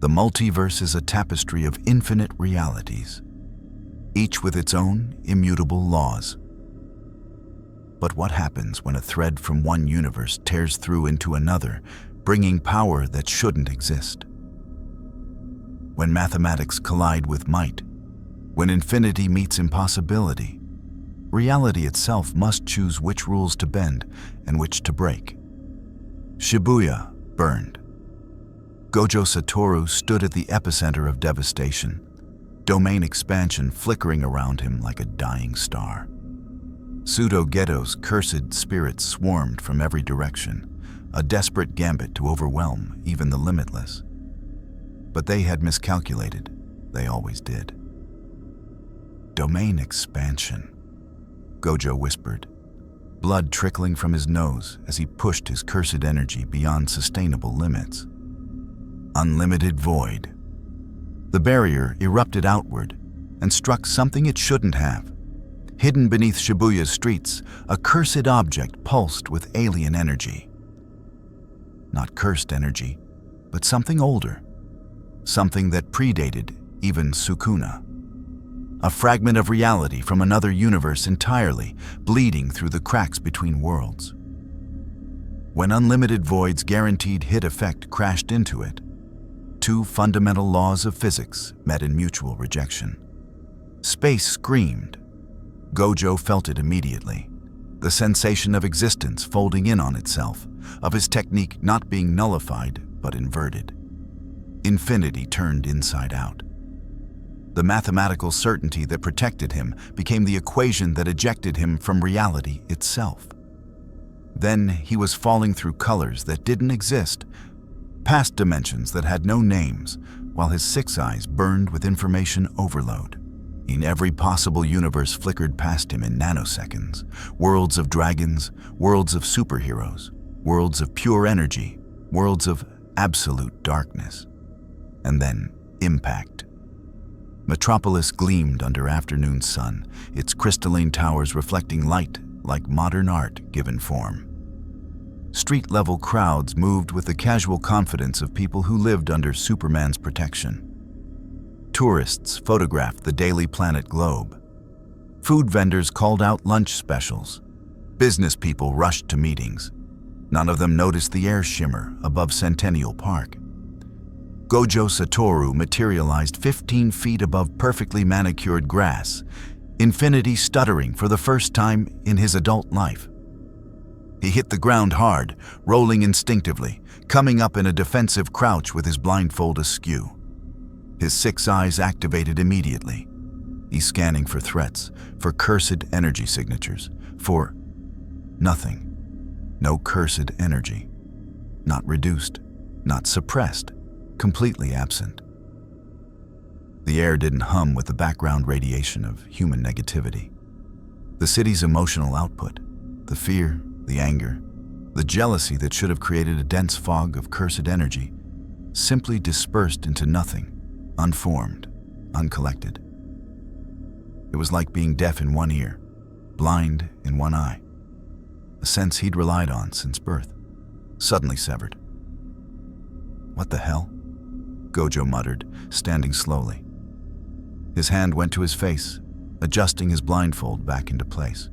The multiverse is a tapestry of infinite realities, each with its own immutable laws. But what happens when a thread from one universe tears through into another, bringing power that shouldn't exist? When mathematics collide with might, when infinity meets impossibility, reality itself must choose which rules to bend and which to break. Shibuya burned. Gojo Satoru stood at the epicenter of devastation, domain expansion flickering around him like a dying star. Pseudo-Geto's cursed spirits swarmed from every direction, a desperate gambit to overwhelm even the limitless. But they had miscalculated. They always did. Domain expansion, Gojo whispered, blood trickling from his nose as he pushed his cursed energy beyond sustainable limits. Unlimited void. The barrier erupted outward and struck something it shouldn't have. Hidden beneath Shibuya's streets, a cursed object pulsed with alien energy. Not cursed energy, but something older. Something that predated even Sukuna. A fragment of reality from another universe entirely, bleeding through the cracks between worlds. When unlimited void's guaranteed hit effect crashed into it, two fundamental laws of physics met in mutual rejection. Space screamed. Gojo felt it immediately. The sensation of existence folding in on itself, of his technique not being nullified but inverted. Infinity turned inside out. The mathematical certainty that protected him became the equation that ejected him from reality itself. Then he was falling through colors that didn't exist, past dimensions that had no names, while his six eyes burned with information overload. In every possible universe flickered past him in nanoseconds. Worlds of dragons, worlds of superheroes, worlds of pure energy, worlds of absolute darkness. And then, impact. Metropolis gleamed under afternoon sun, its crystalline towers reflecting light like modern art given form. Street-level crowds moved with the casual confidence of people who lived under Superman's protection. Tourists photographed the daily planet globe. Food vendors called out lunch specials. Business people rushed to meetings. None of them noticed the air shimmer above Centennial Park. Gojo Satoru materialized 15 feet above perfectly manicured grass, infinity stuttering for the first time in his adult life. He hit the ground hard, rolling instinctively, coming up in a defensive crouch with his blindfold askew. His six eyes activated immediately. He's scanning for threats, for cursed energy signatures, for nothing. No cursed energy. Not reduced, not suppressed, completely absent. The air didn't hum with the background radiation of human negativity. The city's emotional output, the fear, the anger, the jealousy that should have created a dense fog of cursed energy, simply dispersed into nothing, unformed, uncollected. It was like being deaf in one ear, blind in one eye. A sense he'd relied on since birth, suddenly severed. What the hell? Gojo muttered, standing slowly. His hand went to his face, adjusting his blindfold back into place.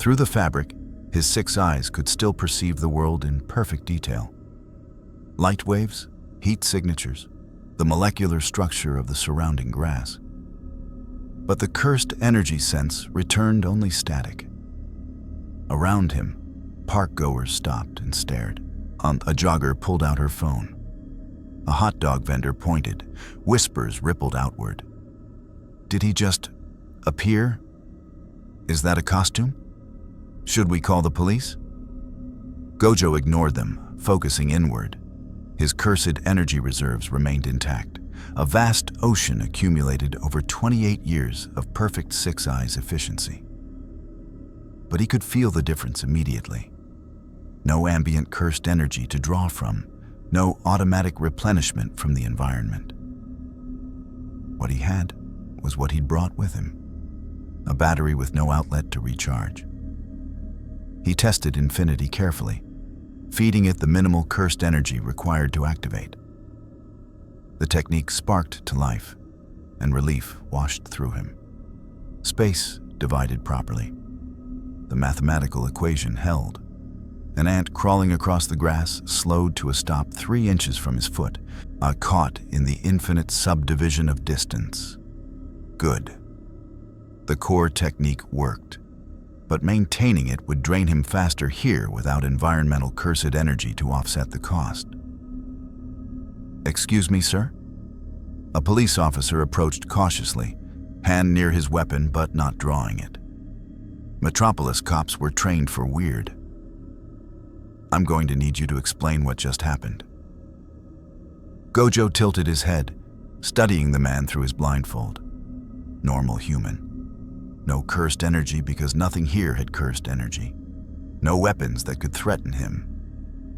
Through the fabric, his six eyes could still perceive the world in perfect detail. Light waves, heat signatures, the molecular structure of the surrounding grass. But the cursed energy sense returned only static. Around him, park-goers stopped and stared. A jogger pulled out her phone. A hot dog vendor pointed. Whispers rippled outward. Did he just appear? Is that a costume? Should we call the police? Gojo ignored them, focusing inward. His cursed energy reserves remained intact, a vast ocean accumulated over 28 years of perfect six eyes efficiency. But he could feel the difference immediately. No ambient cursed energy to draw from, no automatic replenishment from the environment. What he had was what he'd brought with him, a battery with no outlet to recharge. He tested Infinity carefully, feeding it the minimal cursed energy required to activate. The technique sparked to life, and relief washed through him. Space divided properly. The mathematical equation held. An ant crawling across the grass slowed to a stop 3 inches from his foot, caught in the infinite subdivision of distance. Good. The core technique worked, but maintaining it would drain him faster here without environmental cursed energy to offset the cost. "Excuse me, sir?" A police officer approached cautiously, hand near his weapon but not drawing it. Metropolis cops were trained for weird. "I'm going to need you to explain what just happened." Gojo tilted his head, studying the man through his blindfold. Normal human. No cursed energy because nothing here had cursed energy. No weapons that could threaten him.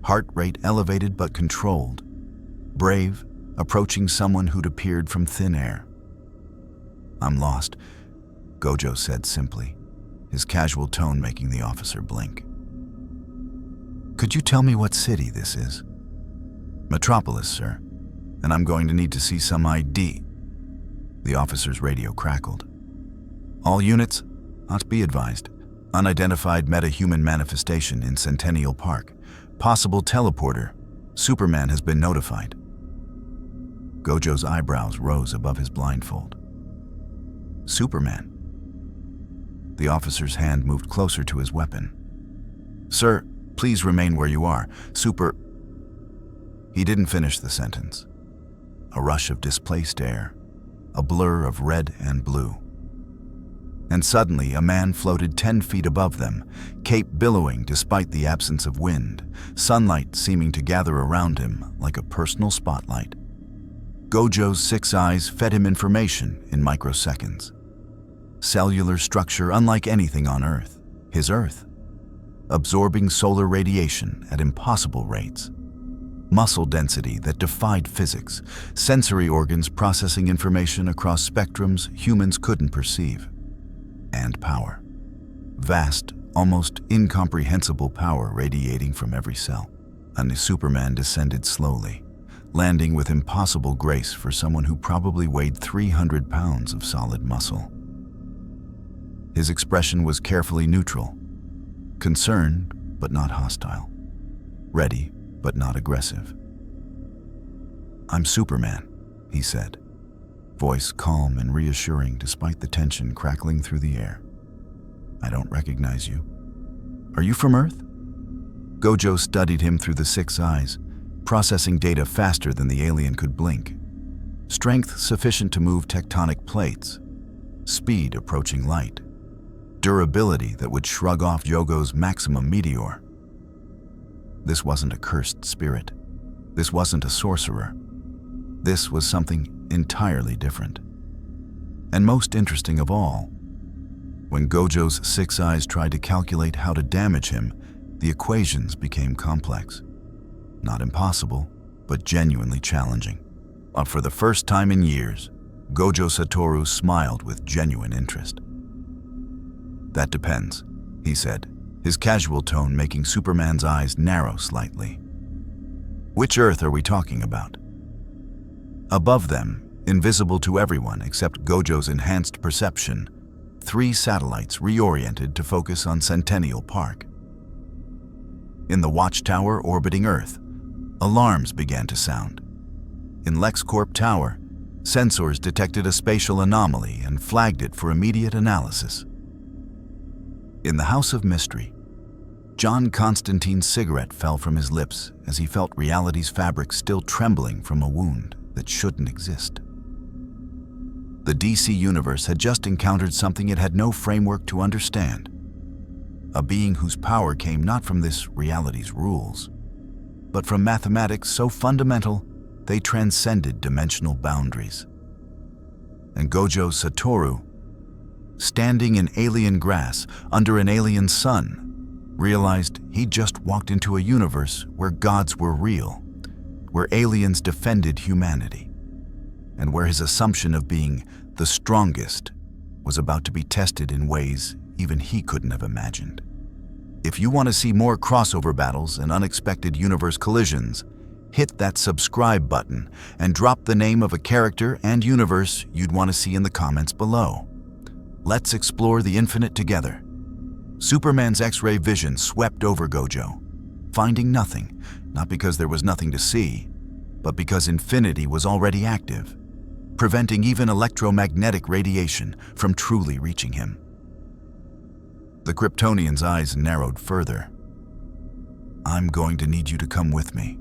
Heart rate elevated but controlled. Brave, approaching someone who'd appeared from thin air. "I'm lost," Gojo said simply, his casual tone making the officer blink. "Could you tell me what city this is?" "Metropolis, sir, and I'm going to need to see some ID." The officer's radio crackled. "All units, not be advised. Unidentified meta-human manifestation in Centennial Park. Possible teleporter. Superman has been notified." Gojo's eyebrows rose above his blindfold. "Superman?" The officer's hand moved closer to his weapon. "Sir, please remain where you are. He didn't finish the sentence. A rush of displaced air, a blur of red and blue. And suddenly a man floated 10 feet above them, cape billowing despite the absence of wind, sunlight seeming to gather around him like a personal spotlight. Gojo's 6 eyes fed him information in microseconds. Cellular structure unlike anything on Earth, his Earth. Absorbing solar radiation at impossible rates. Muscle density that defied physics, sensory organs processing information across spectrums humans couldn't perceive. And power. Vast, almost incomprehensible power radiating from every cell. And the Superman descended slowly, landing with impossible grace for someone who probably weighed 300 pounds of solid muscle. His expression was carefully neutral. Concerned, but not hostile. Ready, but not aggressive. "I'm Superman," he said, voice calm and reassuring despite the tension crackling through the air. "I don't recognize you. Are you from Earth?" Gojo studied him through the 6 eyes, processing data faster than the alien could blink. Strength sufficient to move tectonic plates. Speed approaching light. Durability that would shrug off Jogo's maximum meteor. This wasn't a cursed spirit. This wasn't a sorcerer. This was something entirely different. And most interesting of all, when Gojo's 6 eyes tried to calculate how to damage him, the equations became complex. Not impossible, but genuinely challenging. For the first time in years, Gojo Satoru smiled with genuine interest. "That depends," he said, his casual tone making Superman's eyes narrow slightly. "Which Earth are we talking about?" Above them, invisible to everyone except Gojo's enhanced perception, 3 satellites reoriented to focus on Centennial Park. In the Watchtower orbiting Earth, alarms began to sound. In LexCorp Tower, sensors detected a spatial anomaly and flagged it for immediate analysis. In the House of Mystery, John Constantine's cigarette fell from his lips as he felt reality's fabric still trembling from a wound that shouldn't exist. The DC Universe had just encountered something it had no framework to understand. A being whose power came not from this reality's rules, but from mathematics so fundamental they transcended dimensional boundaries. And Gojo Satoru, standing in alien grass under an alien sun, realized he'd just walked into a universe where gods were real, where aliens defended humanity, and where his assumption of being the strongest was about to be tested in ways even he couldn't have imagined. If you want to see more crossover battles and unexpected universe collisions, hit that subscribe button and drop the name of a character and universe you'd want to see in the comments below. Let's explore the infinite together. Superman's X-ray vision swept over Gojo, finding nothing, not because there was nothing to see, but because infinity was already active, preventing even electromagnetic radiation from truly reaching him. The Kryptonian's eyes narrowed further. "I'm going to need you to come with me,"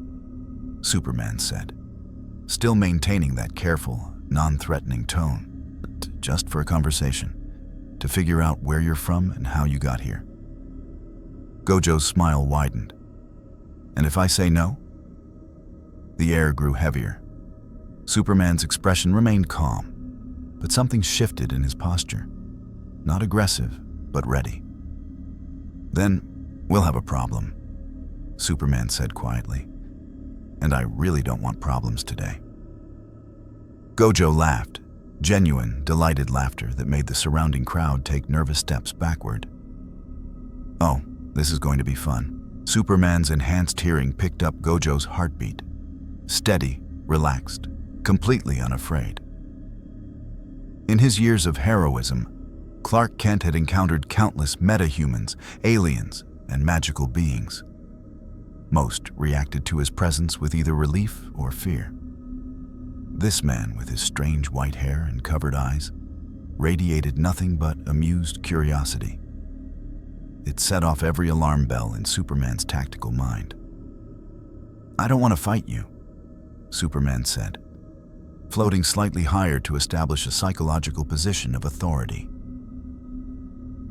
Superman said, still maintaining that careful, non-threatening tone, but just for a conversation, to figure out where you're from and how you got here. Gojo's smile widened. "And if I say no?" The air grew heavier. Superman's expression remained calm, but something shifted in his posture. Not aggressive, but ready. "Then we'll have a problem," Superman said quietly. "And I really don't want problems today." Gojo laughed, genuine, delighted laughter that made the surrounding crowd take nervous steps backward. "Oh, this is going to be fun." Superman's enhanced hearing picked up Gojo's heartbeat. Steady, relaxed, completely unafraid. In his years of heroism, Clark Kent had encountered countless metahumans, aliens, and magical beings. Most reacted to his presence with either relief or fear. This man, with his strange white hair and covered eyes, radiated nothing but amused curiosity. It set off every alarm bell in Superman's tactical mind. "I don't want to fight you," Superman said, floating slightly higher to establish a psychological position of authority.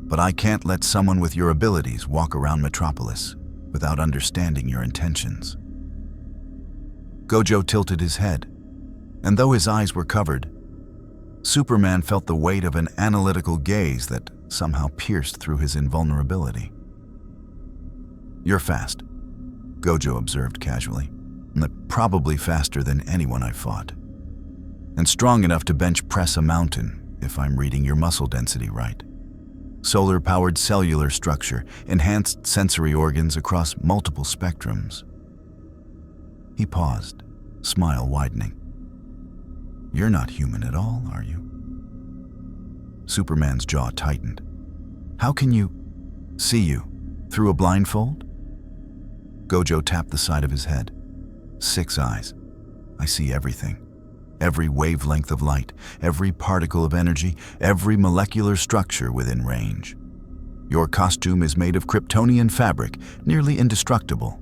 "But I can't let someone with your abilities walk around Metropolis without understanding your intentions." Gojo tilted his head, and though his eyes were covered, Superman felt the weight of an analytical gaze that somehow pierced through his invulnerability. "You're fast," Gojo observed casually, "probably faster than anyone I've fought. And strong enough to bench press a mountain, if I'm reading your muscle density right. Solar-powered cellular structure, enhanced sensory organs across multiple spectrums." He paused, smile widening. "You're not human at all, are you?" Superman's jaw tightened. "How can you see you? Through a blindfold?" Gojo tapped the side of his head. "6 eyes. I see everything. Every wavelength of light, every particle of energy, every molecular structure within range. Your costume is made of Kryptonian fabric, nearly indestructible.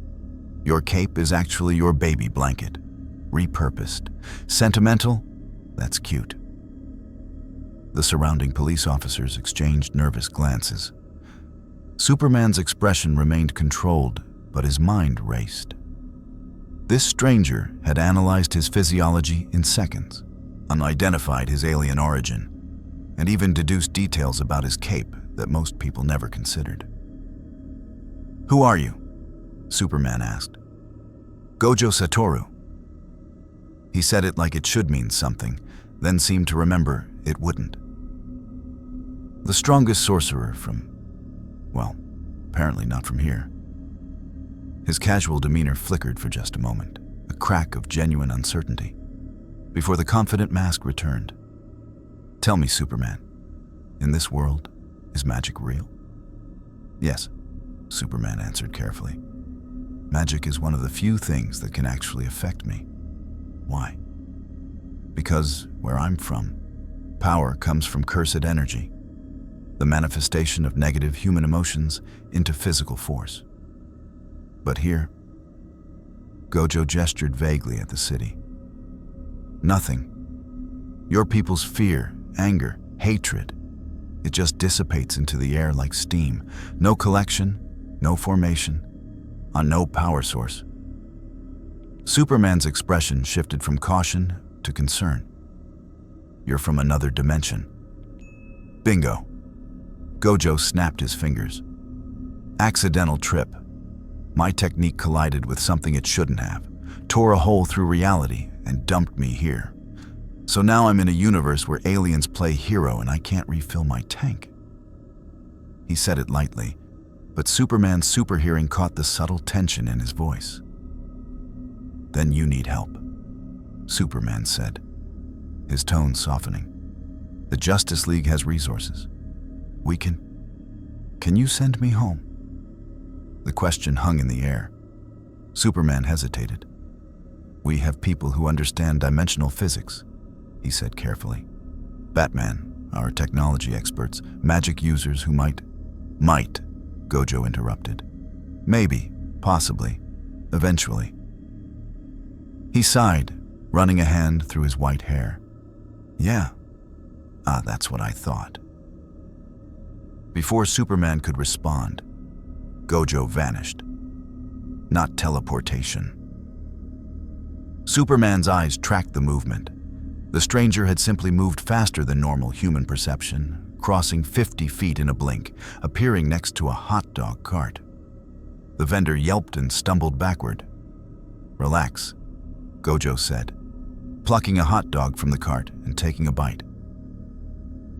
Your cape is actually your baby blanket, repurposed. Sentimental? That's cute." The surrounding police officers exchanged nervous glances. Superman's expression remained controlled, but his mind raced. This stranger had analyzed his physiology in seconds, unidentified his alien origin, and even deduced details about his cape that most people never considered. "Who are you?" Superman asked. "Gojo Satoru." He said it like it should mean something, then seemed to remember it wouldn't. "The strongest sorcerer from, well, apparently not from here." His casual demeanor flickered for just a moment, a crack of genuine uncertainty, before the confident mask returned. "Tell me, Superman, in this world, is magic real?" "Yes," Superman answered carefully. "Magic is one of the few things that can actually affect me." "Why?" "Because where I'm from, power comes from cursed energy, the manifestation of negative human emotions into physical force. But here," Gojo gestured vaguely at the city, "nothing. Your people's fear, anger, hatred, it just dissipates into the air like steam. No collection, no formation, on no power source." Superman's expression shifted from caution to concern. "You're from another dimension." "Bingo." Gojo snapped his fingers. "Accidental trip. My technique collided with something it shouldn't have, tore a hole through reality, and dumped me here. So now I'm in a universe where aliens play hero and I can't refill my tank." He said it lightly, but Superman's superhearing caught the subtle tension in his voice. Then you need help, Superman said, his tone softening. The Justice League has resources. Can you send me home? The question hung in the air. Superman hesitated. We have people who understand dimensional physics, he said carefully. Batman, our technology experts, magic users who might, Gojo interrupted. Maybe, possibly, eventually. He sighed, running a hand through his white hair. Yeah. That's what I thought. Before Superman could respond, Gojo vanished. Not teleportation. Superman's eyes tracked the movement. The stranger had simply moved faster than normal human perception, crossing 50 feet in a blink, appearing next to a hot dog cart. The vendor yelped and stumbled backward. Relax, Gojo said, plucking a hot dog from the cart and taking a bite.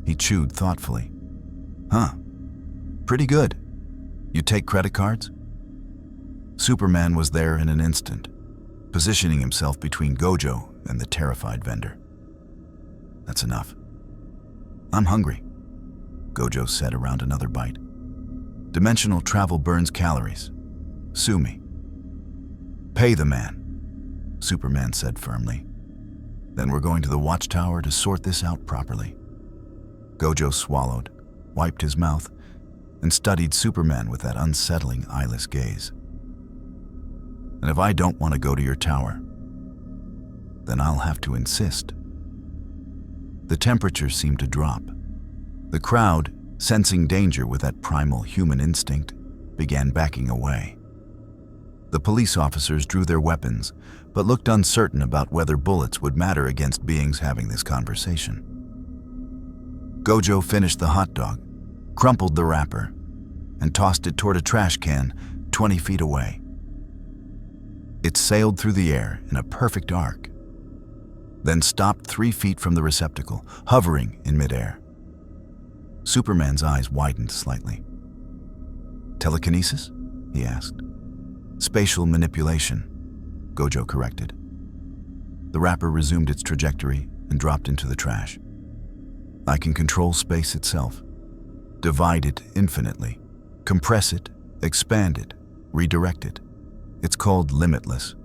He chewed thoughtfully. Huh, pretty good. You take credit cards? Superman was there in an instant, positioning himself between Gojo and the terrified vendor. That's enough. I'm hungry, Gojo said around another bite. Dimensional travel burns calories. Sue me. Pay the man, Superman said firmly. Then we're going to the Watchtower to sort this out properly. Gojo swallowed, wiped his mouth, and studied Superman with that unsettling, eyeless gaze. And if I don't want to go to your tower, then I'll have to insist. The temperature seemed to drop. The crowd, sensing danger with that primal human instinct, began backing away. The police officers drew their weapons, but looked uncertain about whether bullets would matter against beings having this conversation. Gojo finished the hot dog, crumpled the wrapper, and tossed it toward a trash can 20 feet away. It sailed through the air in a perfect arc, then stopped 3 feet from the receptacle, hovering in midair. Superman's eyes widened slightly. Telekinesis? He asked. Spatial manipulation, Gojo corrected. The wrapper resumed its trajectory and dropped into the trash. I can control space itself, divide it infinitely, compress it, expand it, redirect it. It's called limitless.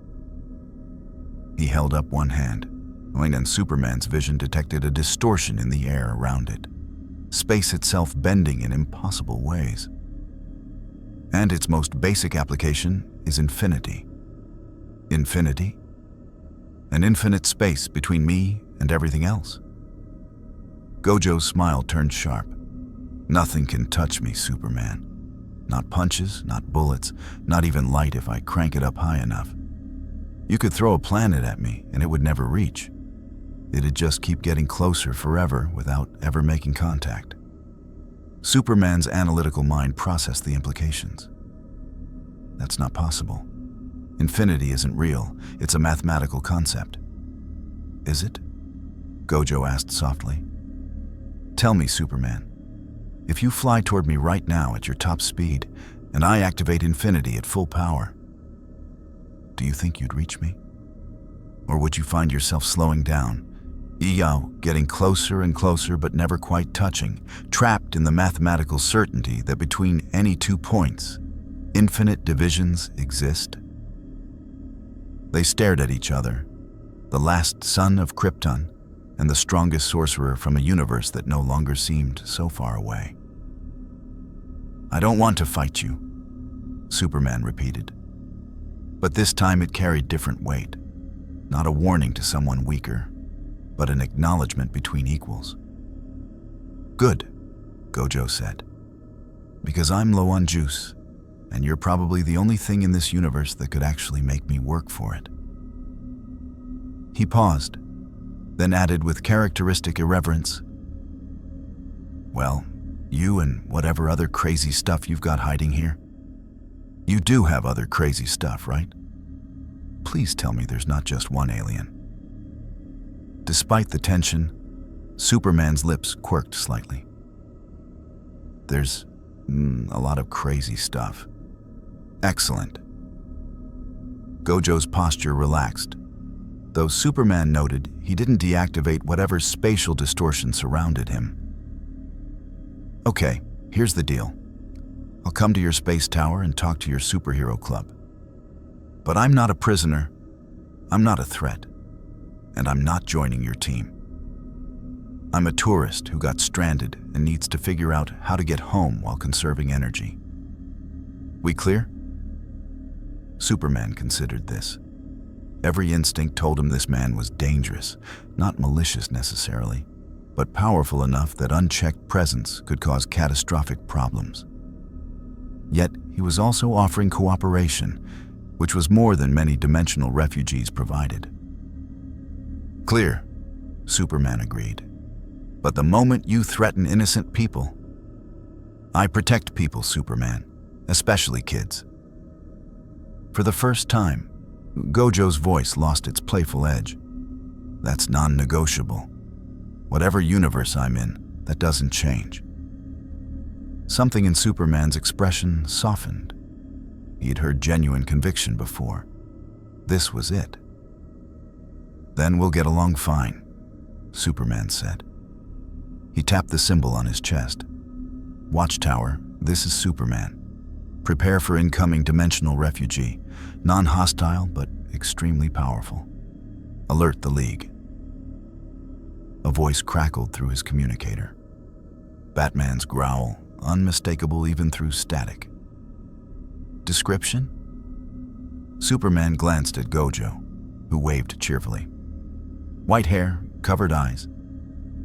He held up one hand, and Superman's vision detected a distortion in the air around it, space itself bending in impossible ways. And its most basic application is infinity. Infinity? An infinite space between me and everything else. Gojo's smile turned sharp. Nothing can touch me, Superman. Not punches, not bullets, not even light if I crank it up high enough. You could throw a planet at me and it would never reach. It'd just keep getting closer forever without ever making contact. Superman's analytical mind processed the implications. That's not possible. Infinity isn't real, it's a mathematical concept. Is it? Gojo asked softly. Tell me, Superman, if you fly toward me right now at your top speed and I activate infinity at full power, do you think you'd reach me? Or would you find yourself slowing down, getting closer and closer but never quite touching, trapped in the mathematical certainty that between any 2 points, infinite divisions exist? They stared at each other, the last son of Krypton and the strongest sorcerer from a universe that no longer seemed so far away. I don't want to fight you, Superman repeated. But this time it carried different weight, not a warning to someone weaker, but an acknowledgement between equals. Good, Gojo said, because I'm low on juice, and you're probably the only thing in this universe that could actually make me work for it. He paused, then added with characteristic irreverence, well, you and whatever other crazy stuff you've got hiding here. You do have other crazy stuff, right? Please tell me there's not just one alien. Despite the tension, Superman's lips quirked slightly. There's a lot of crazy stuff. Excellent. Gojo's posture relaxed, though Superman noted he didn't deactivate whatever spatial distortion surrounded him. Okay, here's the deal. I'll come to your space tower and talk to your superhero club. But I'm not a prisoner, I'm not a threat, and I'm not joining your team. I'm a tourist who got stranded and needs to figure out how to get home while conserving energy. We clear? Superman considered this. Every instinct told him this man was dangerous, not malicious necessarily, but powerful enough that unchecked presence could cause catastrophic problems. Yet he was also offering cooperation, which was more than many dimensional refugees provided. Clear, Superman agreed. But the moment you threaten innocent people, I protect people, Superman, especially kids. For the first time, Gojo's voice lost its playful edge. That's non-negotiable. Whatever universe I'm in, that doesn't change. Something in Superman's expression softened. He'd heard genuine conviction before. This was it. Then we'll get along fine, Superman said. He tapped the symbol on his chest. Watchtower, this is Superman. Prepare for incoming dimensional refugee. Non-hostile, but extremely powerful. Alert the League. A voice crackled through his communicator. Batman's growl, unmistakable even through static. Description? Superman glanced at Gojo, who waved cheerfully. White hair, covered eyes.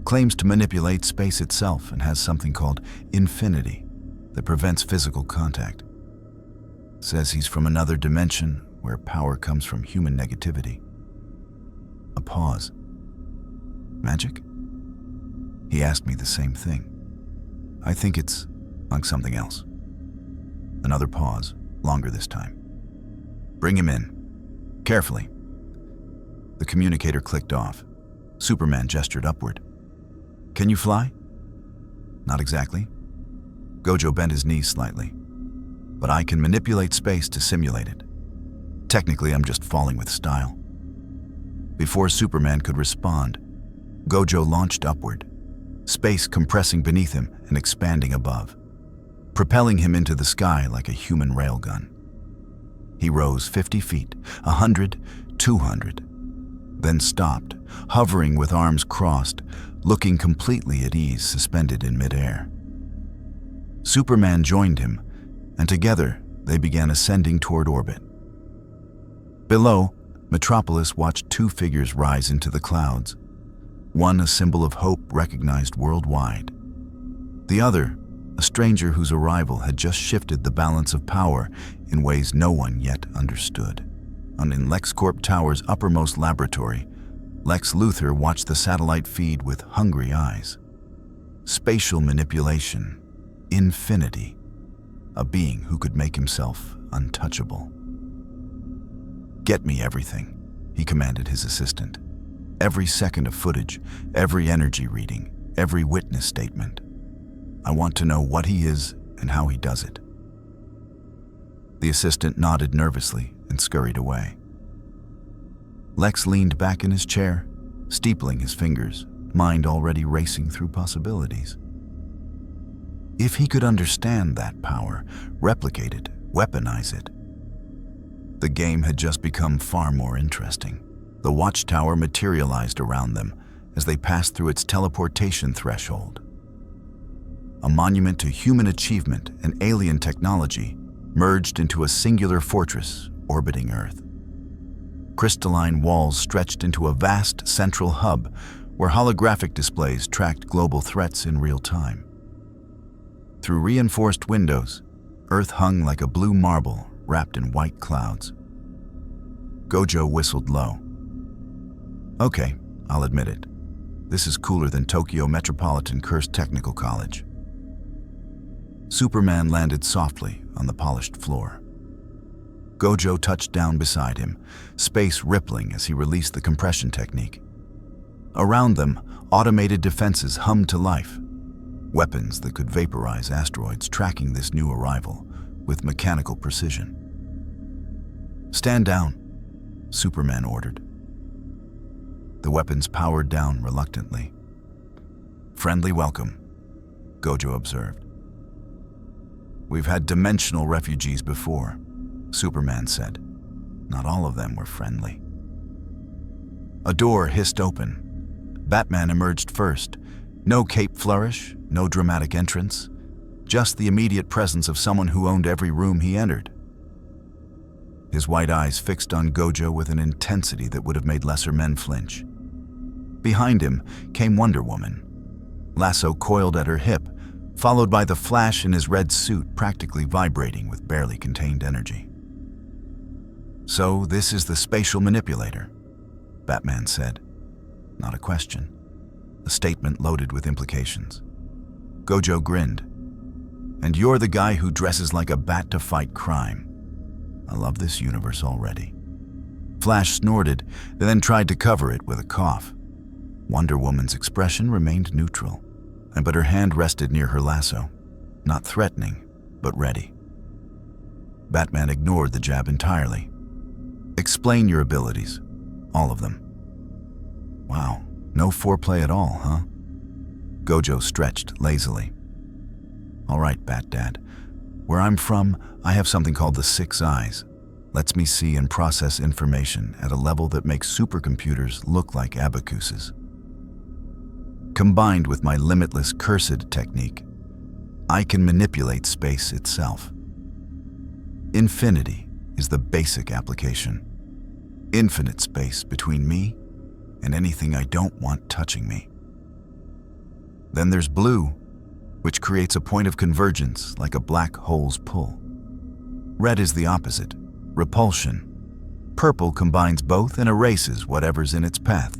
Claims to manipulate space itself and has something called infinity that prevents physical contact. Says he's from another dimension where power comes from human negativity. A pause. Magic? He asked me the same thing. I think it's like something else. Another pause, longer this time. Bring him in. Carefully. The communicator clicked off. Superman gestured upward. Can you fly? Not exactly. Gojo bent his knees slightly. But I can manipulate space to simulate it. Technically, I'm just falling with style. Before Superman could respond, Gojo launched upward, space compressing beneath him and expanding above, propelling him into the sky like a human railgun. He rose 50 feet, 100, 200, then stopped, hovering with arms crossed, looking completely at ease, suspended in midair. Superman joined him, and together they began ascending toward orbit. Below, Metropolis watched two figures rise into the clouds, one a symbol of hope recognized worldwide, the other a stranger whose arrival had just shifted the balance of power in ways no one yet understood. And in LexCorp Tower's uppermost laboratory, Lex Luthor watched the satellite feed with hungry eyes. Spatial manipulation, infinity, a being who could make himself untouchable. Get me everything, he commanded his assistant. Every second of footage, every energy reading, every witness statement. I want to know what he is and how he does it. The assistant nodded nervously and scurried away. Lex leaned back in his chair, steepling his fingers, mind already racing through possibilities. If he could understand that power, replicate it, weaponize it, the game had just become far more interesting. The Watchtower materialized around them as they passed through its teleportation threshold. A monument to human achievement and alien technology merged into a singular fortress orbiting Earth. Crystalline walls stretched into a vast central hub where holographic displays tracked global threats in real time. Through reinforced windows, Earth hung like a blue marble wrapped in white clouds. Gojo whistled low. Okay, I'll admit it. This is cooler than Tokyo Metropolitan Cursed Technical College. Superman landed softly on the polished floor. Gojo touched down beside him, space rippling as he released the compression technique. Around them, automated defenses hummed to life, weapons that could vaporize asteroids tracking this new arrival with mechanical precision. Stand down, Superman ordered. The weapons powered down reluctantly. "Friendly welcome," Gojo observed. "We've had dimensional refugees before," Superman said. Not all of them were friendly. A door hissed open. Batman emerged first. No cape flourish, no dramatic entrance, just the immediate presence of someone who owned every room he entered. His white eyes fixed on Gojo with an intensity that would have made lesser men flinch. Behind him came Wonder Woman, lasso coiled at her hip, followed by the Flash in his red suit practically vibrating with barely contained energy. "So this is the spatial manipulator," Batman said. Not a question. A statement loaded with implications. Gojo grinned. "And you're the guy who dresses like a bat to fight crime. I love this universe already." Flash snorted, then tried to cover it with a cough. Wonder Woman's expression remained neutral, but her hand rested near her lasso, not threatening, but ready. Batman ignored the jab entirely. "Explain your abilities, all of them." "Wow, no foreplay at all, huh?" Gojo stretched lazily. "All right, Bat-Dad. Where I'm from, I have something called the Six Eyes. Lets me see and process information at a level that makes supercomputers look like abacuses. Combined with my limitless cursed technique, I can manipulate space itself. Infinity is the basic application. Infinite space between me and anything I don't want touching me. Then there's blue, which creates a point of convergence like a black hole's pull. Red is the opposite, repulsion. Purple combines both and erases whatever's in its path."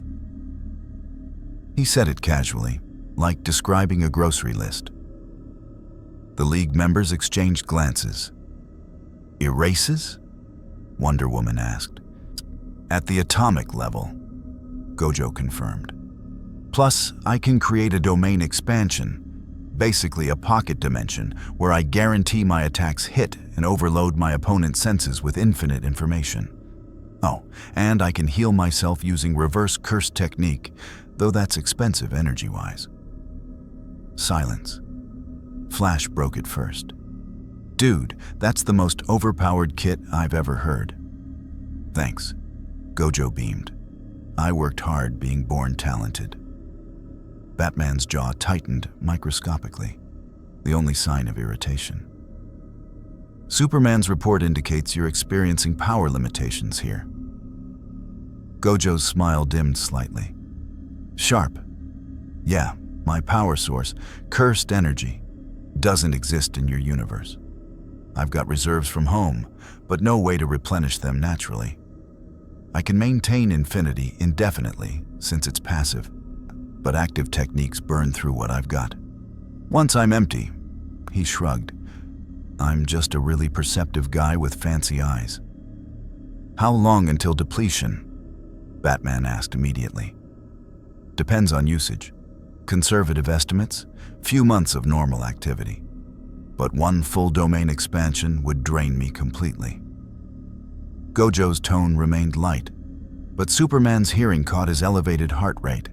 He said it casually, like describing a grocery list. The League members exchanged glances. "Erases?" Wonder Woman asked. "At the atomic level," Gojo confirmed. "Plus, I can create a domain expansion, basically a pocket dimension where I guarantee my attacks hit and overload my opponent's senses with infinite information. Oh, and I can heal myself using reverse curse technique, though that's expensive energy-wise." Silence. Flash broke it first. "Dude, that's the most overpowered kit I've ever heard." "Thanks," Gojo beamed. "I worked hard being born talented." Batman's jaw tightened microscopically, the only sign of irritation. "Superman's report indicates you're experiencing power limitations here." Gojo's smile dimmed slightly. "Sharp. Yeah, my power source, cursed energy, doesn't exist in your universe. I've got reserves from home, but no way to replenish them naturally. I can maintain infinity indefinitely since it's passive, but active techniques burn through what I've got. Once I'm empty," he shrugged, "I'm just a really perceptive guy with fancy eyes." "How long until depletion?" Batman asked immediately. "Depends on usage. Conservative estimates, few months of normal activity. But one full domain expansion would drain me completely." Gojo's tone remained light, but Superman's hearing caught his elevated heart rate.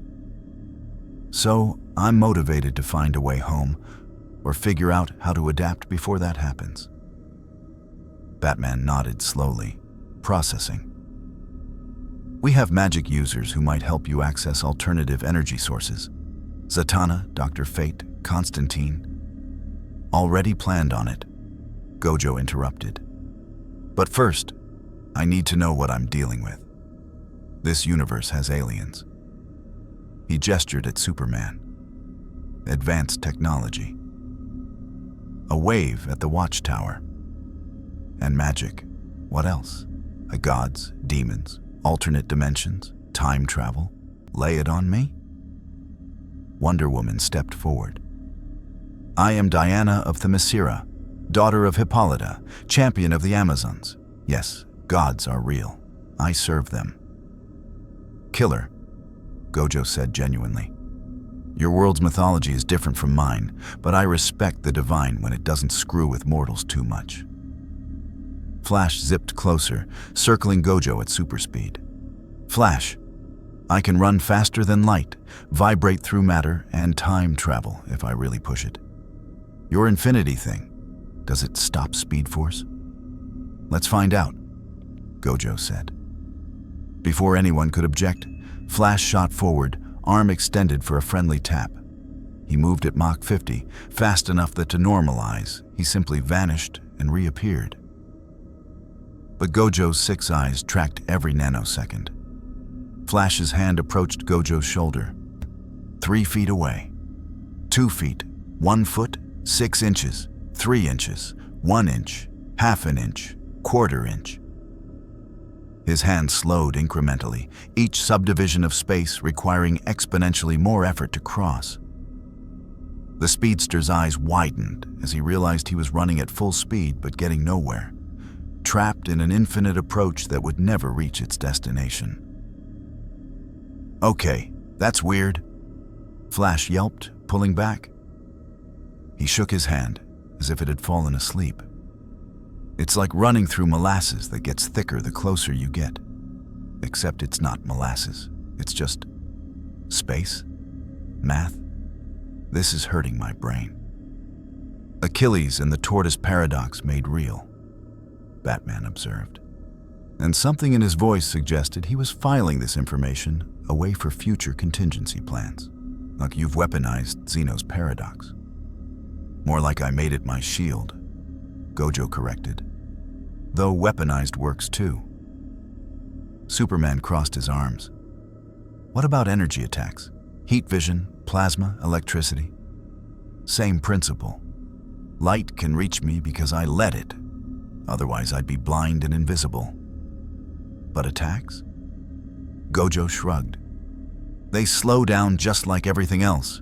"So, I'm motivated to find a way home, or figure out how to adapt before that happens." Batman nodded slowly, processing. "We have magic users who might help you access alternative energy sources. Zatanna, Dr. Fate, Constantine." "Already planned on it," Gojo interrupted. "But first, I need to know what I'm dealing with. This universe has aliens." He gestured at Superman. "Advanced technology. A wave at the Watchtower. And magic. What else? Gods, demons, alternate dimensions, time travel. Lay it on me?" Wonder Woman stepped forward. "I am Diana of Themyscira, daughter of Hippolyta, champion of the Amazons. Yes, gods are real. I serve them." "Killer," Gojo said genuinely. "Your world's mythology is different from mine, but I respect the divine when it doesn't screw with mortals too much." Flash zipped closer, circling Gojo at super speed. Flash, I can run faster than light, vibrate through matter, and time travel if I really push it. Your infinity thing, does it stop Speed Force? Let's find out, Gojo said. Before anyone could object, Flash shot forward, arm extended for a friendly tap. He moved at Mach 50, fast enough that to normalize, he simply vanished and reappeared. But Gojo's 6 eyes tracked every nanosecond. Flash's hand approached Gojo's shoulder. 3 feet away. 2 feet. 1 foot. 6 inches. 3 inches. 1 inch. Half an inch. Quarter inch. His hand slowed incrementally, each subdivision of space requiring exponentially more effort to cross. The speedster's eyes widened as he realized he was running at full speed but getting nowhere, trapped in an infinite approach that would never reach its destination. Okay, that's weird, Flash yelped, pulling back. He shook his hand as if it had fallen asleep. It's like running through molasses that gets thicker the closer you get. Except it's not molasses, it's just space, math. This is hurting my brain. Achilles and the tortoise paradox made real, Batman observed. And something in his voice suggested he was filing this information away for future contingency plans. Like you've weaponized Zeno's paradox. More like I made it my shield, Gojo corrected. Though weaponized works too. Superman crossed his arms. What about energy attacks? Heat vision, plasma, electricity? Same principle. Light can reach me because I let it. Otherwise I'd be blind and invisible. But attacks? Gojo shrugged. They slow down just like everything else.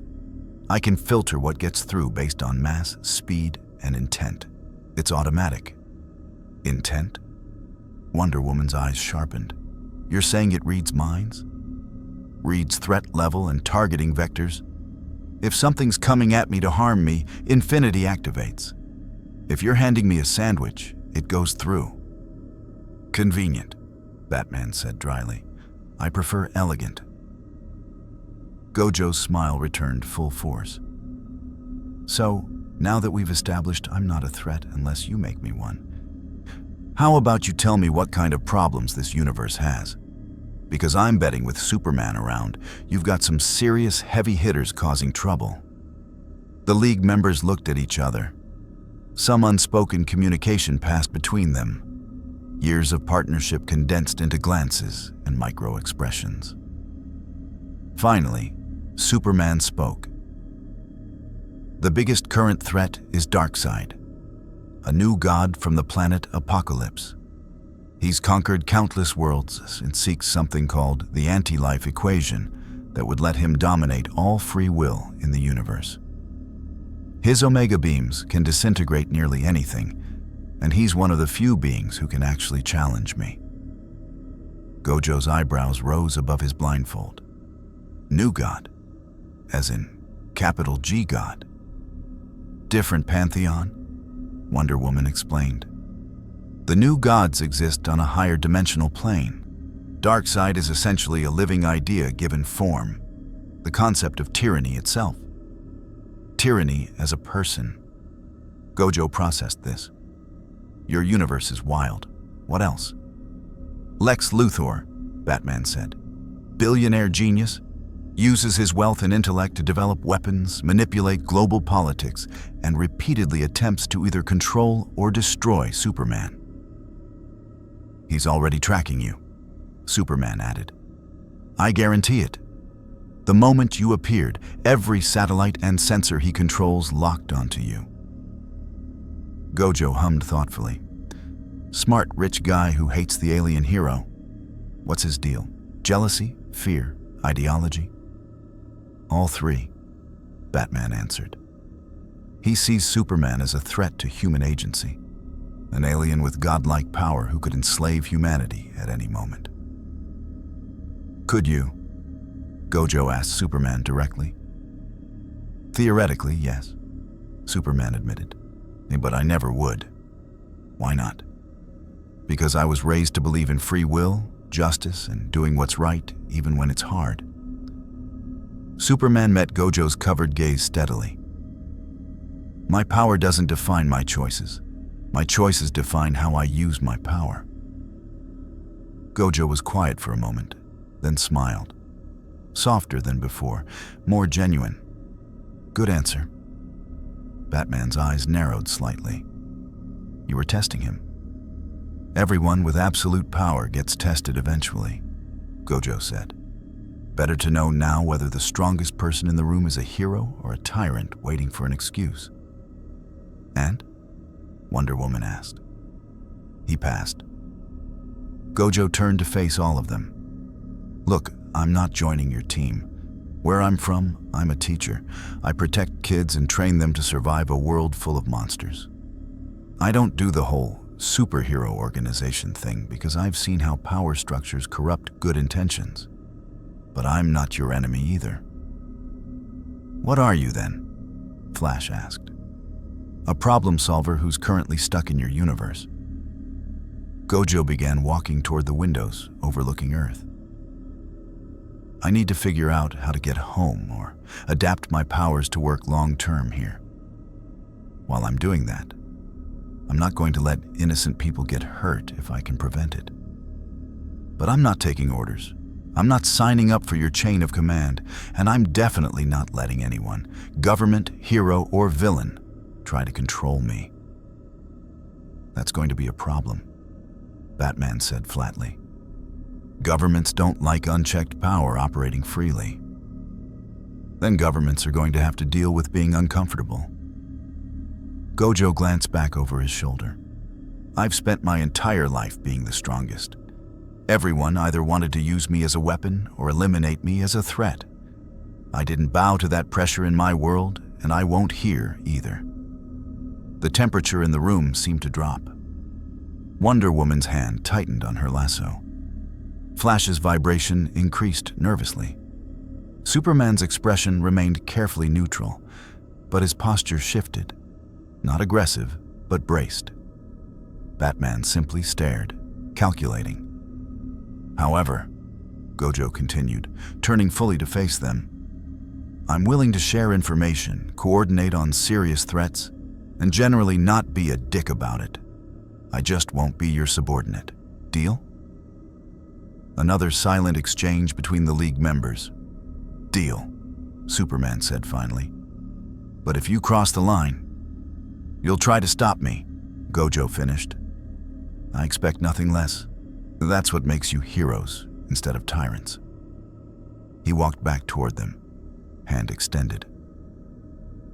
I can filter what gets through based on mass, speed, and intent. It's automatic. Intent? Wonder Woman's eyes sharpened. You're saying it reads minds? Reads threat level and targeting vectors? If something's coming at me to harm me, Infinity activates. If you're handing me a sandwich, it goes through. Convenient, Batman said dryly. I prefer elegant. Gojo's smile returned full force. So, now that we've established I'm not a threat unless you make me one, how about you tell me what kind of problems this universe has? Because I'm betting with Superman around, you've got some serious heavy hitters causing trouble. The League members looked at each other. Some unspoken communication passed between them. Years of partnership condensed into glances and micro-expressions. Finally, Superman spoke. The biggest current threat is Darkseid, a new god from the planet Apocalypse. He's conquered countless worlds and seeks something called the anti-life equation that would let him dominate all free will in the universe. His Omega beams can disintegrate nearly anything, and he's one of the few beings who can actually challenge me. Gojo's eyebrows rose above his blindfold. New god, as in capital G god. Different pantheon, Wonder Woman explained. The new gods exist on a higher dimensional plane. Darkseid is essentially a living idea given form, the concept of tyranny itself. Tyranny as a person. Gojo processed this. Your universe is wild. What else? Lex Luthor, Batman said. Billionaire genius, uses his wealth and intellect to develop weapons, manipulate global politics, and repeatedly attempts to either control or destroy Superman. He's already tracking you, Superman added. I guarantee it. The moment you appeared, every satellite and sensor he controls locked onto you. Gojo hummed thoughtfully. Smart, rich guy who hates the alien hero. What's his deal? Jealousy? Fear? Ideology? All three, Batman answered. He sees Superman as a threat to human agency, an alien with godlike power who could enslave humanity at any moment. Could you? Gojo asked Superman directly. Theoretically, yes, Superman admitted. But I never would. Why not? Because I was raised to believe in free will, justice, and doing what's right, even when it's hard. Superman met Gojo's covered gaze steadily. My power doesn't define my choices. My choices define how I use my power. Gojo was quiet for a moment, then smiled. Softer than before, more genuine. Good answer. Batman's eyes narrowed slightly. You were testing him. Everyone with absolute power gets tested eventually, Gojo said. Better to know now whether the strongest person in the room is a hero or a tyrant waiting for an excuse. And? Wonder Woman asked. He passed. Gojo turned to face all of them. Look, I'm not joining your team. Where I'm from, I'm a teacher. I protect kids and train them to survive a world full of monsters. I don't do the whole superhero organization thing because I've seen how power structures corrupt good intentions. But I'm not your enemy either. What are you then? Flash asked. A problem solver who's currently stuck in your universe. Gojo began walking toward the windows overlooking Earth. I need to figure out how to get home or adapt my powers to work long-term here. While I'm doing that, I'm not going to let innocent people get hurt if I can prevent it. But I'm not taking orders. I'm not signing up for your chain of command, and I'm definitely not letting anyone, government, hero, or villain, try to control me. That's going to be a problem, Batman said flatly. Governments don't like unchecked power operating freely. Then governments are going to have to deal with being uncomfortable. Gojo glanced back over his shoulder. I've spent my entire life being the strongest. Everyone either wanted to use me as a weapon or eliminate me as a threat. I didn't bow to that pressure in my world, and I won't here either. The temperature in the room seemed to drop. Wonder Woman's hand tightened on her lasso. Flash's vibration increased nervously. Superman's expression remained carefully neutral, but his posture shifted. Not aggressive, but braced. Batman simply stared, calculating. However, Gojo continued, turning fully to face them, I'm willing to share information, coordinate on serious threats, and generally not be a dick about it. I just won't be your subordinate. Deal? Another silent exchange between the League members. Deal, Superman said finally. But if you cross the line, you'll try to stop me, Gojo finished. I expect nothing less. That's what makes you heroes instead of tyrants. He walked back toward them, hand extended.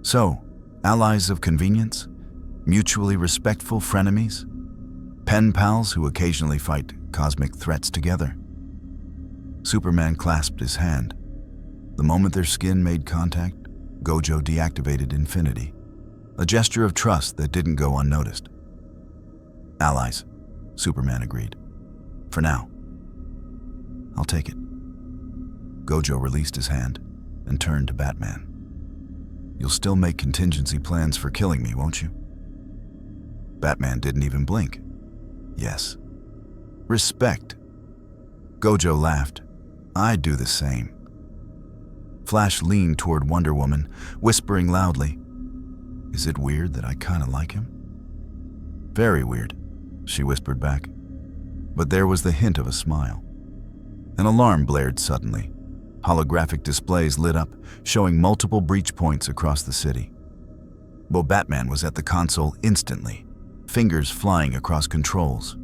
So, allies of convenience? Mutually respectful frenemies? Pen pals who occasionally fight cosmic threats together? Superman clasped his hand. The moment their skin made contact, Gojo deactivated Infinity, a gesture of trust that didn't go unnoticed. Allies, Superman agreed. For now. I'll take it. Gojo released his hand and turned to Batman. You'll still make contingency plans for killing me, won't you? Batman didn't even blink. Yes. Respect. Gojo laughed. I'd do the same. Flash leaned toward Wonder Woman, whispering loudly, Is it weird that I kinda like him? Very weird, she whispered back. But there was the hint of a smile. An alarm blared suddenly. Holographic displays lit up, showing multiple breach points across the city. Batman was at the console instantly, fingers flying across controls.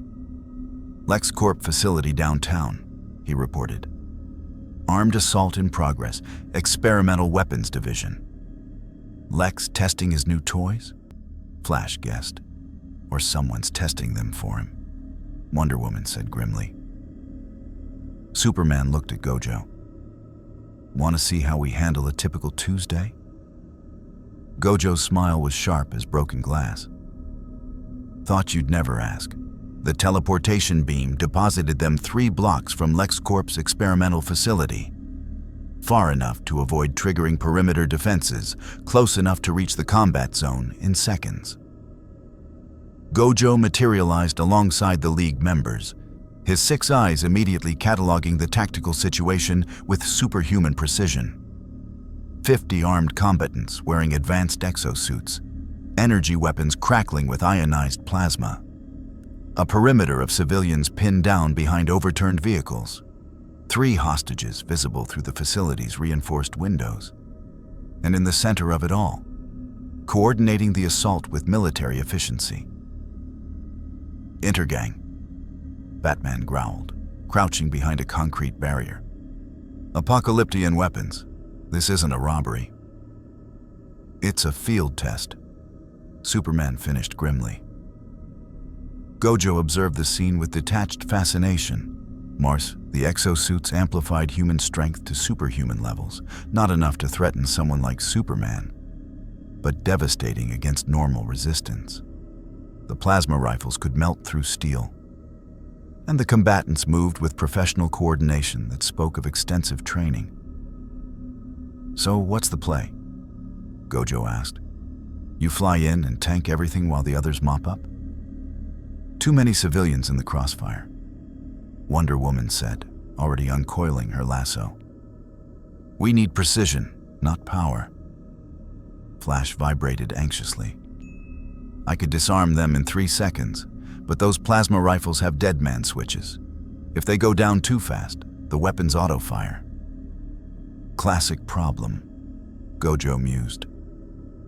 LexCorp facility downtown, he reported. Armed assault in progress, experimental weapons division. Lex testing his new toys? Flash guessed. Or someone's testing them for him. Wonder Woman said grimly. Superman looked at Gojo. Want to see how we handle a typical Tuesday? Gojo's smile was sharp as broken glass. Thought you'd never ask. The teleportation beam deposited them 3 blocks from LexCorp's experimental facility. Far enough to avoid triggering perimeter defenses, close enough to reach the combat zone in seconds. Gojo materialized alongside the League members, his 6 eyes immediately cataloging the tactical situation with superhuman precision. 50 armed combatants wearing advanced exosuits, energy weapons crackling with ionized plasma. A perimeter of civilians pinned down behind overturned vehicles. 3 hostages visible through the facility's reinforced windows. And in the center of it all, coordinating the assault with military efficiency. "Intergang," Batman growled, crouching behind a concrete barrier. "Apocalyptian weapons. This isn't a robbery. It's a field test," Superman finished grimly. Gojo observed the scene with detached fascination. Mars, the exosuits amplified human strength to superhuman levels, not enough to threaten someone like Superman, but devastating against normal resistance. The plasma rifles could melt through steel, and the combatants moved with professional coordination that spoke of extensive training. "So what's the play?" Gojo asked. "You fly in and tank everything while the others mop up?" "Too many civilians in the crossfire," Wonder Woman said, already uncoiling her lasso. "We need precision, not power." Flash vibrated anxiously. "I could disarm them in 3 seconds, but those plasma rifles have deadman switches. If they go down too fast, the weapons auto-fire." "Classic problem," Gojo mused.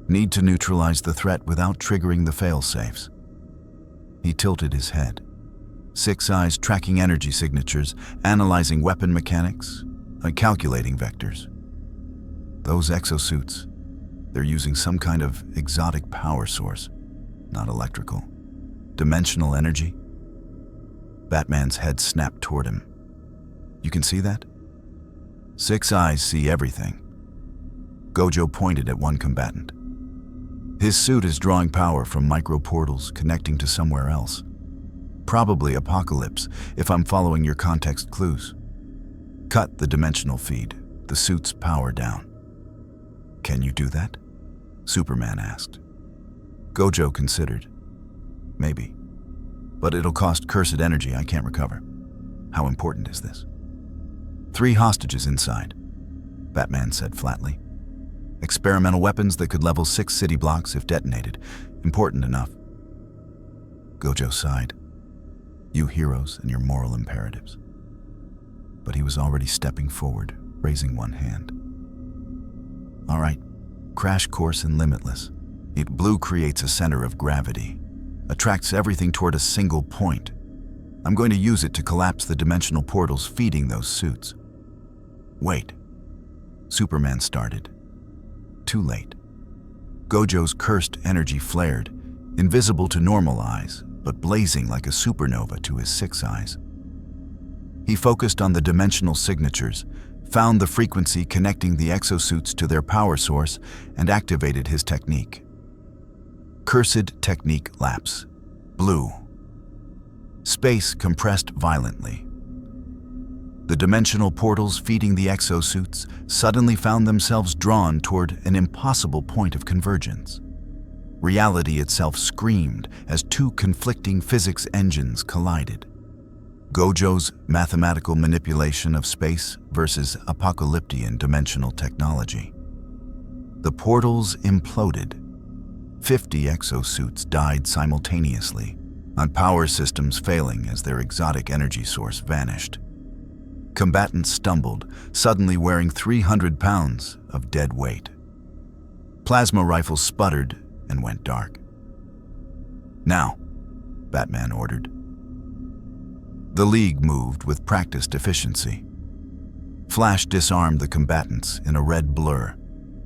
"Need to neutralize the threat without triggering the fail-safes." He tilted his head. 6 eyes tracking energy signatures, analyzing weapon mechanics, and calculating vectors. Those exosuits, they're using some kind of exotic power source, not electrical. Dimensional energy? Batman's head snapped toward him. "You can see that?" 6 eyes see everything. Gojo pointed at one combatant. "His suit is drawing power from micro-portals connecting to somewhere else. Probably Apocalypse, if I'm following your context clues. Cut the dimensional feed, the suit's power down." "Can you do that?" Superman asked. Gojo considered. "Maybe. But it'll cost cursed energy I can't recover. How important is this?" 3 hostages inside, Batman said flatly. "Experimental weapons that could level 6 city blocks if detonated. Important enough." Gojo sighed. "You heroes and your moral imperatives." But he was already stepping forward, raising one hand. "All right, crash course in Limitless. Blue creates a center of gravity, attracts everything toward a single point. I'm going to use it to collapse the dimensional portals feeding those suits." "Wait," Superman started. Too late. Gojo's cursed energy flared, invisible to normal eyes, but blazing like a supernova to his 6 eyes. He focused on the dimensional signatures, found the frequency connecting the exosuits to their power source, and activated his technique. Cursed technique lapse. Blue. Space compressed violently. The dimensional portals feeding the exosuits suddenly found themselves drawn toward an impossible point of convergence. Reality itself screamed as 2 conflicting physics engines collided. Gojo's mathematical manipulation of space versus apocalyptian dimensional technology. The portals imploded. 50 exosuits died simultaneously, on power systems failing as their exotic energy source vanished. Combatants stumbled, suddenly wearing 300 pounds of dead weight. Plasma rifles sputtered and went dark. "Now," Batman ordered. The League moved with practiced efficiency. Flash disarmed the combatants in a red blur,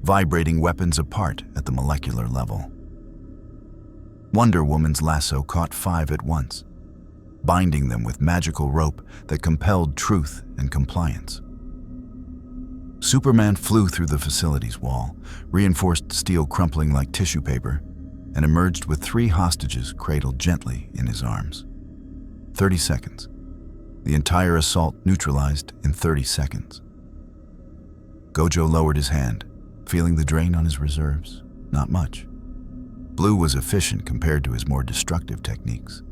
vibrating weapons apart at the molecular level. Wonder Woman's lasso caught 5 at once, binding them with magical rope that compelled truth and compliance. Superman flew through the facility's wall, reinforced steel crumpling like tissue paper, and emerged with 3 hostages cradled gently in his arms. 30 seconds. The entire assault neutralized in 30 seconds. Gojo lowered his hand, feeling the drain on his reserves. Not much. Blue was efficient compared to his more destructive techniques,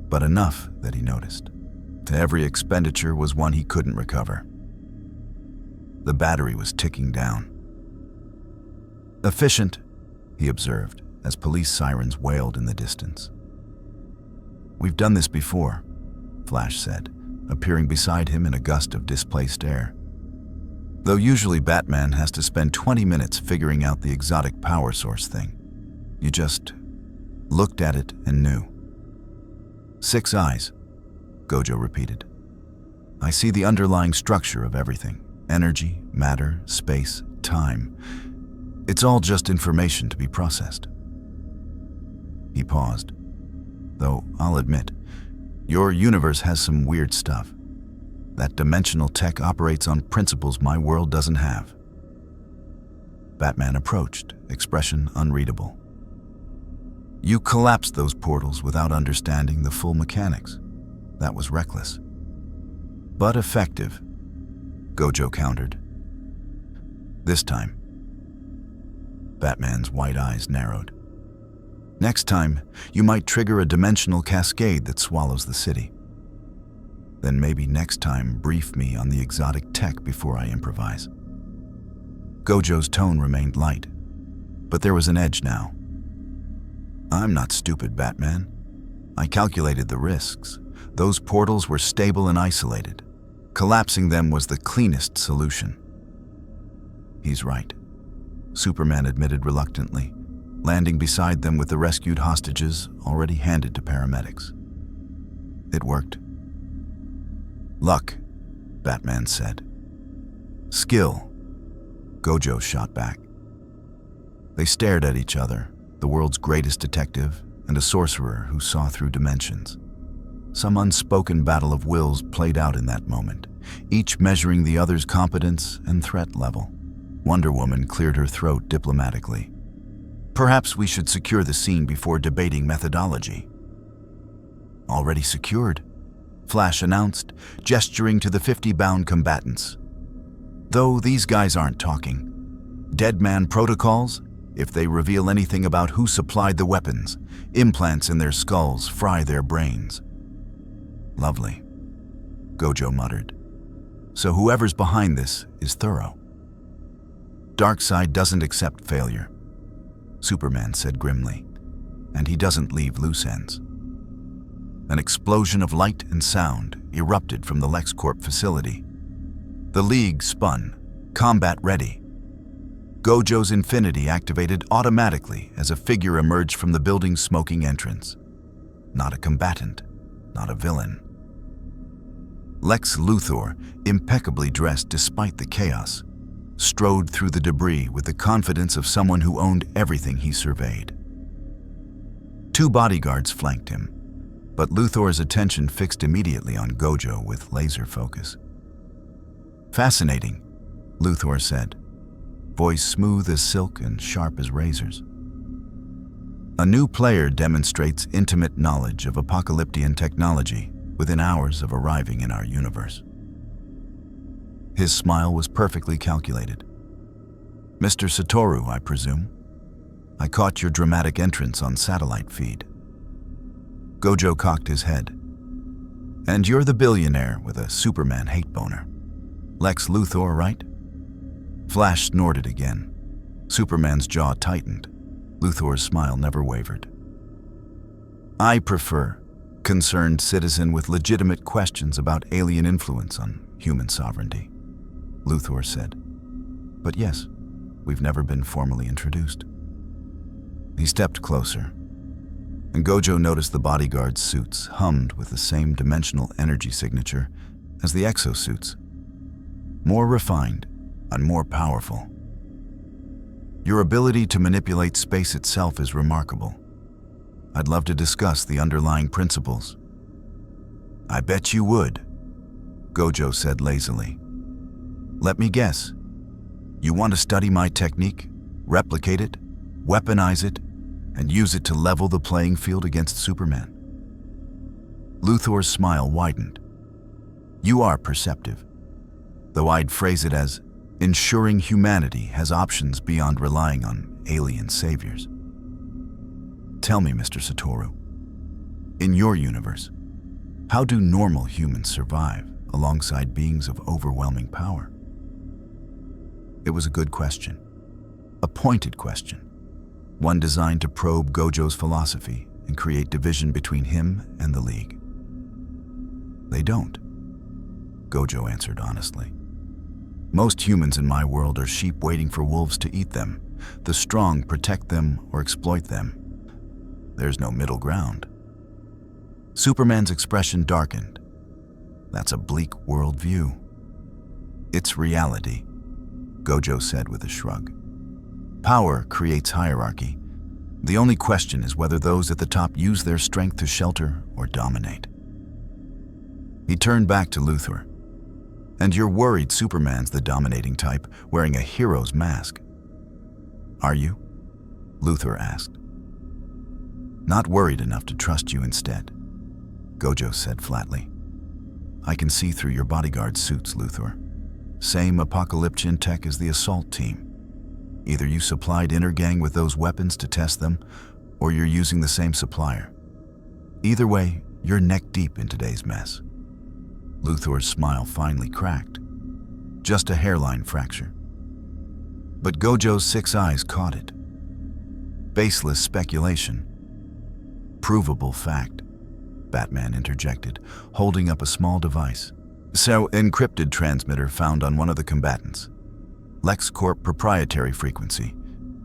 but enough that he noticed. Every expenditure was one he couldn't recover. The battery was ticking down. Efficient, he observed, as police sirens wailed in the distance. We've done this before, Flash said, appearing beside him in a gust of displaced air. Though usually Batman has to spend 20 minutes figuring out the exotic power source thing. You just looked at it and knew. 6 eyes, Gojo repeated. I see the underlying structure of everything. Energy, matter, space, time. It's all just information to be processed. He paused. Though I'll admit, your universe has some weird stuff. That dimensional tech operates on principles my world doesn't have. Batman approached, expression unreadable. You collapsed those portals without understanding the full mechanics. That was reckless. But effective, Gojo countered. This time, Batman's white eyes narrowed. Next time, you might trigger a dimensional cascade that swallows the city. Then maybe next time brief me on the exotic tech before I improvise. Gojo's tone remained light, but there was an edge now. I'm not stupid, Batman. I calculated the risks. Those portals were stable and isolated. Collapsing them was the cleanest solution. He's right, Superman admitted reluctantly, landing beside them with the rescued hostages already handed to paramedics. It worked. Luck, Batman said. Skill, Gojo shot back. They stared at each other, the world's greatest detective and a sorcerer who saw through dimensions. Some unspoken battle of wills played out in that moment, each measuring the other's competence and threat level. Wonder Woman cleared her throat diplomatically. Perhaps we should secure the scene before debating methodology. Already secured, Flash announced, gesturing to the 50 bound combatants. Though these guys aren't talking. Dead man protocols, if they reveal anything about who supplied the weapons, implants in their skulls fry their brains. Lovely, Gojo muttered. So whoever's behind this is thorough. Darkseid doesn't accept failure, Superman said grimly, and he doesn't leave loose ends. An explosion of light and sound erupted from the LexCorp facility. The League spun, combat ready. Gojo's Infinity activated automatically as a figure emerged from the building's smoking entrance. Not a combatant, not a villain. Lex Luthor, impeccably dressed despite the chaos, strode through the debris with the confidence of someone who owned everything he surveyed. 2 bodyguards flanked him, but Luthor's attention fixed immediately on Gojo with laser focus. Fascinating, Luthor said, voice smooth as silk and sharp as razors. A new player demonstrates intimate knowledge of apocalyptic technology within hours of arriving in our universe. His smile was perfectly calculated. Mr. Satoru, I presume. I caught your dramatic entrance on satellite feed. Gojo cocked his head. And you're the billionaire with a Superman hate boner. Lex Luthor, right? Flash snorted again. Superman's jaw tightened. Luthor's smile never wavered. I prefer concerned citizen with legitimate questions about alien influence on human sovereignty, Luthor said. But yes, we've never been formally introduced. He stepped closer, and Gojo noticed the bodyguards' suits hummed with the same dimensional energy signature as the exosuits. More refined and more powerful. Your ability to manipulate space itself is remarkable. I'd love to discuss the underlying principles. I bet you would, Gojo said lazily. Let me guess. You want to study my technique, replicate it, weaponize it, and use it to level the playing field against Superman? Luthor's smile widened. You are perceptive, though I'd phrase it as ensuring humanity has options beyond relying on alien saviors. Tell me, Mr. Satoru, in your universe, how do normal humans survive alongside beings of overwhelming power? It was a good question, a pointed question, one designed to probe Gojo's philosophy and create division between him and the League. They don't, Gojo answered honestly. Most humans in my world are sheep waiting for wolves to eat them. The strong protect them or exploit them. There's no middle ground. Superman's expression darkened. That's a bleak worldview. It's reality, Gojo said with a shrug. Power creates hierarchy. The only question is whether those at the top use their strength to shelter or dominate. He turned back to Luthor. And you're worried Superman's the dominating type, wearing a hero's mask. Are you? Luthor asked. Not worried enough to trust you instead, Gojo said flatly. I can see through your bodyguard suits, Luthor. Same apocalyptic tech as the assault team. Either you supplied Inner Gang with those weapons to test them, or you're using the same supplier. Either way, you're neck deep in today's mess. Luthor's smile finally cracked. Just a hairline fracture. But Gojo's 6 eyes caught it. Baseless speculation. Provable fact, Batman interjected, holding up a small device. So, encrypted transmitter found on one of the combatants. LexCorp proprietary frequency.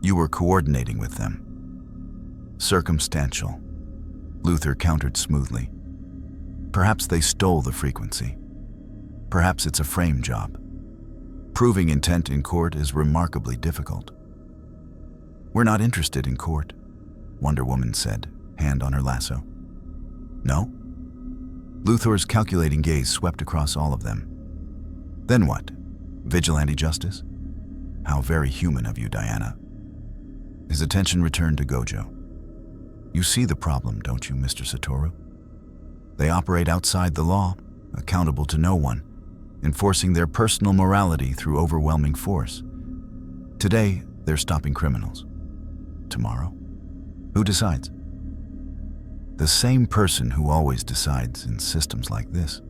You were coordinating with them. Circumstantial, Luthor countered smoothly. Perhaps they stole the frequency. Perhaps it's a frame job. Proving intent in court is remarkably difficult. We're not interested in court, Wonder Woman said, hand on her lasso. No? Luthor's calculating gaze swept across all of them. Then what? Vigilante justice? How very human of you, Diana. His attention returned to Gojo. You see the problem, don't you, Mr. Satoru? They operate outside the law, accountable to no one, enforcing their personal morality through overwhelming force. Today, they're stopping criminals. Tomorrow, who decides? The same person who always decides in systems like this,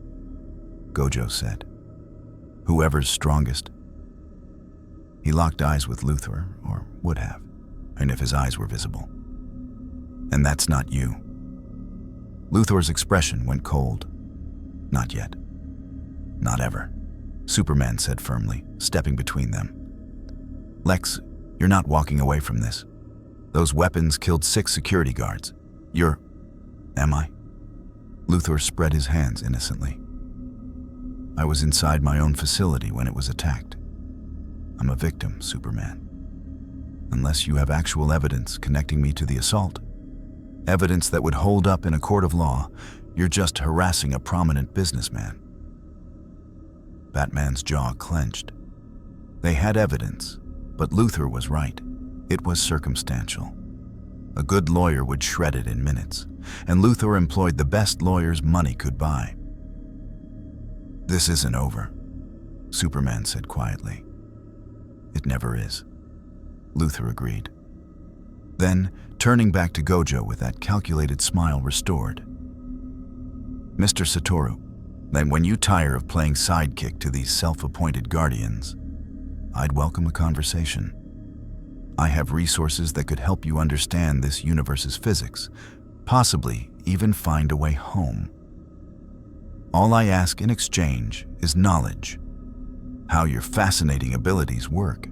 Gojo said. Whoever's strongest. He locked eyes with Luthor, or would have, and if his eyes were visible. And that's not you. Luthor's expression went cold. Not yet. Not ever, Superman said firmly, stepping between them. Lex, you're not walking away from this. Those weapons killed 6 security guards. Am I? Luthor spread his hands innocently. I was inside my own facility when it was attacked. I'm a victim, Superman. Unless you have actual evidence connecting me to the assault, evidence that would hold up in a court of law, you're just harassing a prominent businessman. Batman's jaw clenched. They had evidence, but Luthor was right. It was circumstantial. A good lawyer would shred it in minutes, and Luthor employed the best lawyers money could buy. This isn't over, Superman said quietly. It never is, Luthor agreed. Then, turning back to Gojo with that calculated smile restored. Mr. Satoru, then when you tire of playing sidekick to these self-appointed guardians, I'd welcome a conversation. I have resources that could help you understand this universe's physics, possibly even find a way home. All I ask in exchange is knowledge, how your fascinating abilities work,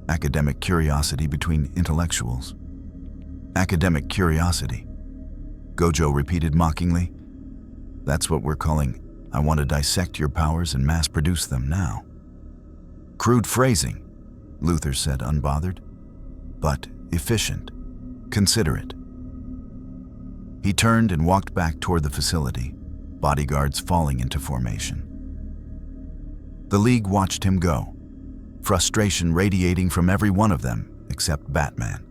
academic curiosity between intellectuals. Academic curiosity, Gojo repeated mockingly. That's what we're calling, I want to dissect your powers and mass-produce them now. Crude phrasing, Luthor said unbothered, but efficient, considerate. He turned and walked back toward the facility, bodyguards falling into formation. The League watched him go, frustration radiating from every one of them except Batman,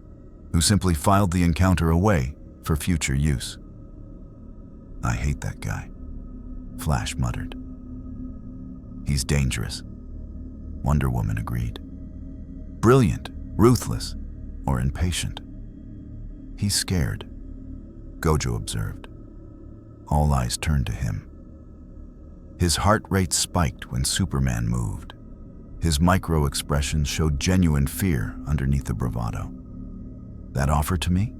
who simply filed the encounter away for future use. I hate that guy, Flash muttered. He's dangerous, Wonder Woman agreed. Brilliant, ruthless, or impatient. He's scared, Gojo observed. All eyes turned to him. His heart rate spiked when Superman moved. His micro-expressions showed genuine fear underneath the bravado. That offer to me?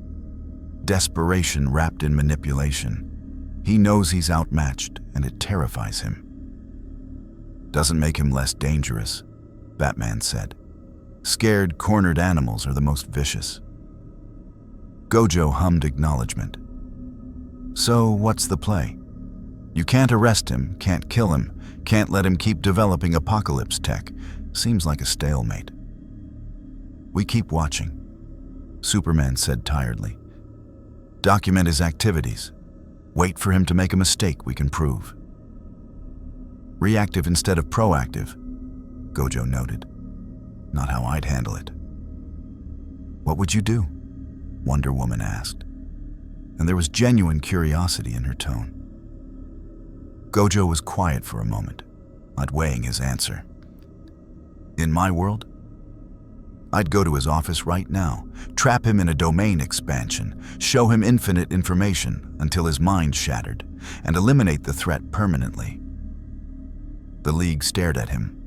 Desperation wrapped in manipulation. He knows he's outmatched, and it terrifies him. Doesn't make him less dangerous, Batman said. Scared, cornered animals are the most vicious. Gojo hummed acknowledgement. So, what's the play? You can't arrest him, can't kill him, can't let him keep developing apocalypse tech. Seems like a stalemate. We keep watching, Superman said tiredly. Document his activities. Wait for him to make a mistake we can prove. Reactive instead of proactive, Gojo noted. Not how I'd handle it. What would you do? Wonder Woman asked, and there was genuine curiosity in her tone. Gojo was quiet for a moment, not weighing his answer. In my world, I'd go to his office right now, trap him in a domain expansion, show him infinite information until his mind shattered, and eliminate the threat permanently. The League stared at him.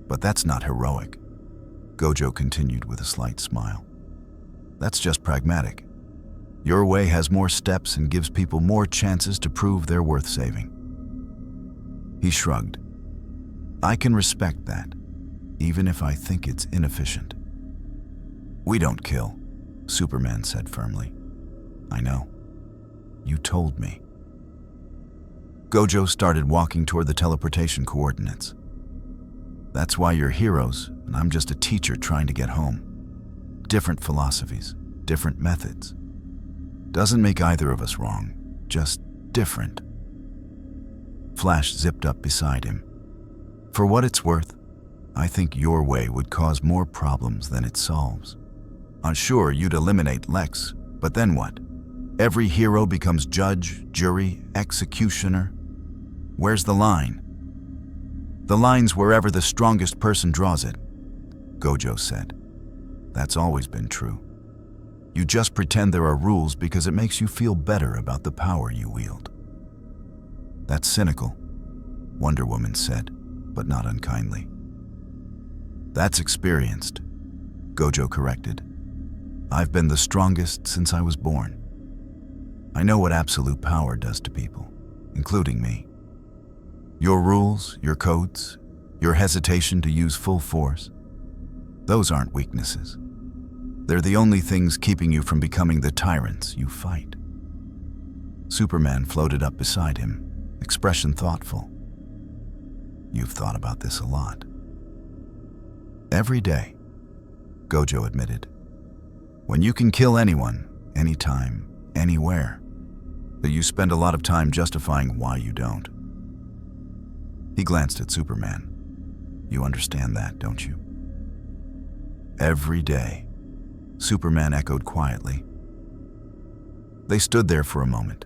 But that's not heroic, Gojo continued with a slight smile. That's just pragmatic. Your way has more steps and gives people more chances to prove they're worth saving. He shrugged. I can respect that, even if I think it's inefficient. We don't kill, Superman said firmly. I know. You told me. Gojo started walking toward the teleportation coordinates. That's why you're heroes, and I'm just a teacher trying to get home. Different philosophies, different methods. Doesn't make either of us wrong, just different. Flash zipped up beside him. For what it's worth, I think your way would cause more problems than it solves. Sure, you'd eliminate Lex, but then what? Every hero becomes judge, jury, executioner. Where's the line? The line's wherever the strongest person draws it, Gojo said. That's always been true. You just pretend there are rules because it makes you feel better about the power you wield. That's cynical, Wonder Woman said, but not unkindly. That's experienced, Gojo corrected. I've been the strongest since I was born. I know what absolute power does to people, including me. Your rules, your codes, your hesitation to use full force, those aren't weaknesses. They're the only things keeping you from becoming the tyrants you fight. Superman floated up beside him, expression thoughtful. You've thought about this a lot. Every day, Gojo admitted. When you can kill anyone, anytime, anywhere, but you spend a lot of time justifying why you don't. He glanced at Superman. You understand that, don't you? Every day, Superman echoed quietly. They stood there for a moment.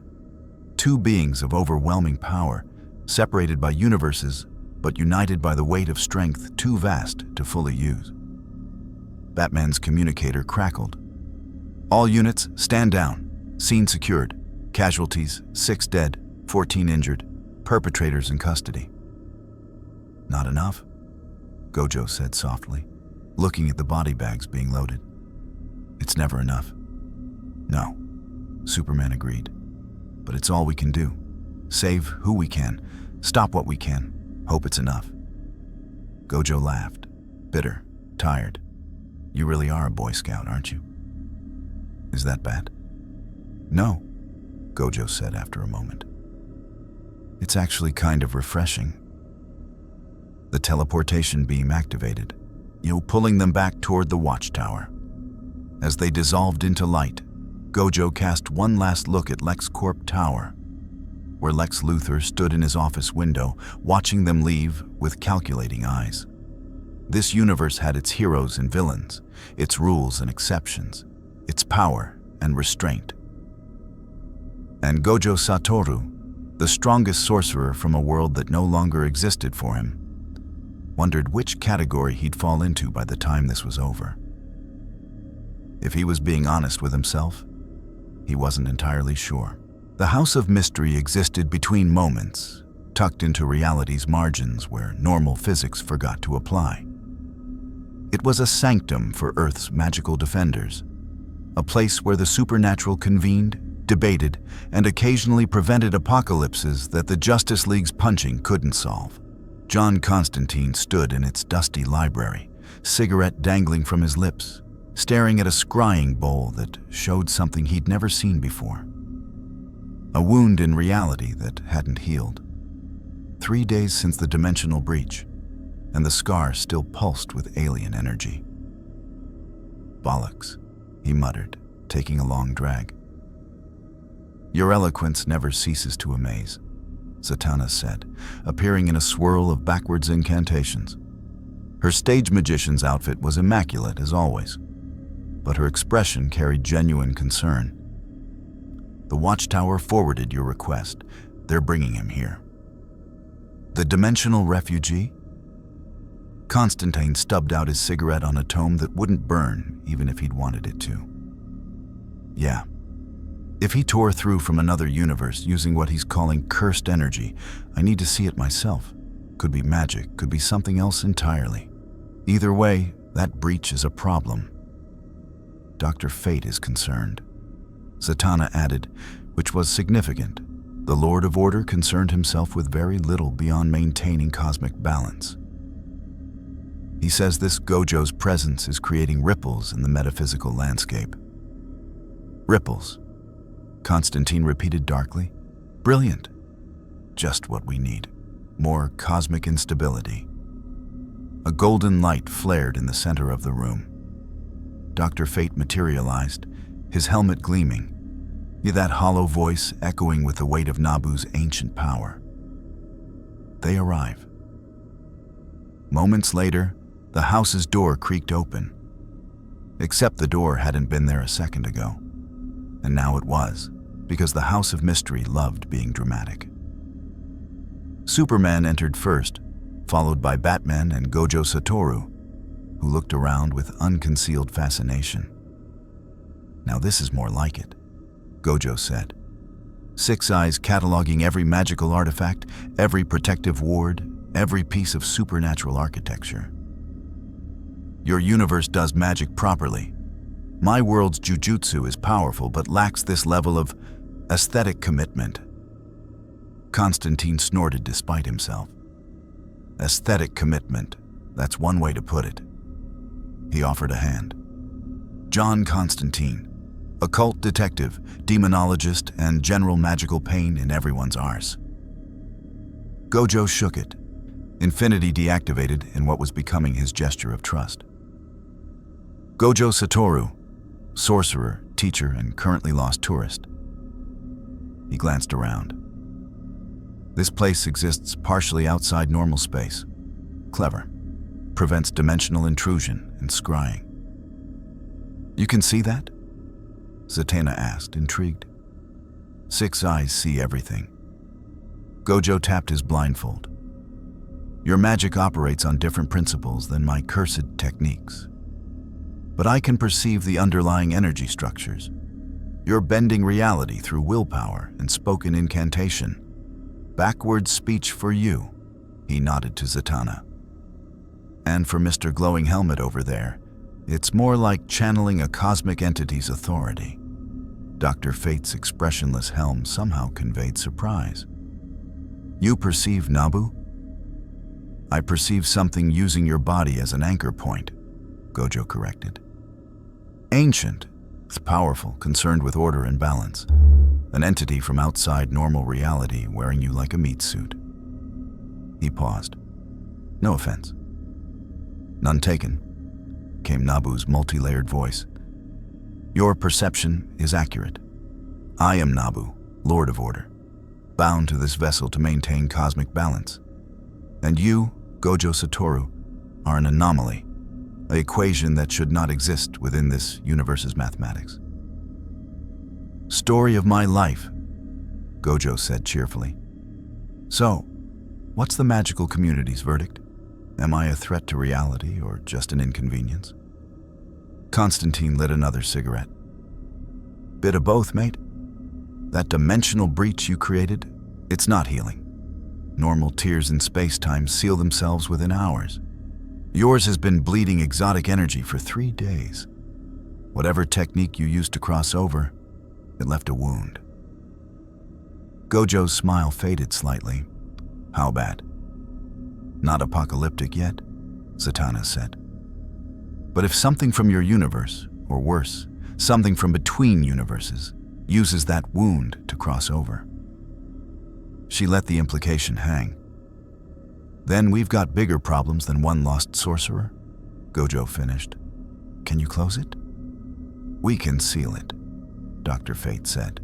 Two beings of overwhelming power, separated by universes, but united by the weight of strength too vast to fully use. Batman's communicator crackled. All units, stand down. Scene secured. Casualties, 6 dead, 14 injured. Perpetrators in custody. Not enough, Gojo said softly, looking at the body bags being loaded. It's never enough. No, Superman agreed. But it's all we can do. Save who we can, stop what we can, hope it's enough. Gojo laughed, bitter, tired. You really are a Boy Scout, aren't you? Is that bad? No, Gojo said after a moment. It's actually kind of refreshing. The teleportation beam activated, pulling them back toward the Watchtower. As they dissolved into light, Gojo cast one last look at LexCorp Tower, where Lex Luthor stood in his office window, watching them leave with calculating eyes. This universe had its heroes and villains, its rules and exceptions, its power and restraint. And Gojo Satoru, the strongest sorcerer from a world that no longer existed for him, wondered which category he'd fall into by the time this was over. If he was being honest with himself, He wasn't entirely sure. The House of Mystery existed between moments, tucked into reality's margins where normal physics forgot to apply. It was a sanctum for Earth's magical defenders, a place where the supernatural convened, debated, and occasionally prevented apocalypses that the Justice League's punching couldn't solve. John Constantine stood in its dusty library, cigarette dangling from his lips, staring at a scrying bowl that showed something he'd never seen before. A wound in reality that hadn't healed. 3 days since the dimensional breach, and the scar still pulsed with alien energy. "Bollocks," he muttered, taking a long drag. "Your eloquence never ceases to amaze," Zatanna said, appearing in a swirl of backwards incantations. Her stage magician's outfit was immaculate as always, but her expression carried genuine concern. "The Watchtower forwarded your request. They're bringing him here." "The dimensional refugee?" Constantine stubbed out his cigarette on a tome that wouldn't burn even if he'd wanted it to. "Yeah. If he tore through from another universe using what he's calling cursed energy, I need to see it myself. Could be magic, could be something else entirely. Either way, that breach is a problem. Dr. Fate is concerned," Zatanna added, which was significant. The Lord of Order concerned himself with very little beyond maintaining cosmic balance. "He says this Gojo's presence is creating ripples in the metaphysical landscape." "Ripples," Constantine repeated darkly. "Brilliant. Just what we need. More cosmic instability." A golden light flared in the center of the room. Dr. Fate materialized, his helmet gleaming, that hollow voice echoing with the weight of Nabu's ancient power. They arrive. Moments later, the house's door creaked open. Except the door hadn't been there a second ago. And now it was, because the House of Mystery loved being dramatic. Superman entered first, followed by Batman and Gojo Satoru, who looked around with unconcealed fascination. "Now this is more like it," Gojo said. Six eyes cataloging every magical artifact, every protective ward, every piece of supernatural architecture. "Your universe does magic properly. My world's jujutsu is powerful but lacks this level of aesthetic commitment." Constantine snorted despite himself. "Aesthetic commitment, that's one way to put it." He offered a hand. John Constantine, occult detective, demonologist, and general magical pain in everyone's arse. Gojo shook it, infinity deactivated in what was becoming his gesture of trust. "Gojo Satoru, sorcerer, teacher, and currently lost tourist." He glanced around. "This place exists partially outside normal space. Clever. Prevents dimensional intrusion and scrying." "You can see that?" Zatanna asked, intrigued. Six eyes see everything. Gojo tapped his blindfold. "Your magic operates on different principles than my cursed techniques. But I can perceive the underlying energy structures. You're bending reality through willpower and spoken incantation. Backward speech for you," he nodded to Zatanna. "And for Mr. Glowing Helmet over there, it's more like channeling a cosmic entity's authority." Dr. Fate's expressionless helm somehow conveyed surprise. "You perceive Nabu?" "I perceive something using your body as an anchor point," Gojo corrected. "Ancient, powerful, concerned with order and balance. An entity from outside normal reality wearing you like a meat suit." He paused. "No offense." "None taken," came Nabu's multi-layered voice. "Your perception is accurate. I am Nabu, Lord of Order, bound to this vessel to maintain cosmic balance. And you, Gojo Satoru, are an anomaly, an equation that should not exist within this universe's mathematics." "Story of my life," Gojo said cheerfully. "So, what's the magical community's verdict? Am I a threat to reality or just an inconvenience?" Constantine lit another cigarette. Bit of both, mate. That dimensional breach you created, it's not healing. Normal tears in space-time seal themselves within hours. Yours has been bleeding exotic energy for 3 days. Whatever technique you used to cross over, it left a wound. Gojo's smile faded slightly. How bad? Not apocalyptic yet, Zatanna said. But if something from your universe, or worse, something from between universes, uses that wound to cross over. She let the implication hang. Then we've got bigger problems than one lost sorcerer, Gojo finished. Can you close it? We can seal it, Dr. Fate said.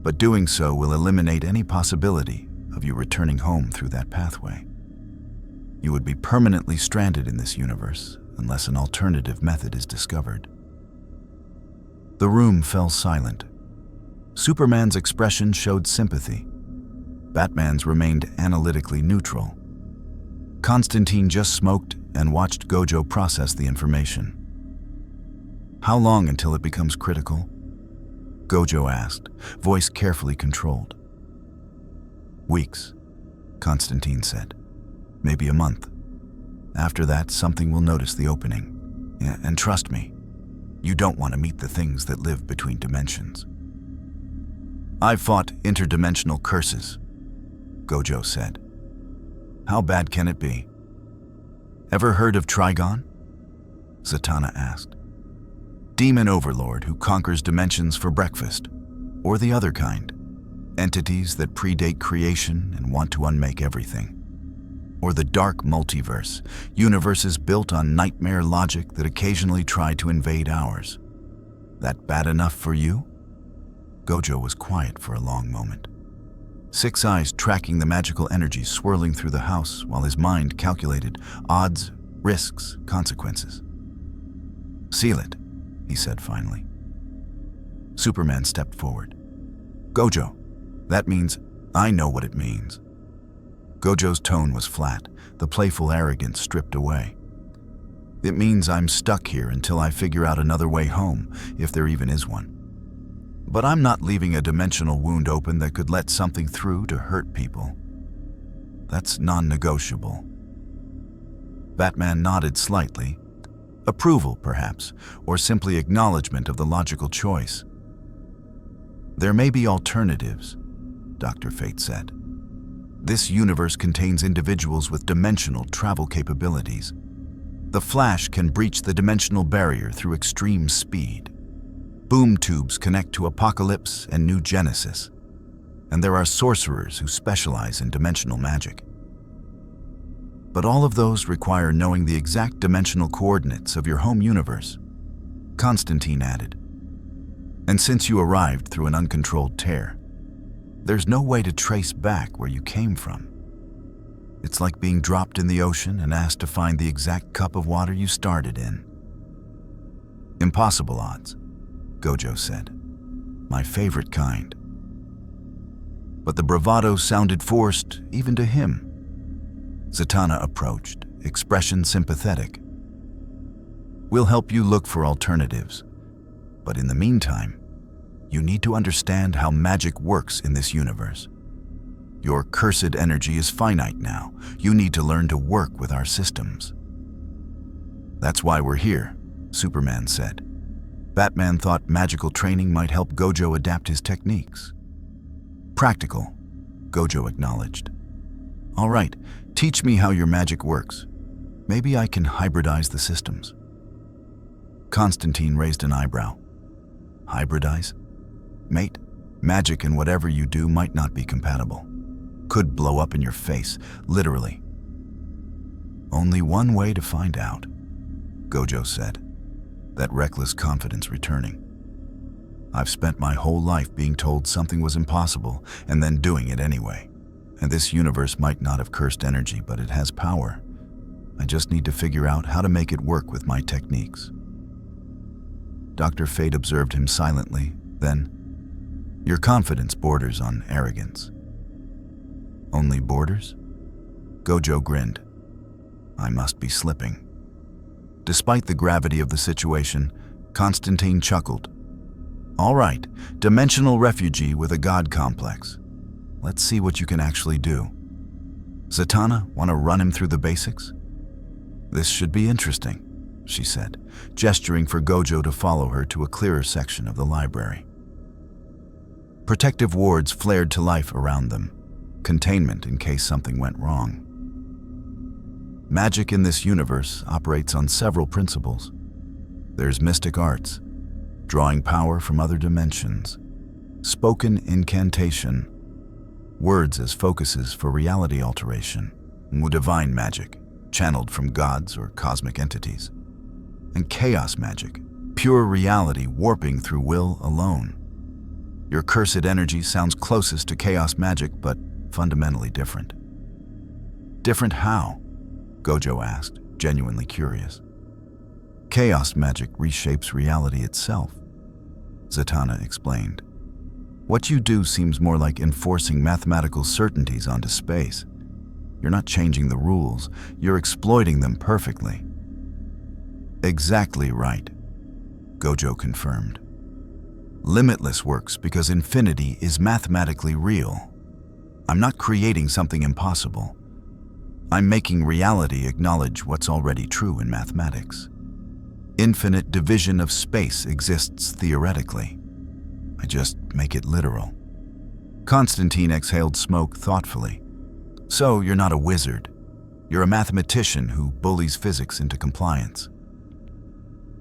But doing so will eliminate any possibility of you returning home through that pathway. You would be permanently stranded in this universe unless an alternative method is discovered. The room fell silent. Superman's expression showed sympathy. Batman's remained analytically neutral. Constantine just smoked and watched Gojo process the information. How long until it becomes critical? Gojo asked, voice carefully controlled. Weeks, Constantine said. Maybe a month. After that, something will notice the opening. And trust me, you don't want to meet the things that live between dimensions. I've fought interdimensional curses, Gojo said. How bad can it be? Ever heard of Trigon? Zatanna asked. Demon overlord who conquers dimensions for breakfast, or the other kind, entities that predate creation and want to unmake everything. Or the dark multiverse, universes built on nightmare logic that occasionally try to invade ours. That bad enough for you? Gojo was quiet for a long moment. 6 eyes tracking the magical energy swirling through the house while his mind calculated odds, risks, consequences. Seal it, he said finally. Superman stepped forward. Gojo, that means I know what it means. Gojo's tone was flat, the playful arrogance stripped away. It means I'm stuck here until I figure out another way home, if there even is one. But I'm not leaving a dimensional wound open that could let something through to hurt people. That's non-negotiable. Batman nodded slightly. Approval, perhaps, or simply acknowledgement of the logical choice. There may be alternatives, Dr. Fate said. This universe contains individuals with dimensional travel capabilities. The Flash can breach the dimensional barrier through extreme speed. Boom tubes connect to Apocalypse and New Genesis. And there are sorcerers who specialize in dimensional magic. But all of those require knowing the exact dimensional coordinates of your home universe, Constantine added. And since you arrived through an uncontrolled tear, there's no way to trace back where you came from. It's like being dropped in the ocean and asked to find the exact cup of water you started in. Impossible odds, Gojo said. My favorite kind. But the bravado sounded forced, even to him. Zatanna approached, expression sympathetic. We'll help you look for alternatives. But in the meantime, you need to understand how magic works in this universe. Your cursed energy is finite now. You need to learn to work with our systems. That's why we're here, Superman said. Batman thought magical training might help Gojo adapt his techniques. Practical, Gojo acknowledged. All right, teach me how your magic works. Maybe I can hybridize the systems. Constantine raised an eyebrow. Hybridize? Mate, magic and whatever you do might not be compatible. Could blow up in your face, literally. Only one way to find out, Gojo said, that reckless confidence returning. I've spent my whole life being told something was impossible and then doing it anyway. And this universe might not have cursed energy, but it has power. I just need to figure out how to make it work with my techniques. Dr. Fate observed him silently, then, your confidence borders on arrogance. Only borders? Gojo grinned. I must be slipping. Despite the gravity of the situation, Constantine chuckled. All right, dimensional refugee with a god complex. Let's see what you can actually do. Zatanna, want to run him through the basics? This should be interesting, she said, gesturing for Gojo to follow her to a clearer section of the library. Protective wards flared to life around them, containment in case something went wrong. Magic in this universe operates on several principles. There's mystic arts, drawing power from other dimensions, spoken incantation, words as focuses for reality alteration, divine magic, channeled from gods or cosmic entities, and chaos magic, pure reality warping through will alone. Your cursed energy sounds closest to chaos magic, but fundamentally different. Different how? Gojo asked, genuinely curious. Chaos magic reshapes reality itself, Zatanna explained. What you do seems more like enforcing mathematical certainties onto space. You're not changing the rules, you're exploiting them perfectly. Exactly right, Gojo confirmed. Limitless works because infinity is mathematically real. I'm not creating something impossible. I'm making reality acknowledge what's already true in mathematics. Infinite division of space exists theoretically. I just make it literal. Constantine exhaled smoke thoughtfully. So you're not a wizard. You're a mathematician who bullies physics into compliance.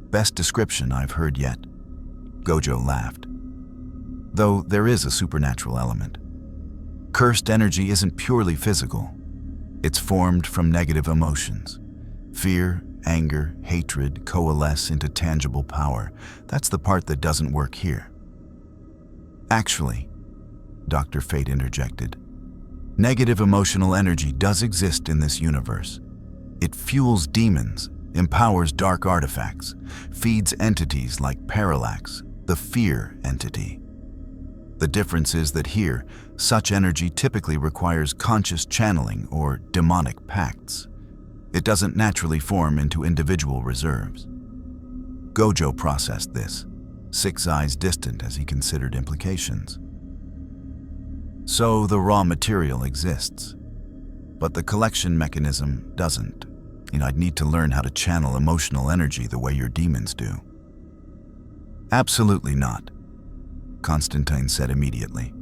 Best description I've heard yet. Gojo laughed. Though there is a supernatural element. Cursed energy isn't purely physical. It's formed from negative emotions. Fear, anger, hatred coalesce into tangible power. That's the part that doesn't work here. Actually, Dr. Fate interjected, negative emotional energy does exist in this universe. It fuels demons, empowers dark artifacts, feeds entities like Parallax, the fear entity. The difference is that here, such energy typically requires conscious channeling or demonic pacts. It doesn't naturally form into individual reserves. Gojo processed this, 6 eyes distant as he considered implications. So the raw material exists, but the collection mechanism doesn't. I'd need to learn how to channel emotional energy the way your demons do. Absolutely not, Constantine said immediately.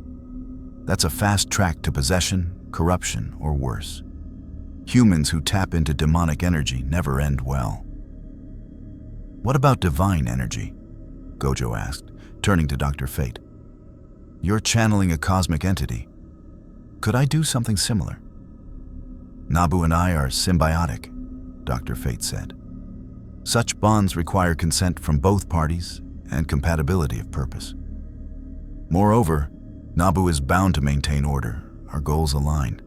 That's a fast track to possession, corruption, or worse. Humans who tap into demonic energy never end well. What about divine energy? Gojo asked, turning to Dr. Fate. You're channeling a cosmic entity. Could I do something similar? Nabu and I are symbiotic, Dr. Fate said. Such bonds require consent from both parties and compatibility of purpose. Moreover, Nabu is bound to maintain order, our goals align.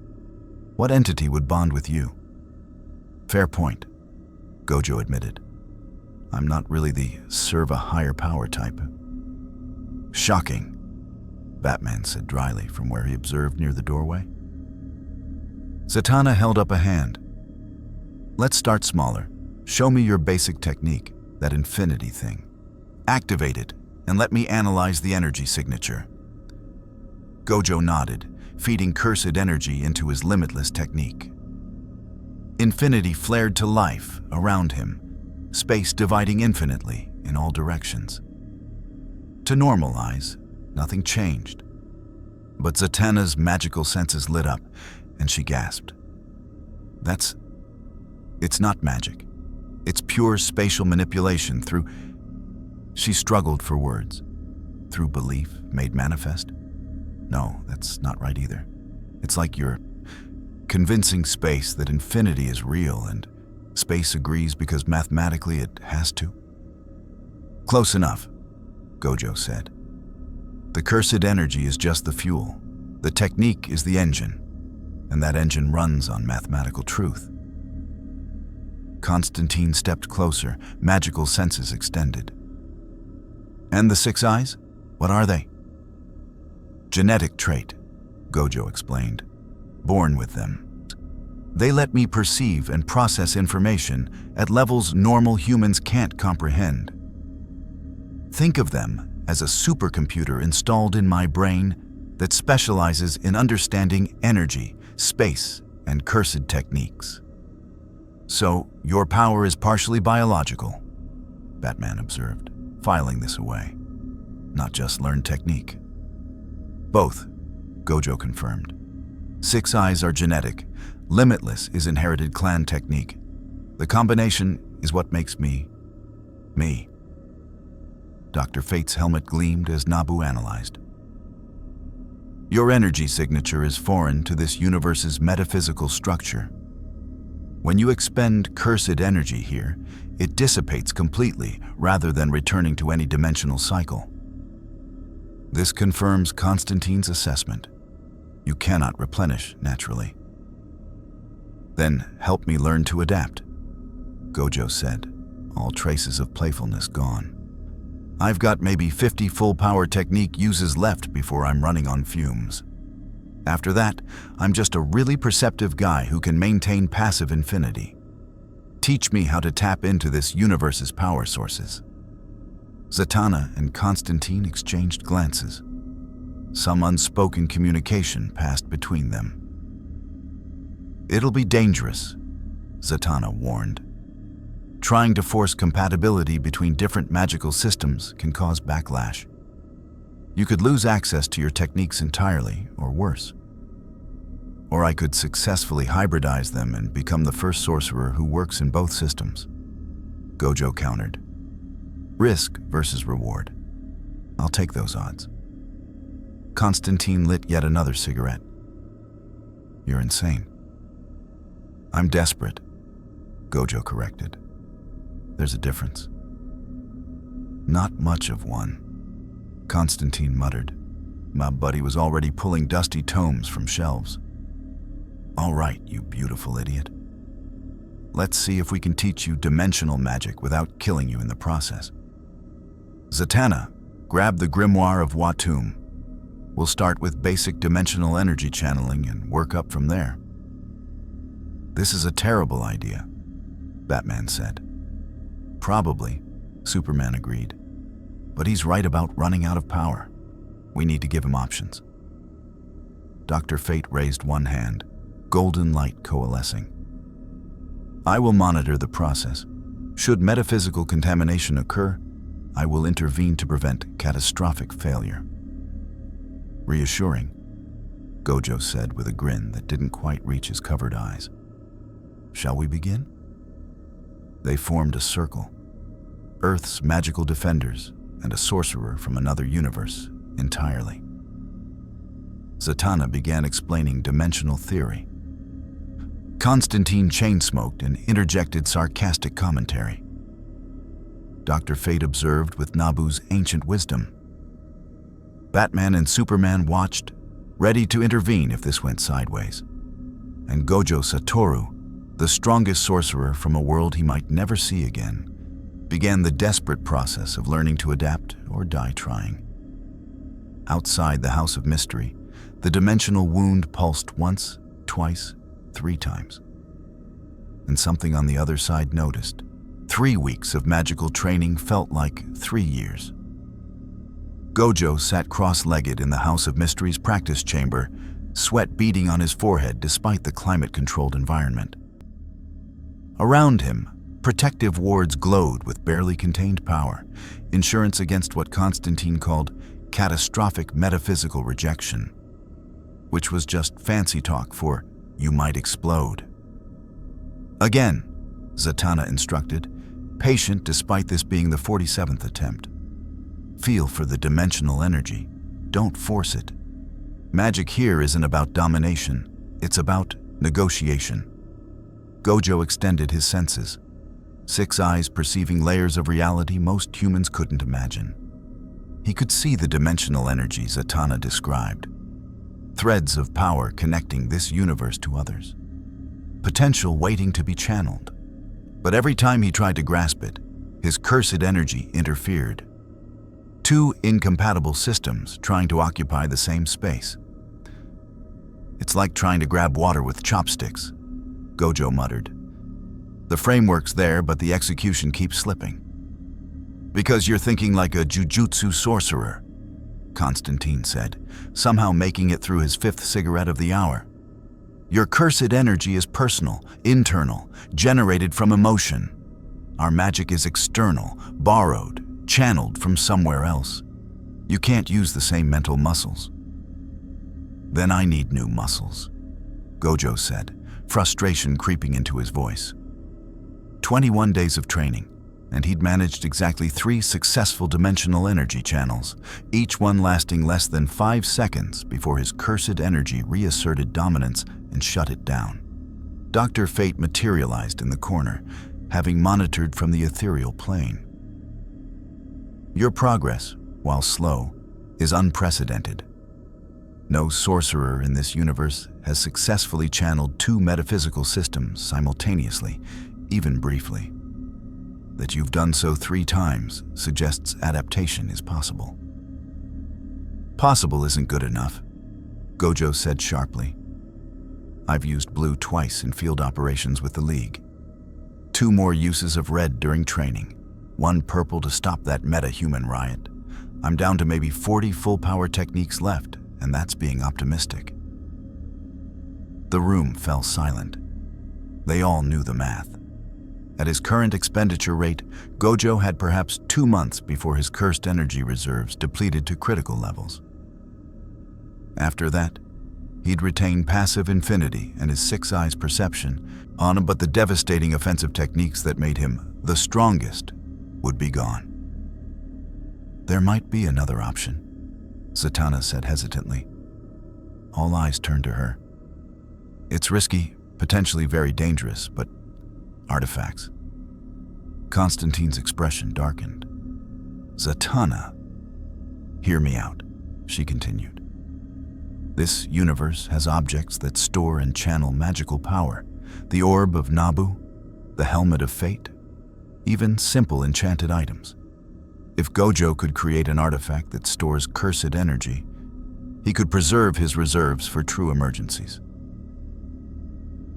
What entity would bond with you? Fair point, Gojo admitted. I'm not really the serve a higher power type. Shocking, Batman said dryly from where he observed near the doorway. Zatanna held up a hand. Let's start smaller. Show me your basic technique, that infinity thing. Activate it, and let me analyze the energy signature. Gojo nodded, feeding cursed energy into his limitless technique. Infinity flared to life around him, space dividing infinitely in all directions. To normal eyes, nothing changed. But Zatanna's magical senses lit up, and she gasped. It's not magic. It's pure spatial manipulation through... She struggled for words. Through belief made manifest? No, that's not right either. It's like you're convincing space that infinity is real and space agrees because mathematically it has to. Close enough, Gojo said. The cursed energy is just the fuel. The technique is the engine, and that engine runs on mathematical truth. Constantine stepped closer, magical senses extended. And the 6 eyes? What are they? Genetic trait, Gojo explained. Born with them. They let me perceive and process information at levels normal humans can't comprehend. Think of them as a supercomputer installed in my brain that specializes in understanding energy, space, and cursed techniques. So, your power is partially biological, Batman observed, filing this away. Not just learned technique. Both, Gojo confirmed. Six Eyes are genetic. Limitless is inherited clan technique. The combination is what makes me, me. Dr. Fate's helmet gleamed as Nabu analyzed. Your energy signature is foreign to this universe's metaphysical structure. When you expend cursed energy here, it dissipates completely rather than returning to any dimensional cycle. This confirms Constantine's assessment. You cannot replenish naturally. Then help me learn to adapt, Gojo said, all traces of playfulness gone. I've got maybe 50 full-power technique uses left before I'm running on fumes. After that, I'm just a really perceptive guy who can maintain passive infinity. Teach me how to tap into this universe's power sources. Zatanna and Constantine exchanged glances. Some unspoken communication passed between them. It'll be dangerous, Zatanna warned. Trying to force compatibility between different magical systems can cause backlash. You could lose access to your techniques entirely, or worse. Or I could successfully hybridize them and become the first sorcerer who works in both systems. Gojo countered. Risk versus reward. I'll take those odds. Constantine lit yet another cigarette. You're insane. I'm desperate, Gojo corrected. There's a difference. Not much of one, Constantine muttered. My buddy was already pulling dusty tomes from shelves. All right, you beautiful idiot. Let's see if we can teach you dimensional magic without killing you in the process. Zatanna, grab the Grimoire of Watchtower. We'll start with basic dimensional energy channeling and work up from there. This is a terrible idea, Batman said. Probably, Superman agreed. But he's right about running out of power. We need to give him options. Dr. Fate raised one hand, golden light coalescing. I will monitor the process. Should metaphysical contamination occur, I will intervene to prevent catastrophic failure. Reassuring, Gojo said with a grin that didn't quite reach his covered eyes. Shall we begin? They formed a circle. Earth's magical defenders and a sorcerer from another universe entirely. Zatanna began explaining dimensional theory. Constantine chain-smoked and interjected sarcastic commentary. Dr. Fate observed with Nabu's ancient wisdom. Batman and Superman watched, ready to intervene if this went sideways. And Gojo Satoru, the strongest sorcerer from a world he might never see again, began the desperate process of learning to adapt or die trying. Outside the House of Mystery, the dimensional wound pulsed once, twice, 3 times. And something on the other side noticed. 3 weeks of magical training felt like 3 years. Gojo sat cross-legged in the House of Mystery's practice chamber, sweat beading on his forehead despite the climate-controlled environment. Around him, protective wards glowed with barely contained power, insurance against what Constantine called catastrophic metaphysical rejection, which was just fancy talk for you might explode. Again, Zatanna instructed, patient despite this being the 47th attempt. Feel for the dimensional energy. Don't force it. Magic here isn't about domination. It's about negotiation. Gojo extended his senses. 6 eyes perceiving layers of reality most humans couldn't imagine. He could see the dimensional energy Zatanna described. Threads of power connecting this universe to others. Potential waiting to be channeled. But every time he tried to grasp it, his cursed energy interfered. 2 incompatible systems trying to occupy the same space. It's like trying to grab water with chopsticks, Gojo muttered. The framework's there, but the execution keeps slipping. Because you're thinking like a Jujutsu sorcerer, Constantine said, somehow making it through his fifth cigarette of the hour. Your cursed energy is personal, internal, generated from emotion. Our magic is external, borrowed, channeled from somewhere else. You can't use the same mental muscles. Then I need new muscles, Gojo said, frustration creeping into his voice. 21 days of training, and he'd managed exactly 3 successful dimensional energy channels, each one lasting less than 5 seconds before his cursed energy reasserted dominance and shut it down. Dr. Fate materialized in the corner, having monitored from the ethereal plane. Your progress, while slow, is unprecedented. No sorcerer in this universe has successfully channeled 2 metaphysical systems simultaneously, even briefly. That you've done so 3 times suggests adaptation is possible. Possible isn't good enough, Gojo said sharply. I've used blue twice in field operations with the League. 2 more uses of red during training, 1 purple to stop that meta-human riot. I'm down to maybe 40 full-power techniques left, and that's being optimistic. The room fell silent. They all knew the math. At his current expenditure rate, Gojo had perhaps 2 months before his cursed energy reserves depleted to critical levels. After that, he'd retain passive infinity and his 6 eyes perception on him, but the devastating offensive techniques that made him the strongest would be gone. There might be another option, Zatanna said hesitantly. All eyes turned to her. It's risky, potentially very dangerous, but artifacts. Constantine's expression darkened. Zatanna, hear me out, she continued. This universe has objects that store and channel magical power. The orb of Nabu, the helmet of fate, even simple enchanted items. If Gojo could create an artifact that stores cursed energy, he could preserve his reserves for true emergencies.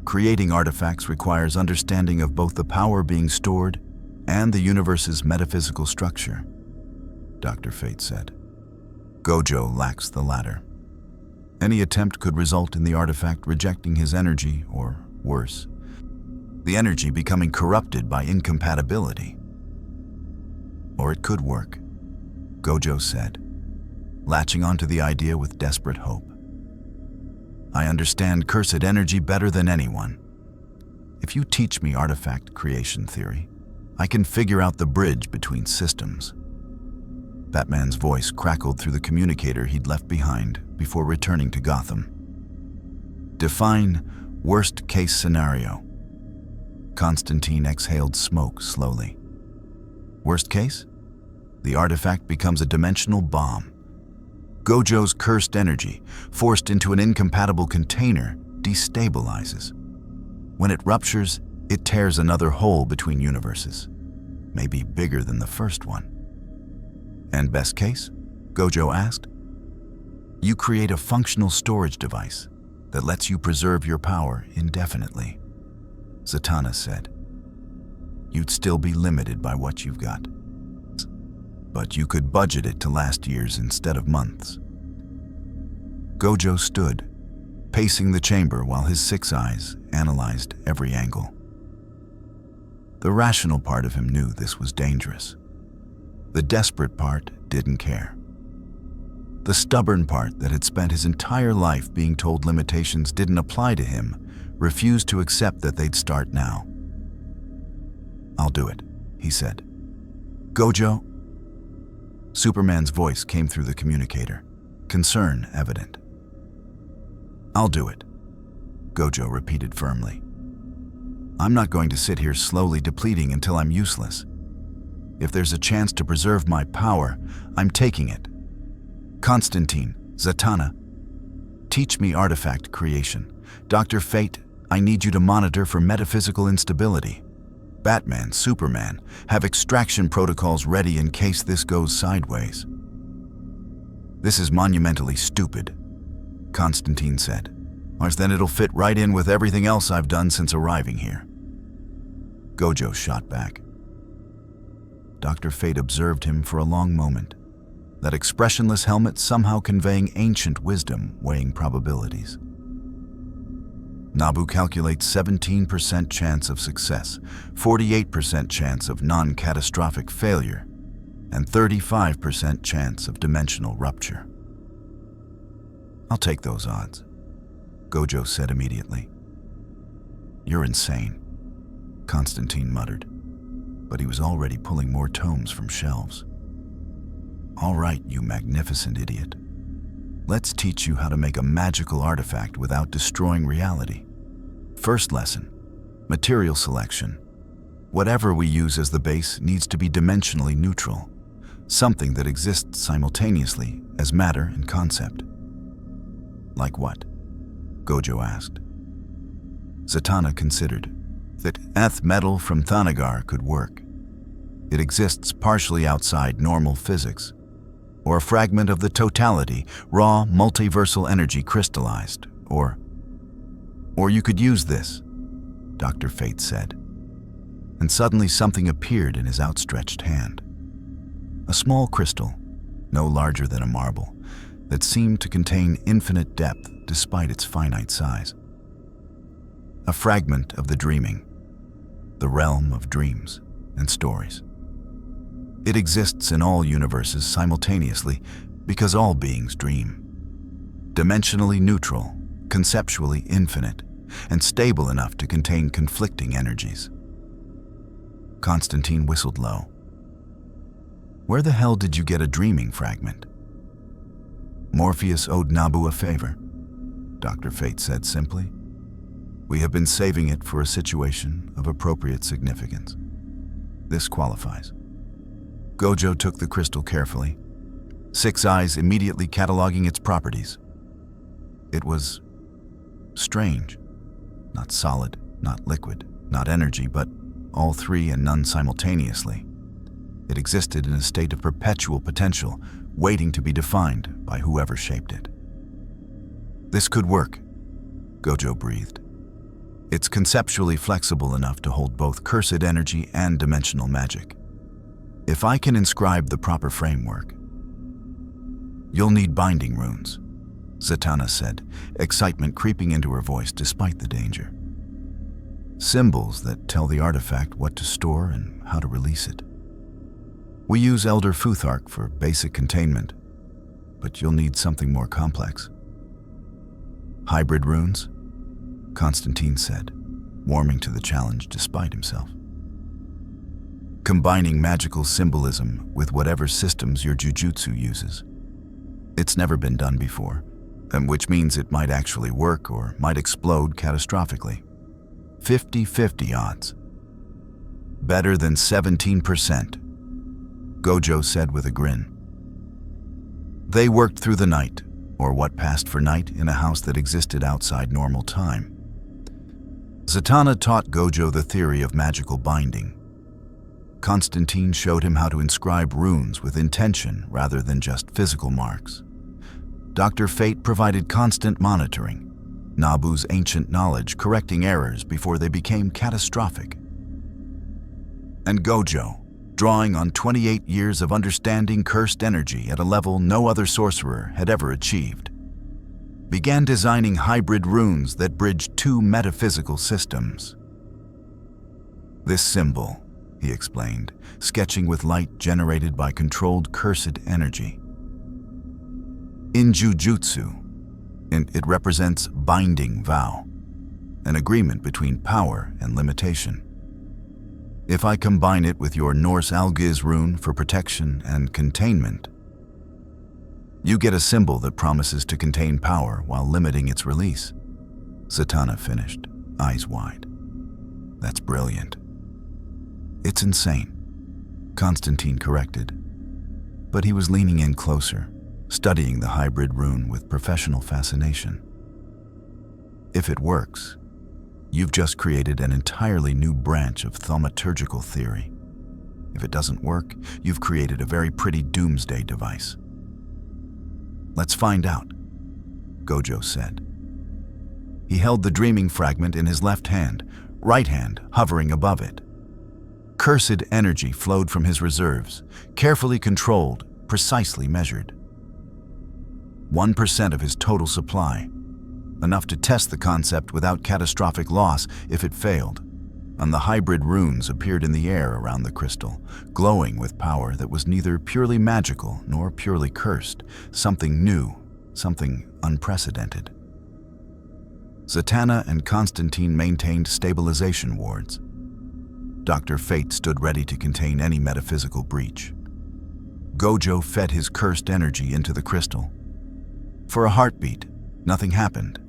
Creating artifacts requires understanding of both the power being stored and the universe's metaphysical structure, Dr. Fate said. Gojo lacks the latter. Any attempt could result in the artifact rejecting his energy, or worse, the energy becoming corrupted by incompatibility. Or it could work, Gojo said, latching onto the idea with desperate hope. I understand cursed energy better than anyone. If you teach me artifact creation theory, I can figure out the bridge between systems. Batman's voice crackled through the communicator he'd left behind before returning to Gotham. Define worst-case scenario. Constantine exhaled smoke slowly. Worst case? The artifact becomes a dimensional bomb. Gojo's cursed energy, forced into an incompatible container, destabilizes. When it ruptures, it tears another hole between universes, maybe bigger than the first one. And best case? Gojo asked. You create a functional storage device that lets you preserve your power indefinitely, Zatanna said. You'd still be limited by what you've got, but you could budget it to last years instead of months. Gojo stood, pacing the chamber while his 6 eyes analyzed every angle. The rational part of him knew this was dangerous. The desperate part didn't care. The stubborn part that had spent his entire life being told limitations didn't apply to him refused to accept that they'd start now. I'll do it, he said. Gojo? Superman's voice came through the communicator, concern evident. I'll do it, Gojo repeated firmly. I'm not going to sit here slowly depleting until I'm useless. If there's a chance to preserve my power, I'm taking it. Constantine, Zatanna, teach me artifact creation. Dr. Fate, I need you to monitor for metaphysical instability. Batman, Superman, have extraction protocols ready in case this goes sideways. This is monumentally stupid, Constantine said, or then it'll fit right in with everything else I've done since arriving here. Gojo shot back. Dr. Fate observed him for a long moment, that expressionless helmet somehow conveying ancient wisdom, weighing probabilities. Nabu calculates 17% chance of success, 48% chance of non-catastrophic failure, and 35% chance of dimensional rupture. I'll take those odds, Gojo said immediately. You're insane, Constantine muttered, but he was already pulling more tomes from shelves. All right, you magnificent idiot. Let's teach you how to make a magical artifact without destroying reality. First lesson, material selection. Whatever we use as the base needs to be dimensionally neutral, something that exists simultaneously as matter and concept. Like what? Gojo asked. Zatanna considered. That nth metal from Thanagar could work. It exists partially outside normal physics, or a fragment of the totality, raw multiversal energy crystallized, or you could use this, Dr. Fate said. And suddenly something appeared in his outstretched hand. A small crystal, no larger than a marble, that seemed to contain infinite depth despite its finite size. A fragment of the dreaming, the realm of dreams and stories. It exists in all universes simultaneously because all beings dream. Dimensionally neutral, conceptually infinite, and stable enough to contain conflicting energies. Constantine whistled low. Where the hell did you get a dreaming fragment? Morpheus owed Nabu a favor, Dr. Fate said simply. We have been saving it for a situation of appropriate significance. This qualifies. Gojo took the crystal carefully, six eyes immediately cataloging its properties. It was strange. Not solid, not liquid, not energy, but all three and none simultaneously. It existed in a state of perpetual potential, waiting to be defined by whoever shaped it. This could work, Gojo breathed. It's conceptually flexible enough to hold both cursed energy and dimensional magic. If I can inscribe the proper framework, you'll need binding runes, Zatanna said, excitement creeping into her voice despite the danger. Symbols that tell the artifact what to store and how to release it. We use Elder Futhark for basic containment, but you'll need something more complex. Hybrid runes? Constantine said, warming to the challenge despite himself. Combining magical symbolism with whatever systems your jujutsu uses. It's never been done before, and which means it might actually work or might explode catastrophically. 50-50 odds. Better than 17%, Gojo said with a grin. They worked through the night, or what passed for night, in a house that existed outside normal time. Zatanna taught Gojo the theory of magical binding. Constantine showed him how to inscribe runes with intention rather than just physical marks. Dr. Fate provided constant monitoring, Nabu's ancient knowledge correcting errors before they became catastrophic. And Gojo, drawing on 28 years of understanding cursed energy at a level no other sorcerer had ever achieved, began designing hybrid runes that bridged two metaphysical systems. This symbol, he explained, sketching with light generated by controlled cursed energy. In Jujutsu, it represents binding vow, an agreement between power and limitation. If I combine it with your Norse Algiz rune for protection and containment, you get a symbol that promises to contain power while limiting its release. Zatanna finished, eyes wide. That's brilliant. It's insane, Constantine corrected. But he was leaning in closer, studying the hybrid rune with professional fascination. If it works, you've just created an entirely new branch of thaumaturgical theory. If it doesn't work, you've created a very pretty doomsday device. Let's find out, Gojo said. He held the dreaming fragment in his left hand, right hand hovering above it. Cursed energy flowed from his reserves, carefully controlled, precisely measured. 1% of his total supply, enough to test the concept without catastrophic loss if it failed, and the hybrid runes appeared in the air around the crystal, glowing with power that was neither purely magical nor purely cursed, something new, something unprecedented. Zatanna and Constantine maintained stabilization wards. Dr. Fate stood ready to contain any metaphysical breach. Gojo fed his cursed energy into the crystal. For a heartbeat, nothing happened.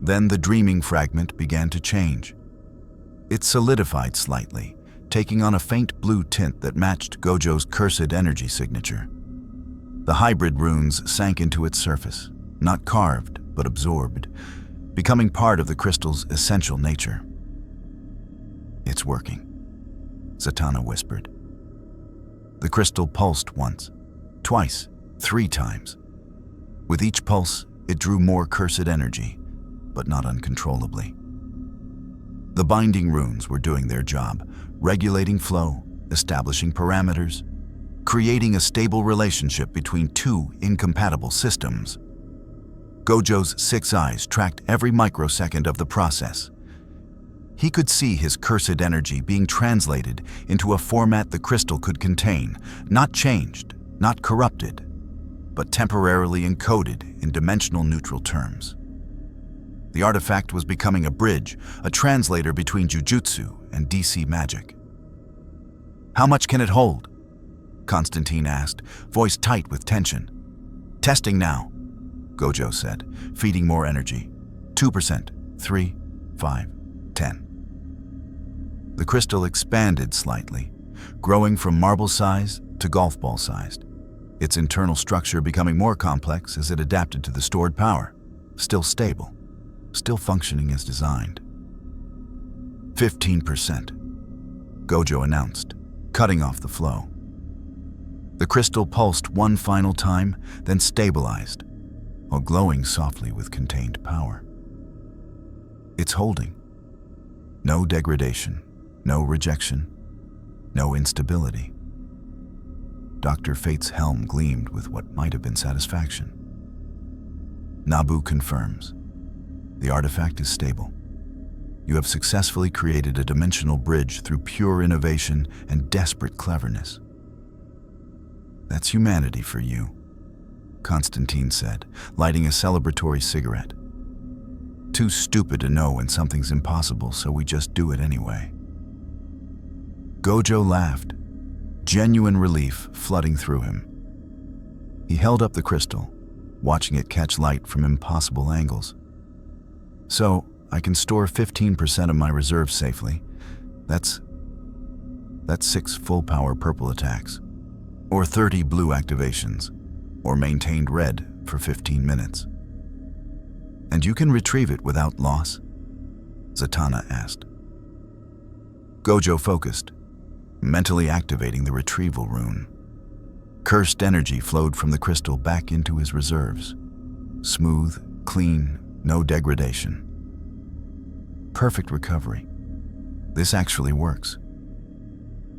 Then the dreaming fragment began to change. It solidified slightly, taking on a faint blue tint that matched Gojo's cursed energy signature. The hybrid runes sank into its surface, not carved, but absorbed, becoming part of the crystal's essential nature. "It's working," Zatanna whispered. The crystal pulsed once, twice, 3 times. With each pulse, it drew more cursed energy, but not uncontrollably. The binding runes were doing their job, regulating flow, establishing parameters, creating a stable relationship between 2 incompatible systems. Gojo's 6 eyes tracked every microsecond of the process. He could see his cursed energy being translated into a format the crystal could contain, not changed, not corrupted, but temporarily encoded in dimensional neutral terms. The artifact was becoming a bridge, a translator between Jujutsu and DC magic. "How much can it hold?" Constantine asked, voice tight with tension. "Testing now," Gojo said, feeding more energy. 2%, 3, 5, 10. The crystal expanded slightly, growing from marble-sized to golf ball-sized, its internal structure becoming more complex as it adapted to the stored power, still stable, still functioning as designed. 15%, Gojo announced, cutting off the flow. The crystal pulsed one final time, then stabilized, while glowing softly with contained power. "It's holding. No degradation, no rejection, no instability." Dr. Fate's helm gleamed with what might have been satisfaction. "Nabu confirms. The artifact is stable. You have successfully created a dimensional bridge through pure innovation and desperate cleverness." "That's humanity for you," Constantine said, lighting a celebratory cigarette. "Too stupid to know when something's impossible, so we just do it anyway." Gojo laughed, genuine relief flooding through him. He held up the crystal, watching it catch light from impossible angles. "So, I can store 15% of my reserves safely. That's 6 full-power purple attacks, or 30 blue activations, or maintained red for 15 minutes. And you can retrieve it without loss?" Zatanna asked. Gojo focused, mentally activating the retrieval rune. Cursed energy flowed from the crystal back into his reserves. Smooth, clean, no degradation. Perfect recovery. This actually works.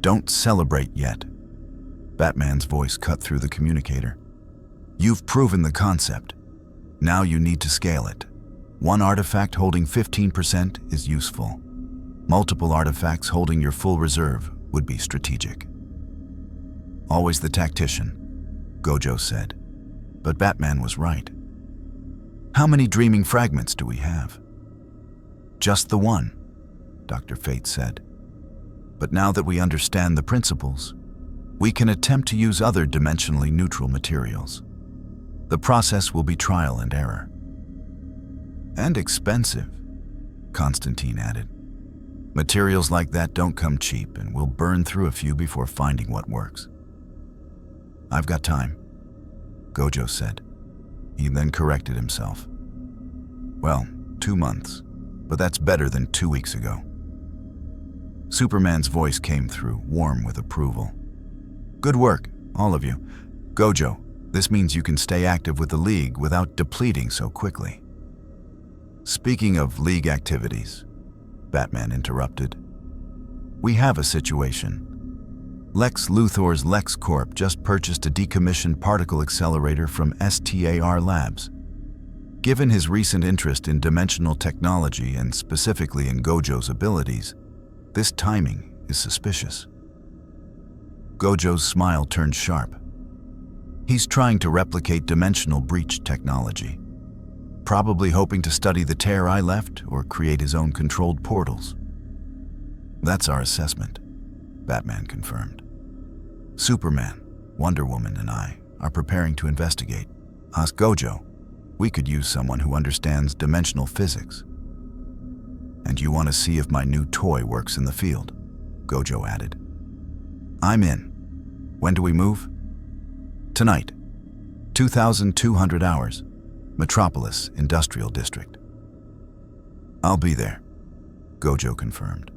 "Don't celebrate yet," Batman's voice cut through the communicator. "You've proven the concept. Now you need to scale it. One artifact holding 15% is useful. Multiple artifacts holding your full reserve would be strategic." "Always the tactician," Gojo said. But Batman was right. "How many dreaming fragments do we have?" "Just the one," Dr. Fate said. "But now that we understand the principles, we can attempt to use other dimensionally neutral materials. The process will be trial and error." "And expensive," Constantine added. "Materials like that don't come cheap, and we'll burn through a few before finding what works." "I've got time," Gojo said. He then corrected himself. "Well, 2 months, but that's better than 2 weeks ago." Superman's voice came through, warm with approval. "Good work, all of you. Gojo, this means you can stay active with the League without depleting so quickly." "Speaking of League activities," Batman interrupted, We have a situation. Lex Luthor's LexCorp just purchased a decommissioned particle accelerator from STAR Labs. Given his recent interest in dimensional technology and specifically in Gojo's abilities, this timing is suspicious. Gojo's smile turned sharp. He's trying to replicate dimensional breach technology, probably hoping to study the tear I left or create his own controlled portals. That's our assessment, Batman confirmed. Superman, Wonder Woman, and I are preparing to investigate. Ask Gojo. We could use someone who understands dimensional physics. And you want to see if my new toy works in the field, Gojo added. I'm in. When do we move? Tonight. 2,200 hours. Metropolis Industrial District. I'll be there, Gojo confirmed,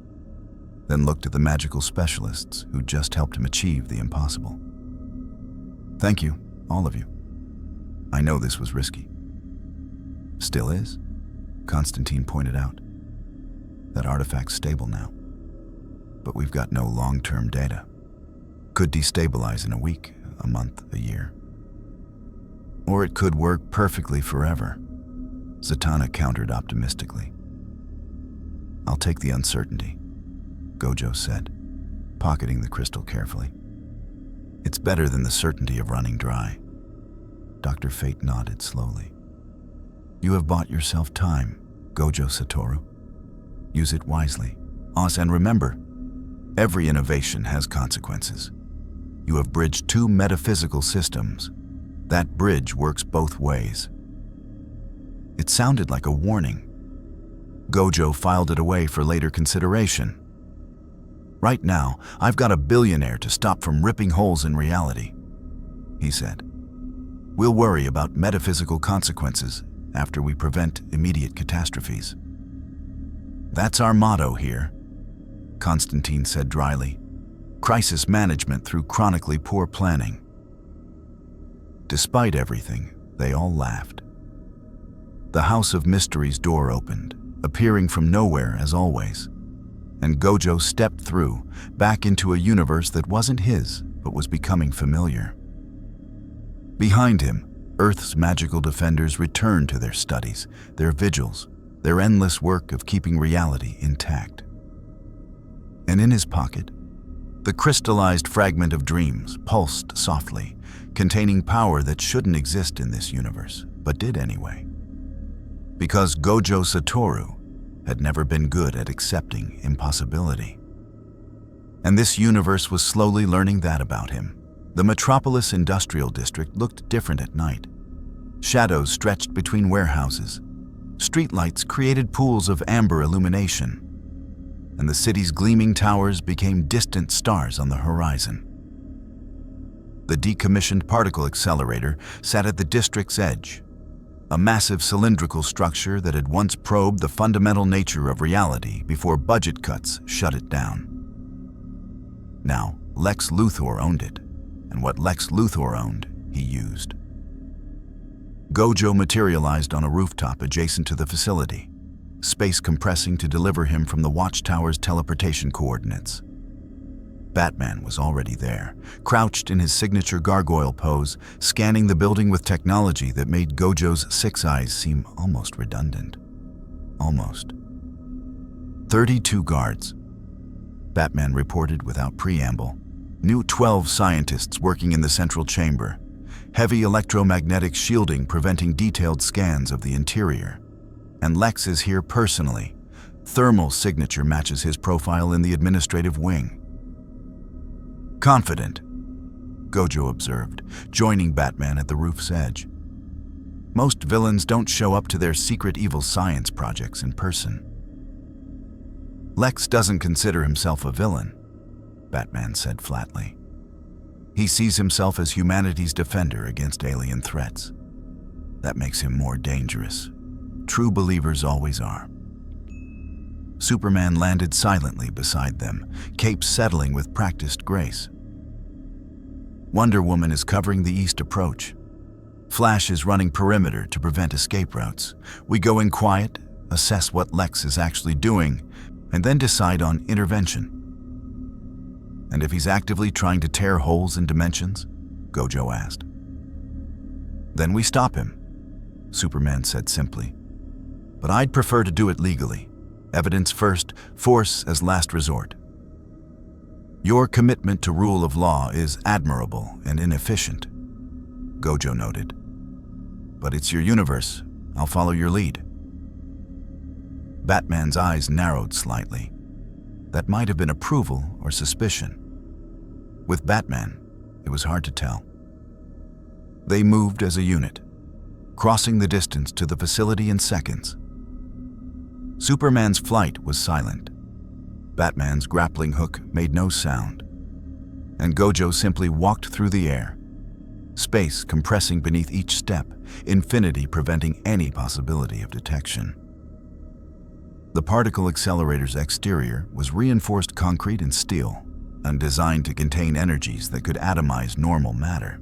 then looked at the magical specialists who just helped him achieve the impossible. Thank you, all of you. I know this was risky. Still is, Constantine pointed out. That artifact's stable now, but we've got no long-term data. Could destabilize in a week, a month, a year. Or it could work perfectly forever, Zatanna countered optimistically. I'll take the uncertainty, Gojo said, pocketing the crystal carefully. It's better than the certainty of running dry. Dr. Fate nodded slowly. You have bought yourself time, Gojo Satoru. Use it wisely. And remember, every innovation has consequences. You have bridged two metaphysical systems. That bridge works both ways. It sounded like a warning. Gojo filed it away for later consideration. Right now, I've got a billionaire to stop from ripping holes in reality, he said. We'll worry about metaphysical consequences after we prevent immediate catastrophes. That's our motto here, Constantine said dryly. Crisis management through chronically poor planning. Despite everything, they all laughed. The House of Mystery's door opened, appearing from nowhere as always, and Gojo stepped through, back into a universe that wasn't his, but was becoming familiar. Behind him, Earth's magical defenders returned to their studies, their vigils, their endless work of keeping reality intact. And in his pocket, the crystallized fragment of dreams pulsed softly, containing power that shouldn't exist in this universe, but did anyway. Because Gojo Satoru had never been good at accepting impossibility. And this universe was slowly learning that about him. The Metropolis Industrial District looked different at night. Shadows stretched between warehouses. Streetlights created pools of amber illumination. And the city's gleaming towers became distant stars on the horizon. The decommissioned particle accelerator sat at the district's edge, a massive cylindrical structure that had once probed the fundamental nature of reality before budget cuts shut it down. Now, Lex Luthor owned it, and what Lex Luthor owned, he used. Gojo materialized on a rooftop adjacent to the facility, space compressing to deliver him from the Watchtower's teleportation coordinates. Batman was already there, crouched in his signature gargoyle pose, scanning the building with technology that made Gojo's 6 eyes seem almost redundant. Almost. 32 guards, Batman reported without preamble. New 12 scientists working in the central chamber, heavy electromagnetic shielding preventing detailed scans of the interior. And Lex is here personally. Thermal signature matches his profile in the administrative wing. Confident, Gojo observed, joining Batman at the roof's edge. Most villains don't show up to their secret evil science projects in person. Lex doesn't consider himself a villain, Batman said flatly. He sees himself as humanity's defender against alien threats. That makes him more dangerous. True believers always are. Superman landed silently beside them, cape settling with practiced grace. Wonder Woman is covering the east approach. Flash is running perimeter to prevent escape routes. We go in quiet, assess what Lex is actually doing, and then decide on intervention. And if he's actively trying to tear holes in dimensions? Gojo asked. Then we stop him, Superman said simply. But I'd prefer to do it legally. Evidence first, force as last resort. Your commitment to rule of law is admirable and inefficient, Gojo noted. But it's your universe. I'll follow your lead. Batman's eyes narrowed slightly. That might have been approval or suspicion. With Batman, it was hard to tell. They moved as a unit, crossing the distance to the facility in seconds. Superman's flight was silent. Batman's grappling hook made no sound. And Gojo simply walked through the air, space compressing beneath each step, infinity preventing any possibility of detection. The particle accelerator's exterior was reinforced concrete and steel, and designed to contain energies that could atomize normal matter.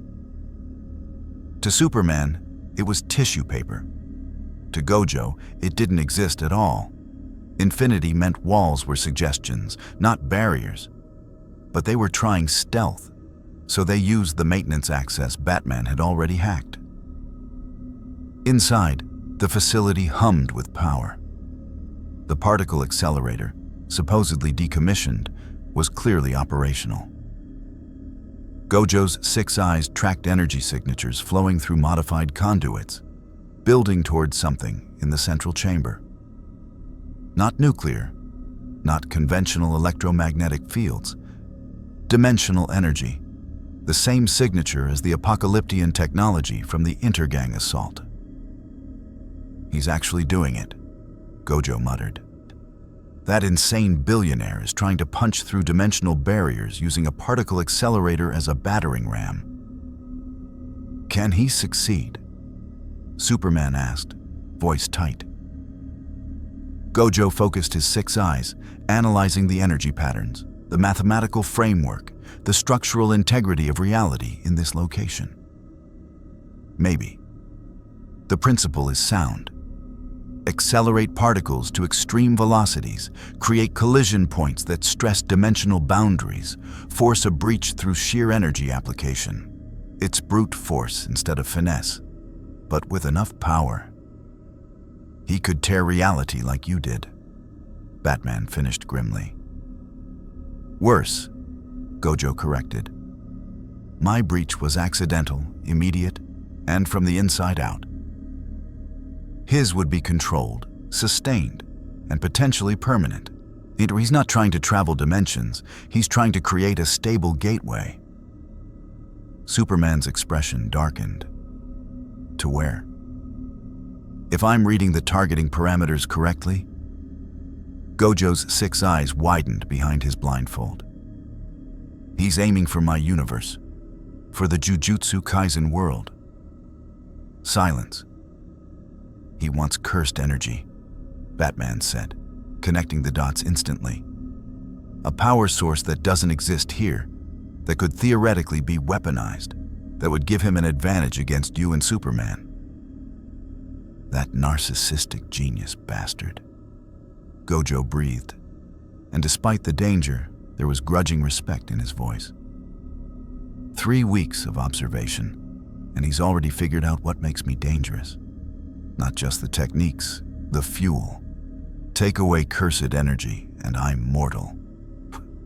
To Superman, it was tissue paper. To Gojo, it didn't exist at all. Infinity meant walls were suggestions, not barriers. But they were trying stealth, so they used the maintenance access Batman had already hacked. Inside, the facility hummed with power. The particle accelerator, supposedly decommissioned, was clearly operational. Gojo's 6 eyes tracked energy signatures flowing through modified conduits, building towards something in the central chamber. Not nuclear, not conventional electromagnetic fields, dimensional energy, the same signature as the apocalyptian technology from the Intergang assault. He's actually doing it, Gojo muttered. That insane billionaire is trying to punch through dimensional barriers using a particle accelerator as a battering ram. Can he succeed? Superman asked, voice tight. Gojo focused his 6 eyes, analyzing the energy patterns, the mathematical framework, the structural integrity of reality in this location. Maybe. The principle is sound. Accelerate particles to extreme velocities, create collision points that stress dimensional boundaries, force a breach through sheer energy application. It's brute force instead of finesse, but with enough power. He could tear reality like you did, Batman finished grimly. Worse, Gojo corrected. My breach was accidental, immediate, and from the inside out. His would be controlled, sustained, and potentially permanent. He's not trying to travel dimensions, he's trying to create a stable gateway. Superman's expression darkened. To where? If I'm reading the targeting parameters correctly, Gojo's 6 eyes widened behind his blindfold. He's aiming for my universe, for the Jujutsu Kaisen world. Silence. He wants cursed energy, Batman said, connecting the dots instantly. A power source that doesn't exist here, that could theoretically be weaponized, that would give him an advantage against you and Superman. That narcissistic genius bastard. Gojo breathed, and despite the danger, there was grudging respect in his voice. 3 weeks of observation, and he's already figured out what makes me dangerous. Not just the techniques, the fuel. Take away cursed energy, and I'm mortal.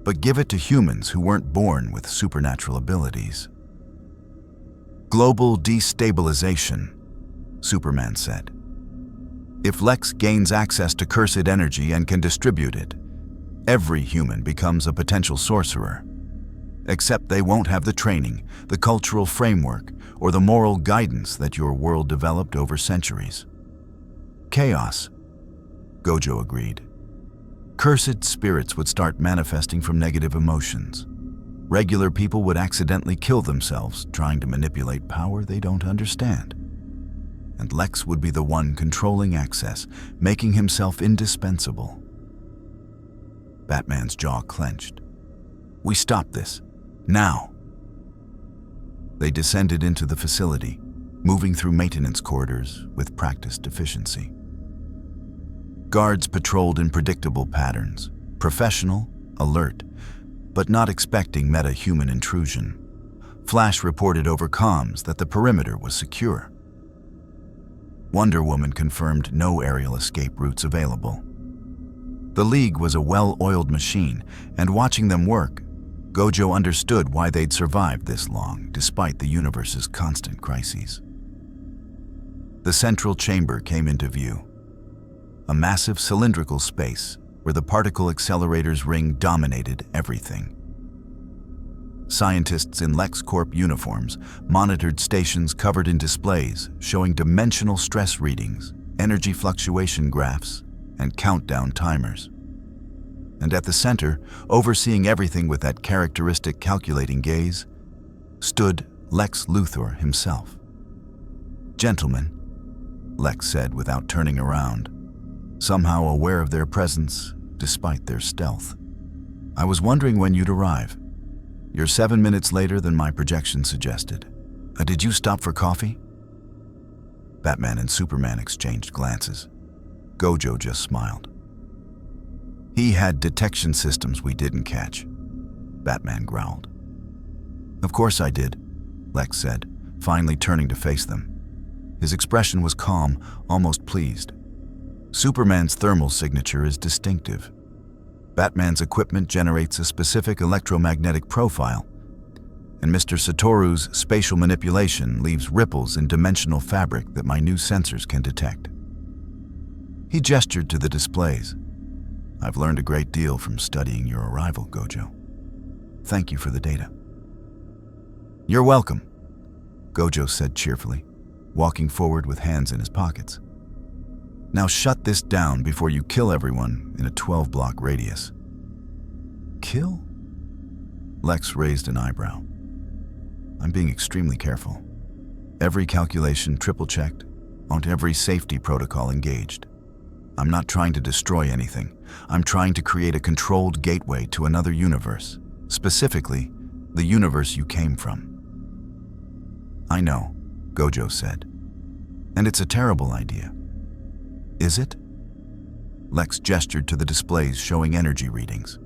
But give it to humans who weren't born with supernatural abilities. Global destabilization, Superman said. If Lex gains access to cursed energy and can distribute it, every human becomes a potential sorcerer. Except they won't have the training, the cultural framework, or the moral guidance that your world developed over centuries. Chaos, Gojo agreed. Cursed spirits would start manifesting from negative emotions. Regular people would accidentally kill themselves trying to manipulate power they don't understand. And Lex would be the one controlling access, making himself indispensable. Batman's jaw clenched. We stop this. Now. They descended into the facility, moving through maintenance corridors with practiced efficiency. Guards patrolled in predictable patterns, professional, alert, but not expecting meta-human intrusion. Flash reported over comms that the perimeter was secure. Wonder Woman confirmed no aerial escape routes available. The League was a well-oiled machine, and watching them work, Gojo understood why they'd survived this long, despite the universe's constant crises. The central chamber came into view. A massive cylindrical space where the particle accelerator's ring dominated everything. Scientists in LexCorp uniforms monitored stations covered in displays showing dimensional stress readings, energy fluctuation graphs, and countdown timers. And at the center, overseeing everything with that characteristic calculating gaze, stood Lex Luthor himself. "Gentlemen," Lex said without turning around, somehow aware of their presence despite their stealth. "I was wondering when you'd arrive. You're 7 minutes later than my projection suggested. Did you stop for coffee?" Batman and Superman exchanged glances. Gojo just smiled. "He had detection systems we didn't catch," Batman growled. "Of course I did," Lex said, finally turning to face them. His expression was calm, almost pleased. Superman's thermal signature is distinctive. Batman's equipment generates a specific electromagnetic profile, and Mr. Satoru's spatial manipulation leaves ripples in dimensional fabric that my new sensors can detect. He gestured to the displays. "I've learned a great deal from studying your arrival, Gojo. Thank you for the data." "You're welcome," Gojo said cheerfully, walking forward with hands in his pockets. "Now shut this down before you kill everyone in a 12-block radius." "Kill?" Lex raised an eyebrow. "I'm being extremely careful. Every calculation triple-checked, on every safety protocol engaged. I'm not trying to destroy anything. I'm trying to create a controlled gateway to another universe, specifically the universe you came from." "I know," Gojo said. "And it's a terrible idea." "Is it?" Lex gestured to the displays showing energy readings.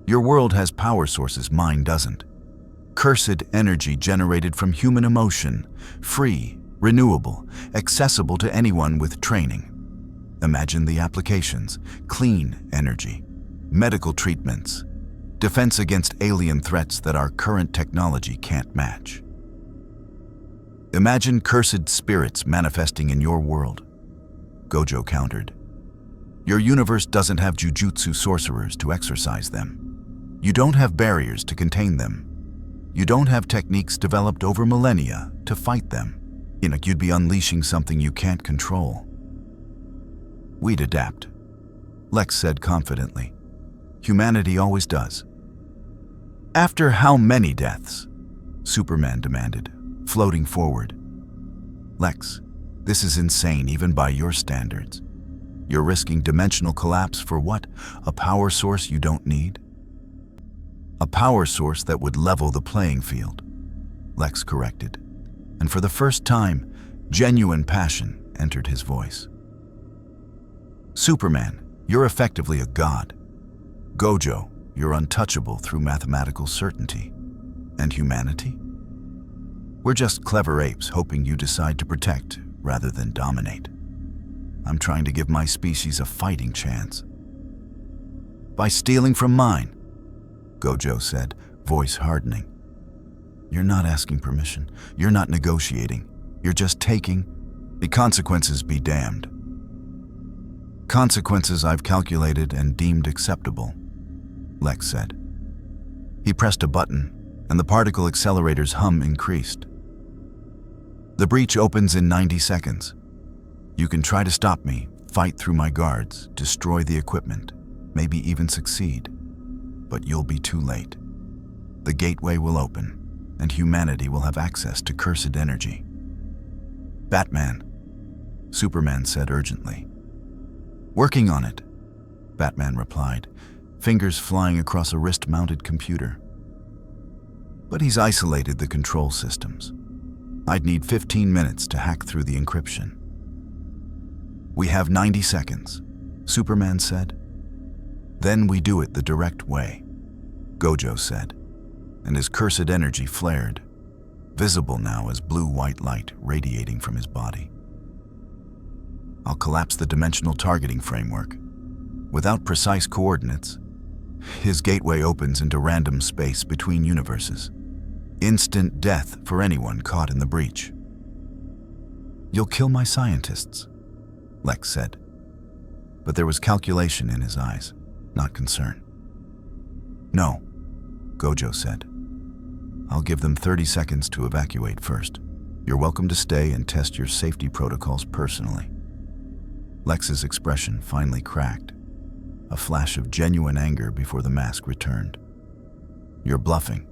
"Your world has power sources, mine doesn't. Cursed energy generated from human emotion, free, renewable, accessible to anyone with training. Imagine the applications: clean energy, medical treatments, defense against alien threats that our current technology can't match. Imagine cursed spirits manifesting in your world," Gojo countered. "Your universe doesn't have Jujutsu sorcerers to exorcise them. You don't have barriers to contain them. You don't have techniques developed over millennia to fight them. You'd be unleashing something you can't control." "We'd adapt," Lex said confidently. "Humanity always does." "After how many deaths?" Superman demanded, floating forward. "Lex, this is insane even by your standards. You're risking dimensional collapse for what? A power source you don't need?" "A power source that would level the playing field," Lex corrected, and for the first time, genuine passion entered his voice. "Superman, you're effectively a god. Gojo, you're untouchable through mathematical certainty. And humanity? We're just clever apes hoping you decide to protect rather than dominate. I'm trying to give my species a fighting chance." "By stealing from mine," Gojo said, voice hardening. "You're not asking permission. You're not negotiating. You're just taking. The consequences be damned." "Consequences I've calculated and deemed acceptable," Lex said. He pressed a button, and the particle accelerator's hum increased. "The breach opens in 90 seconds. You can try to stop me, fight through my guards, destroy the equipment, maybe even succeed. But you'll be too late. The gateway will open, and humanity will have access to cursed energy." "Batman," Superman said urgently. "Working on it," Batman replied, fingers flying across a wrist-mounted computer. "But he's isolated the control systems. I'd need 15 minutes to hack through the encryption." "We have 90 seconds, Superman said. "Then we do it the direct way." Gojo said, and his cursed energy flared, visible now as blue-white light radiating from his body. I'll collapse the dimensional targeting framework. Without precise coordinates, his gateway opens into random space between universes. Instant death for anyone caught in the breach. You'll kill my scientists, Lex said. But there was calculation in his eyes, not concern. No, Gojo said. I'll give them 30 seconds to evacuate first. You're welcome to stay and test your safety protocols personally. Lex's expression finally cracked, a flash of genuine anger before the mask returned. You're bluffing.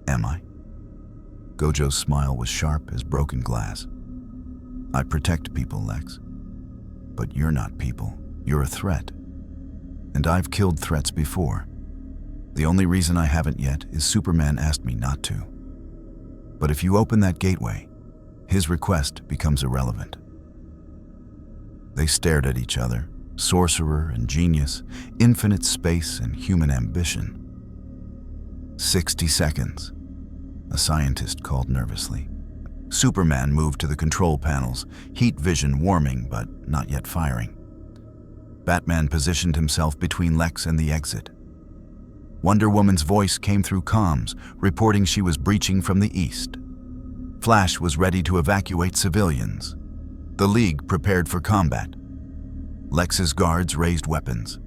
Am I? Gojo's smile was sharp as broken glass. I protect people, Lex. But you're not people. You're a threat. And I've killed threats before. The only reason I haven't yet is Superman asked me not to. But if you open that gateway, his request becomes irrelevant. They stared at each other, sorcerer and genius, infinite space and human ambition. 60 seconds, a scientist called nervously. Superman moved to the control panels, heat vision warming but not yet firing. Batman positioned himself between Lex and the exit. Wonder Woman's voice came through comms, reporting she was breaching from the east. Flash was ready to evacuate civilians. The League prepared for combat. Lex's guards raised weapons.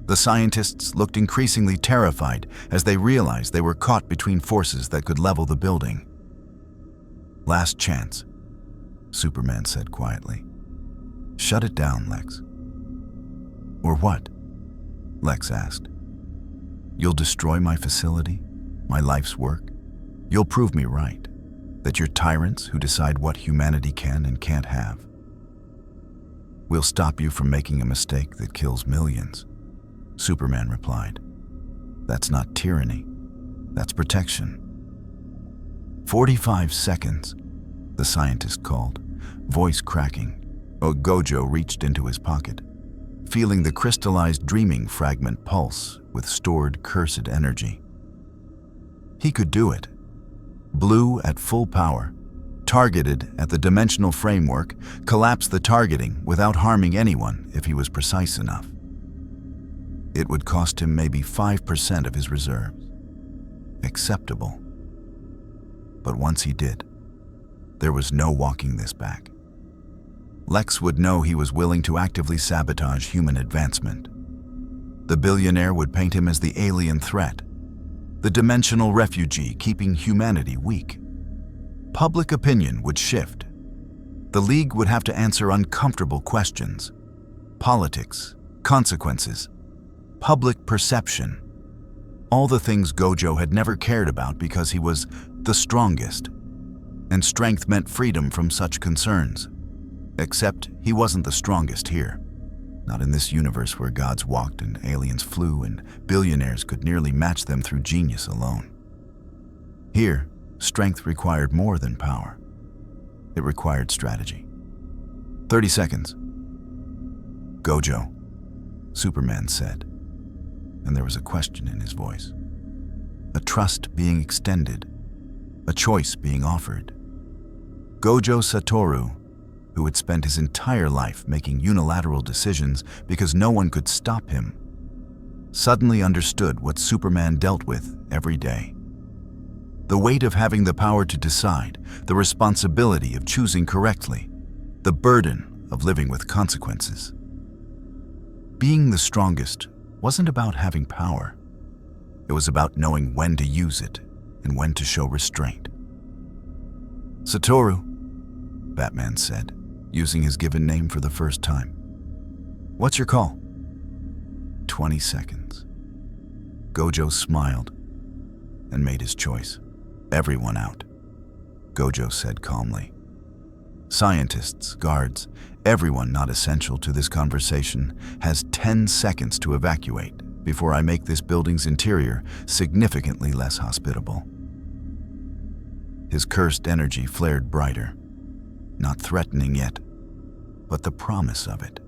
The scientists looked increasingly terrified as they realized they were caught between forces that could level the building. Last chance, Superman said quietly. Shut it down, Lex. Or what? Lex asked. You'll destroy my facility, my life's work? You'll prove me right, that you're tyrants who decide what humanity can and can't have. We'll stop you from making a mistake that kills millions, Superman replied. That's not tyranny, that's protection. 45 seconds, the scientist called, voice cracking. Gojo reached into his pocket, feeling the crystallized dreaming fragment pulse with stored cursed energy. He could do it. Blue at full power, targeted at the dimensional framework, collapse the targeting without harming anyone if he was precise enough. It would cost him maybe 5% of his reserves. Acceptable. But once he did, there was no walking this back. Lex would know he was willing to actively sabotage human advancement. The billionaire would paint him as the alien threat, the dimensional refugee keeping humanity weak. Public opinion would shift. The League would have to answer uncomfortable questions. Politics, consequences, public perception. All the things Gojo had never cared about because he was the strongest. And strength meant freedom from such concerns. Except he wasn't the strongest here. Not in this universe where gods walked and aliens flew and billionaires could nearly match them through genius alone. Here, strength required more than power. It required strategy. 30 seconds. Gojo, Superman said, and there was a question in his voice. A trust being extended, a choice being offered. Gojo Satoru, who had spent his entire life making unilateral decisions because no one could stop him, suddenly understood what Superman dealt with every day. The weight of having the power to decide, the responsibility of choosing correctly, the burden of living with consequences. Being the strongest wasn't about having power. It was about knowing when to use it and when to show restraint. Satoru, Batman said, using his given name for the first time. What's your call? 20 seconds. Gojo smiled and made his choice. Everyone out, Gojo said calmly. Scientists, guards, everyone not essential to this conversation has 10 seconds to evacuate before I make this building's interior significantly less hospitable. His cursed energy flared brighter, not threatening yet, but the promise of it.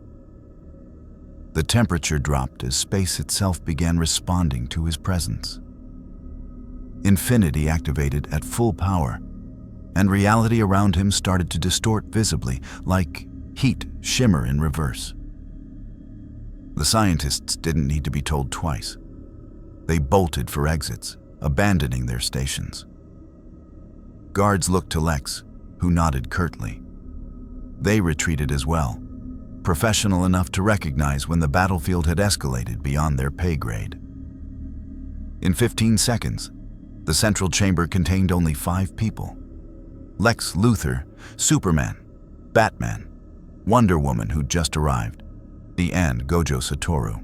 The The temperature dropped as space itself began responding to his presence. Infinity activated at full power, and reality around him started to distort visibly, like heat shimmer in reverse. The scientists didn't need to be told twice. They bolted for exits, abandoning their stations. Guards looked to Lex, who nodded curtly. They retreated as well, professional enough to recognize when the battlefield had escalated beyond their pay grade. In 15 seconds, the central chamber contained only 5 people: Lex Luthor, Superman, Batman, Wonder Woman who'd just arrived, and Gojo Satoru.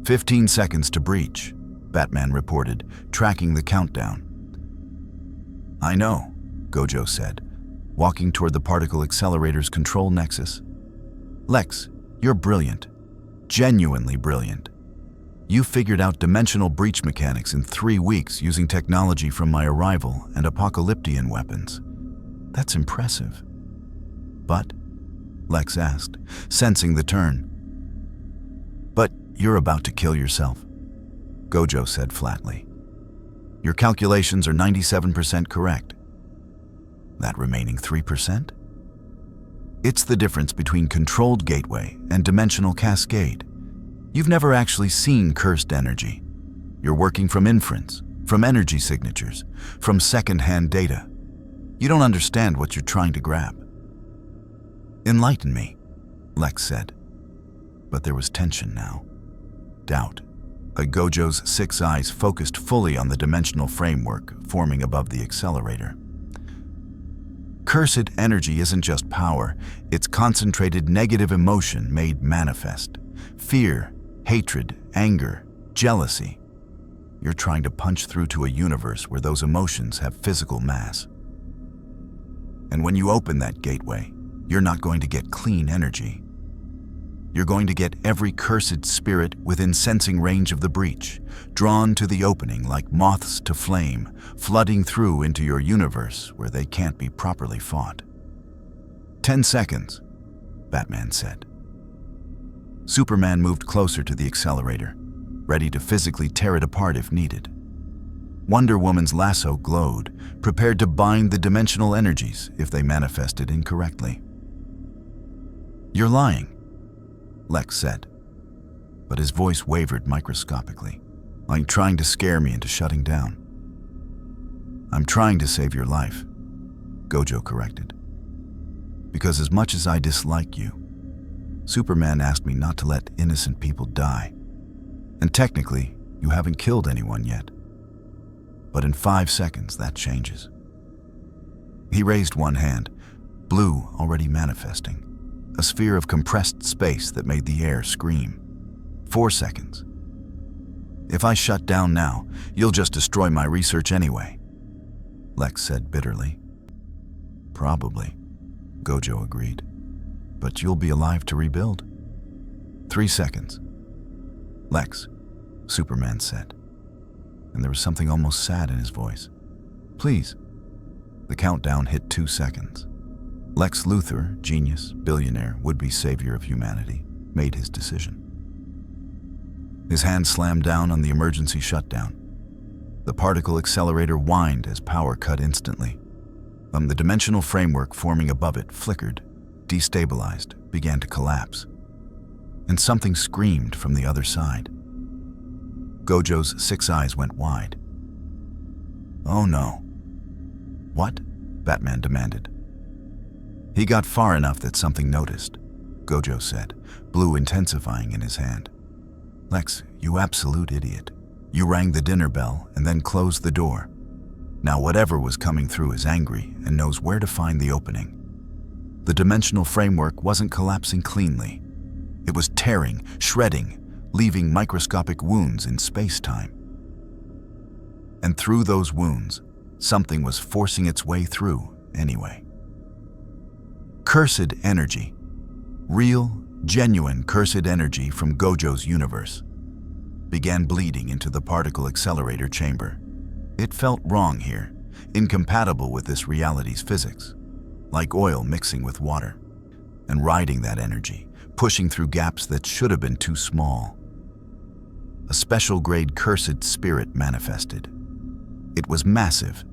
15 seconds to breach, Batman reported, tracking the countdown. I know, Gojo said, walking toward the particle accelerator's control nexus. Lex, you're brilliant. Genuinely brilliant. You figured out dimensional breach mechanics in 3 weeks using technology from my arrival and apocalyptian weapons. That's impressive. But, Lex asked, sensing the turn. But you're about to kill yourself, Gojo said flatly. Your calculations are 97% correct. That remaining 3%? It's the difference between controlled gateway and dimensional cascade. You've never actually seen cursed energy. You're working from inference, from energy signatures, from second-hand data. You don't understand what you're trying to grab. Enlighten me, Lex said. But there was tension now. Doubt. Gojo's 6 eyes focused fully on the dimensional framework forming above the accelerator. Cursed energy isn't just power, it's concentrated negative emotion made manifest. Fear, hatred, anger, jealousy. You're trying to punch through to a universe where those emotions have physical mass. And when you open that gateway, you're not going to get clean energy. You're going to get every cursed spirit within sensing range of the breach, drawn to the opening like moths to flame, flooding through into your universe where they can't be properly fought. 10 seconds, Batman said. Superman moved closer to the accelerator, ready to physically tear it apart if needed. Wonder Woman's lasso glowed, prepared to bind the dimensional energies if they manifested incorrectly. You're lying, Lex said, but his voice wavered microscopically, like trying to scare me into shutting down. I'm trying to save your life, Gojo corrected. Because as much as I dislike you, Superman asked me not to let innocent people die. And technically, you haven't killed anyone yet. But in 5 seconds, that changes. He raised one hand, blue already manifesting. A sphere of compressed space that made the air scream. 4 seconds. If I shut down now, you'll just destroy my research anyway, Lex said bitterly. Probably, Gojo agreed. But you'll be alive to rebuild. 3 seconds. Lex, Superman said. And there was something almost sad in his voice. Please. The countdown hit 2 seconds. Lex Luthor, genius, billionaire, would-be savior of humanity, made his decision. His hand slammed down on the emergency shutdown. The particle accelerator whined as power cut instantly. The dimensional framework forming above it flickered, destabilized, began to collapse. And something screamed from the other side. Gojo's 6 eyes went wide. Oh no. What? Batman demanded. He got far enough that something noticed, Gojo said, blue intensifying in his hand. Lex, you absolute idiot. You rang the dinner bell and then closed the door. Now whatever was coming through is angry and knows where to find the opening. The dimensional framework wasn't collapsing cleanly. It was tearing, shredding, leaving microscopic wounds in space-time. And through those wounds, something was forcing its way through anyway. Cursed energy. Real, genuine cursed energy from Gojo's universe began bleeding into the particle accelerator chamber. It felt wrong here, incompatible with this reality's physics, like oil mixing with water. And riding that energy, pushing through gaps that should have been too small. A special-grade cursed spirit manifested. It was massive,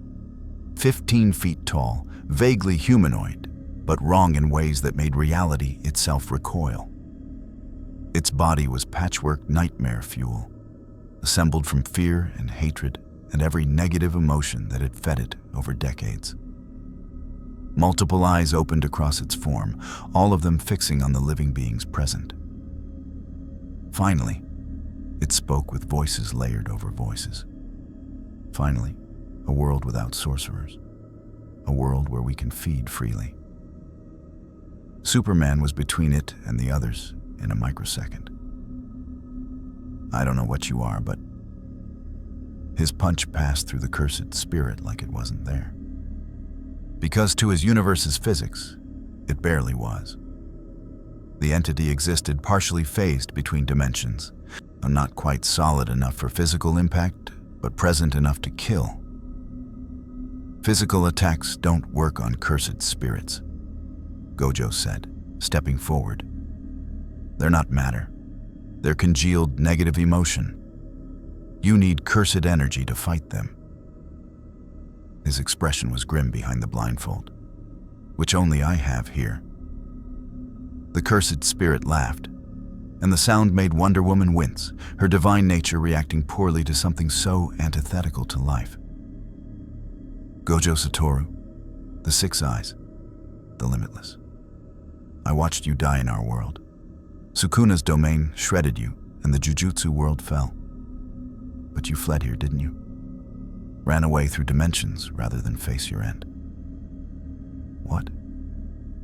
15 feet tall, vaguely humanoid, but wrong in ways that made reality itself recoil. Its body was patchwork nightmare fuel, assembled from fear and hatred and every negative emotion that had fed it over decades. Multiple eyes opened across its form, all of them fixing on the living beings present. Finally, it spoke with voices layered over voices. Finally, a world without sorcerers. A world where we can feed freely. Superman was between it and the others in a microsecond. I don't know what you are, but his punch passed through the cursed spirit like it wasn't there. Because to his universe's physics, it barely was. The entity existed partially phased between dimensions, not quite solid enough for physical impact, but present enough to kill. Physical attacks don't work on cursed spirits, Gojo said, stepping forward. They're not matter. They're congealed negative emotion. You need cursed energy to fight them. His expression was grim behind the blindfold, which only I have here. The cursed spirit laughed, and the sound made Wonder Woman wince, her divine nature reacting poorly to something so antithetical to life. Gojo Satoru, the Six Eyes, the Limitless. I watched you die in our world. Sukuna's domain shredded you, and the Jujutsu world fell. But you fled here, didn't you? Ran away through dimensions rather than face your end. What?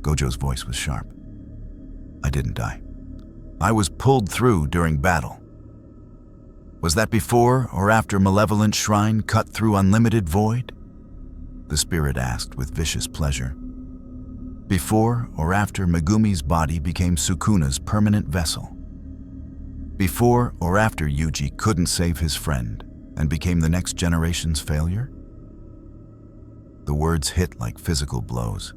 Gojo's voice was sharp. I didn't die. I was pulled through during battle. Was that before or after Malevolent Shrine cut through unlimited void? The spirit asked with vicious pleasure. Before or after Megumi's body became Sukuna's permanent vessel? Before or after Yuji couldn't save his friend and became the next generation's failure? The words hit like physical blows.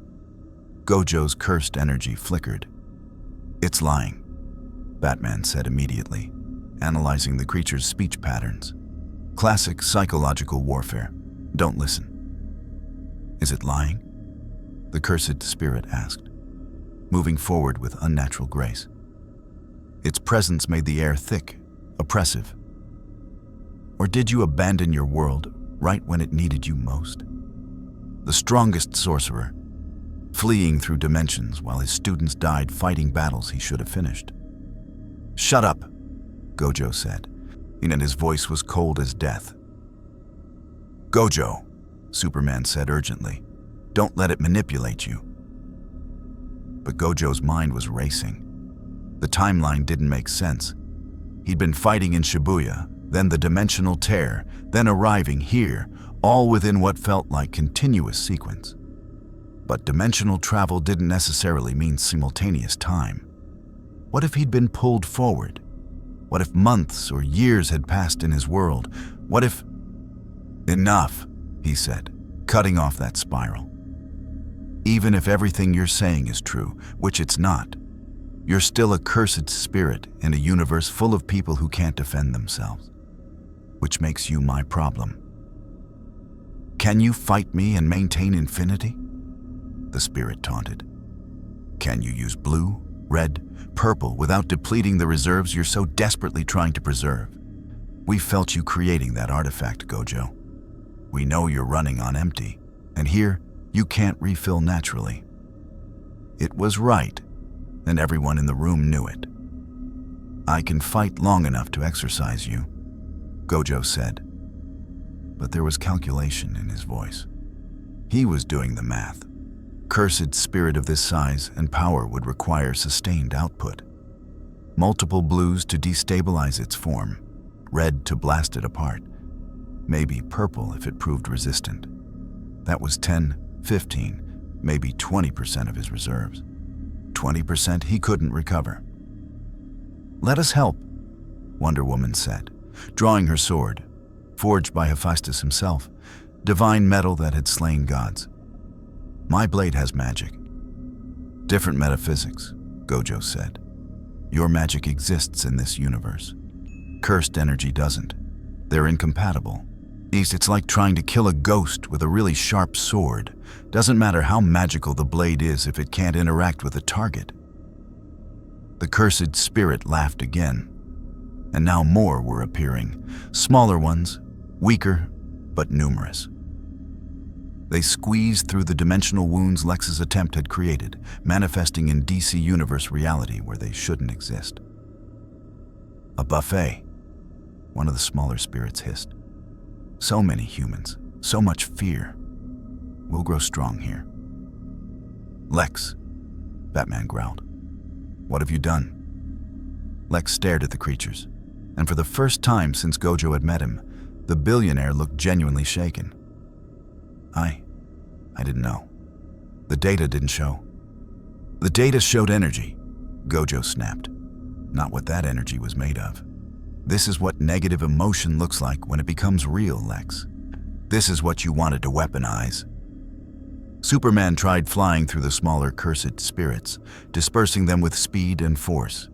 Gojo's cursed energy flickered. It's lying, Batman said immediately, analyzing the creature's speech patterns. Classic psychological warfare. Don't listen. Is it lying? The cursed spirit asked, moving forward with unnatural grace. Its presence made the air thick, oppressive. Or did you abandon your world right when it needed you most? The strongest sorcerer, fleeing through dimensions while his students died fighting battles he should have finished. Shut up, Gojo said, and his voice was cold as death. Gojo, Superman said urgently, don't let it manipulate you. But Gojo's mind was racing. The timeline didn't make sense. He'd been fighting in Shibuya, then the dimensional tear, then arriving here, all within what felt like continuous sequence. But dimensional travel didn't necessarily mean simultaneous time. What if he'd been pulled forward? What if months or years had passed in his world? What if... Enough, he said, cutting off that spiral. Even if everything you're saying is true, which it's not, you're still a cursed spirit in a universe full of people who can't defend themselves, which makes you my problem. Can you fight me and maintain infinity? The spirit taunted. Can you use blue, red, purple without depleting the reserves you're so desperately trying to preserve? We felt you creating that artifact, Gojo. We know you're running on empty, and here you can't refill naturally. It was right, and everyone in the room knew it. I can fight long enough to exercise you, Gojo said. But there was calculation in his voice. He was doing the math. Cursed spirit of this size and power would require sustained output. Multiple blues to destabilize its form, red to blast it apart, maybe purple if it proved resistant. That was 10, 15, maybe 20% of his reserves. 20% he couldn't recover. Let us help, Wonder Woman said, drawing her sword, forged by Hephaestus himself, divine metal that had slain gods. My blade has magic. Different metaphysics, Gojo said, Your magic exists in this universe. Cursed energy doesn't. They're incompatible. It's like trying to kill a ghost with a really sharp sword. Doesn't matter how magical the blade is if it can't interact with the target. The cursed spirit laughed again, and now more were appearing. Smaller ones, weaker, but numerous. They squeezed through the dimensional wounds Lex's attempt had created, manifesting in DC Universe reality where they shouldn't exist. A buffet, one of the smaller spirits hissed. So many humans, so much fear. We'll grow strong here. Lex, Batman growled. What have you done? Lex stared at the creatures, and for the first time since Gojo had met him, the billionaire looked genuinely shaken. I didn't know. The data didn't show. The data showed energy, Gojo snapped. Not what that energy was made of. This is what negative emotion looks like when it becomes real, Lex. This is what you wanted to weaponize. Superman tried flying through the smaller cursed spirits, dispersing them with speed and force.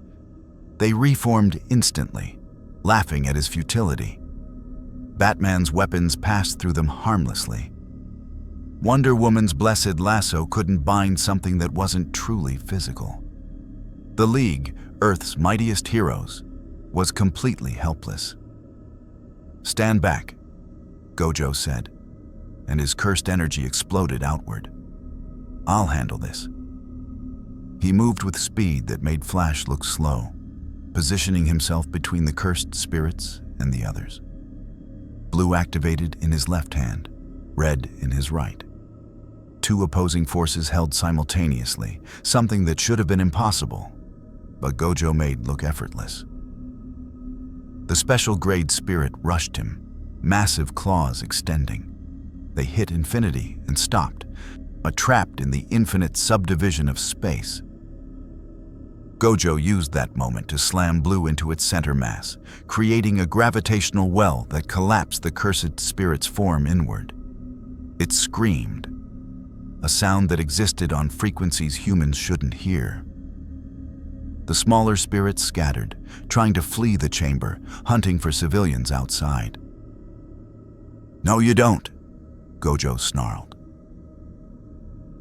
They reformed instantly, laughing at his futility. Batman's weapons passed through them harmlessly. Wonder Woman's blessed lasso couldn't bind something that wasn't truly physical. The League, Earth's mightiest heroes, was completely helpless. Stand back, Gojo said, and his cursed energy exploded outward. I'll handle this. He moved with speed that made Flash look slow, positioning himself between the cursed spirits and the others. Blue activated in his left hand, red in his right. Two opposing forces held simultaneously, something that should have been impossible, but Gojo made look effortless. The special grade spirit rushed him, massive claws extending. They hit infinity and stopped, trapped in the infinite subdivision of space. Gojo used that moment to slam Blue into its center mass, creating a gravitational well that collapsed the cursed spirit's form inward. It screamed, a sound that existed on frequencies humans shouldn't hear. The smaller spirits scattered, trying to flee the chamber, hunting for civilians outside. No, you don't, Gojo snarled.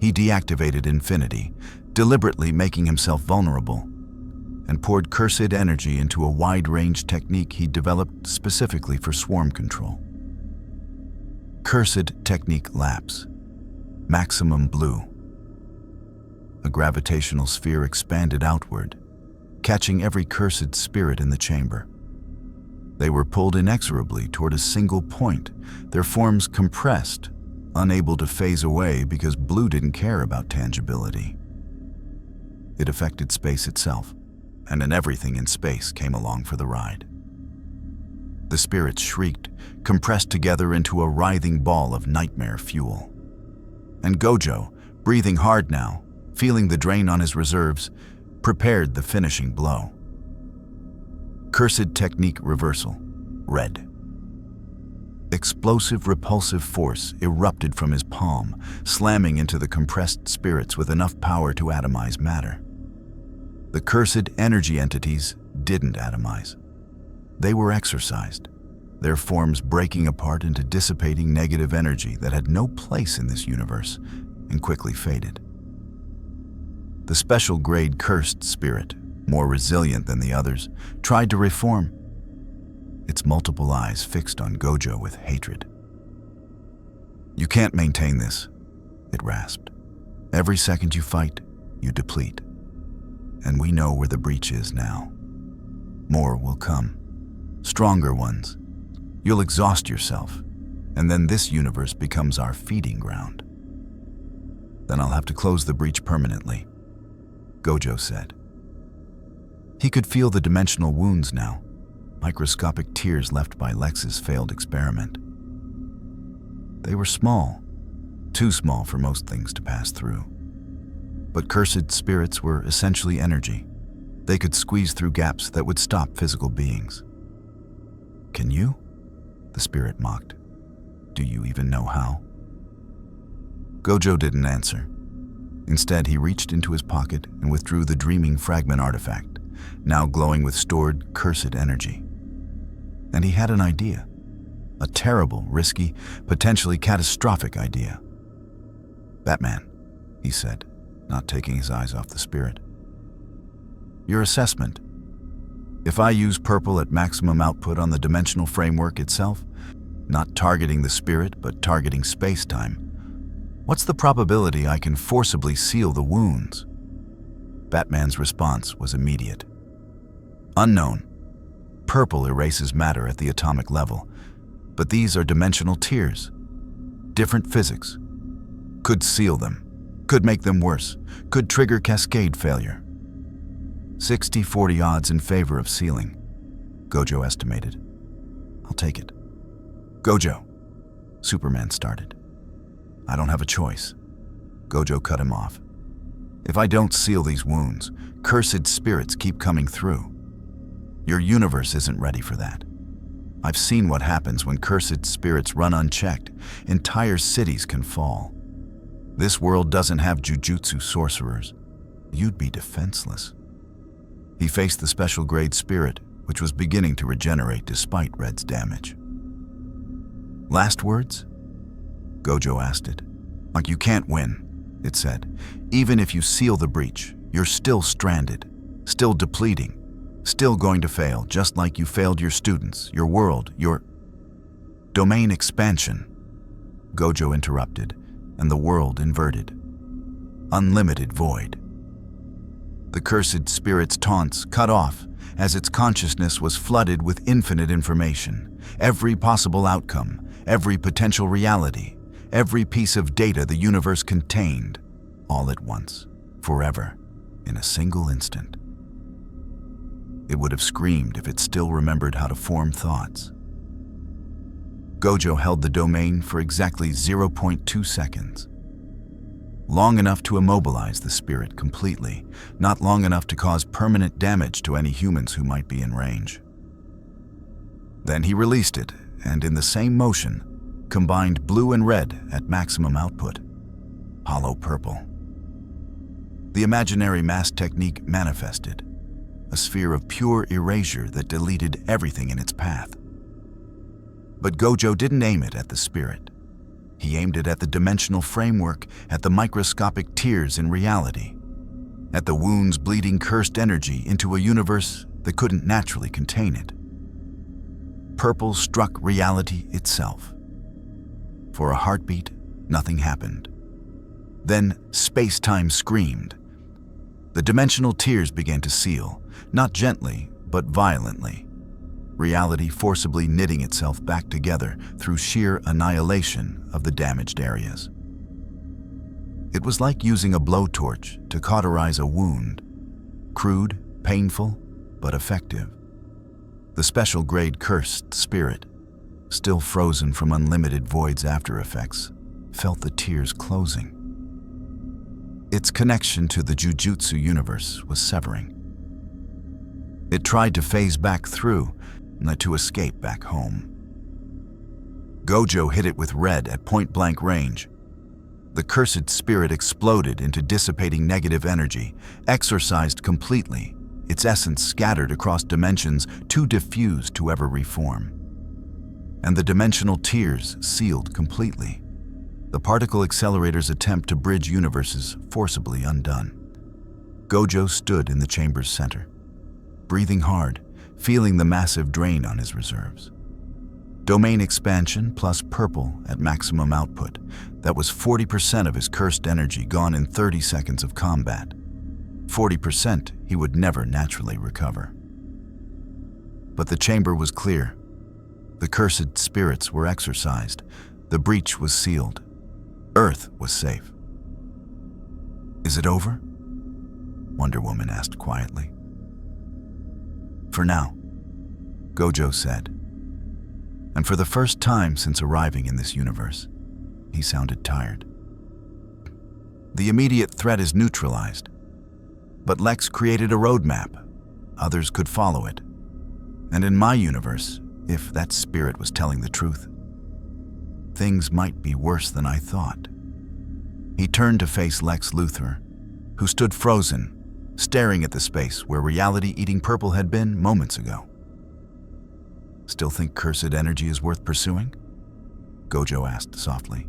He deactivated Infinity, deliberately making himself vulnerable, and poured cursed energy into a wide-range technique he developed specifically for swarm control. Cursed Technique Lapse. Maximum Blue. A gravitational sphere expanded outward, catching every cursed spirit in the chamber. They were pulled inexorably toward a single point, their forms compressed, unable to phase away because Blue didn't care about tangibility. It affected space itself, and then everything in space came along for the ride. The spirits shrieked, compressed together into a writhing ball of nightmare fuel. And Gojo, breathing hard now, feeling the drain on his reserves, prepared the finishing blow. Cursed Technique Reversal, red. Explosive repulsive force erupted from his palm, slamming into the compressed spirits with enough power to atomize matter. The cursed energy entities didn't atomize. They were exorcised, their forms breaking apart into dissipating negative energy that had no place in this universe and quickly faded. The special grade cursed spirit, more resilient than the others, tried to reform, its multiple eyes fixed on Gojo with hatred. You can't maintain this, it rasped. Every second you fight, you deplete. And we know where the breach is now. More will come. Stronger ones. You'll exhaust yourself, and then this universe becomes our feeding ground. Then I'll have to close the breach permanently, Gojo said. He could feel the dimensional wounds now, microscopic tears left by Lex's failed experiment. They were small, too small for most things to pass through. But cursed spirits were essentially energy. They could squeeze through gaps that would stop physical beings. Can you? The spirit mocked. Do you even know how? Gojo didn't answer. Instead, he reached into his pocket and withdrew the dreaming fragment artifact, now glowing with stored, cursed energy. And he had an idea. A terrible, risky, potentially catastrophic idea. "Batman," he said, not taking his eyes off the spirit. "Your assessment. If I use purple at maximum output on the dimensional framework itself, not targeting the spirit but targeting space-time, what's the probability I can forcibly seal the wounds?" Batman's response was immediate. "Unknown. Purple erases matter at the atomic level, but these are dimensional tiers. Different physics. Could seal them. Could make them worse. Could trigger cascade failure. 60-40 odds in favor of sealing," Gojo estimated. "I'll take it." "Gojo," Superman started. "I don't have a choice." Gojo cut him off. "If I don't seal these wounds, cursed spirits keep coming through. Your universe isn't ready for that. I've seen what happens when cursed spirits run unchecked. Entire cities can fall. This world doesn't have jujutsu sorcerers. You'd be defenseless." He faced the special grade spirit, which was beginning to regenerate despite Red's damage. "Last words?" Gojo asked it. "Like you can't win," it said. "Even if you seal the breach, you're still stranded, still depleting, still going to fail, just like you failed your students, your world, your domain expansion." Gojo interrupted, and the world inverted. Unlimited void. The cursed spirit's taunts cut off as its consciousness was flooded with infinite information, every possible outcome, every potential reality, every piece of data the universe contained, all at once, forever, in a single instant. It would have screamed if it still remembered how to form thoughts. Gojo held the domain for exactly 0.2 seconds. Long enough to immobilize the spirit completely, not long enough to cause permanent damage to any humans who might be in range. Then he released it, and in the same motion, combined blue and red at maximum output. Hollow purple. The imaginary mass technique manifested, a sphere of pure erasure that deleted everything in its path. But Gojo didn't aim it at the spirit. He aimed it at the dimensional framework, at the microscopic tears in reality, at the wounds bleeding cursed energy into a universe that couldn't naturally contain it. Purple struck reality itself. For a heartbeat, nothing happened. Then space-time screamed. The dimensional tears began to seal, not gently, but violently. Reality forcibly knitting itself back together through sheer annihilation of the damaged areas. It was like using a blowtorch to cauterize a wound. Crude, painful, but effective. The special grade cursed spirit, still frozen from unlimited void's after effects, felt the tears closing. Its connection to the Jujutsu universe was severing. It tried to phase back through, to escape back home. Gojo hit it with red at point-blank range. The cursed spirit exploded into dissipating negative energy, exorcised completely, its essence scattered across dimensions too diffused to ever reform. And the dimensional tears sealed completely. The particle accelerator's attempt to bridge universes forcibly undone. Gojo stood in the chamber's center, breathing hard, feeling the massive drain on his reserves. Domain expansion plus purple at maximum output. That was 40% of his cursed energy gone in 30 seconds of combat. 40% he would never naturally recover. But the chamber was clear. The cursed spirits were exorcised. The breach was sealed. Earth was safe. "Is it over?" Wonder Woman asked quietly. "For now," Gojo said. And for the first time since arriving in this universe, he sounded tired. "The immediate threat is neutralized. But Lex created a roadmap. Others could follow it. And in my universe, if that spirit was telling the truth, things might be worse than I thought." He turned to face Lex Luthor, who stood frozen, staring at the space where reality-eating purple had been moments ago. "Still think cursed energy is worth pursuing?" Gojo asked softly.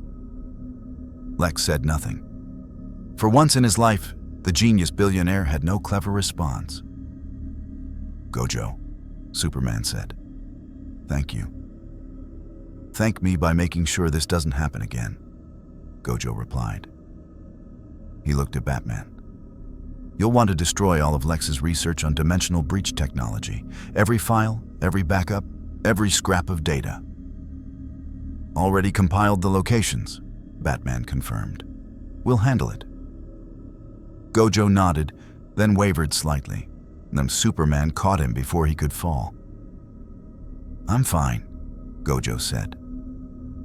Lex said nothing. For once in his life, the genius billionaire had no clever response. "Gojo," Superman said. "Thank you." "Thank me by making sure this doesn't happen again," Gojo replied. He looked at Batman. "You'll want to destroy all of Lex's research on dimensional breach technology. Every file, every backup, every scrap of data." "Already compiled the locations," Batman confirmed. "We'll handle it." Gojo nodded, then wavered slightly. Then Superman caught him before he could fall. "I'm fine," Gojo said.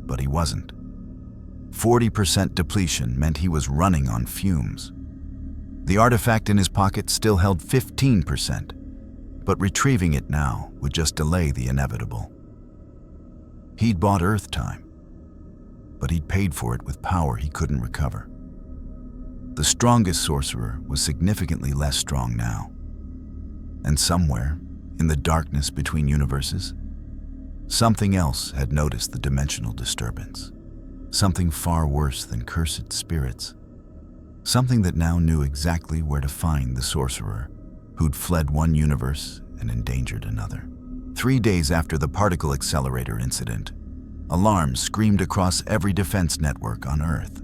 But he wasn't. 40% depletion meant he was running on fumes. The artifact in his pocket still held 15%, but retrieving it now would just delay the inevitable. He'd bought Earth time, but he'd paid for it with power he couldn't recover. The strongest sorcerer was significantly less strong now. And somewhere, in the darkness between universes, something else had noticed the dimensional disturbance. Something far worse than cursed spirits. Something that now knew exactly where to find the sorcerer who'd fled one universe and endangered another. 3 days after the particle accelerator incident, alarms screamed across every defense network on Earth.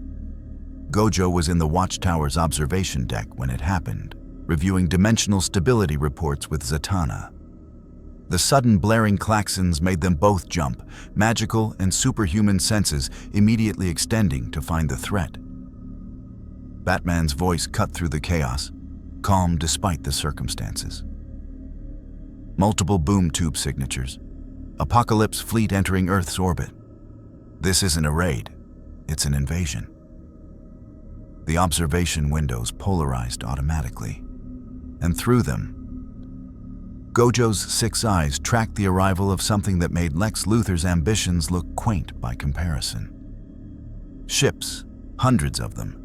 Gojo was in the Watchtower's observation deck when it happened, reviewing dimensional stability reports with Zatanna. The sudden blaring klaxons made them both jump, magical and superhuman senses immediately extending to find the threat. Batman's voice cut through the chaos, calm despite the circumstances. Multiple boom tube signatures. Apocalypse fleet entering Earth's orbit. This isn't a raid, it's an invasion. The observation windows polarized automatically, and through them, Gojo's 6 eyes tracked the arrival of something that made Lex Luthor's ambitions look quaint by comparison. Ships, hundreds of them,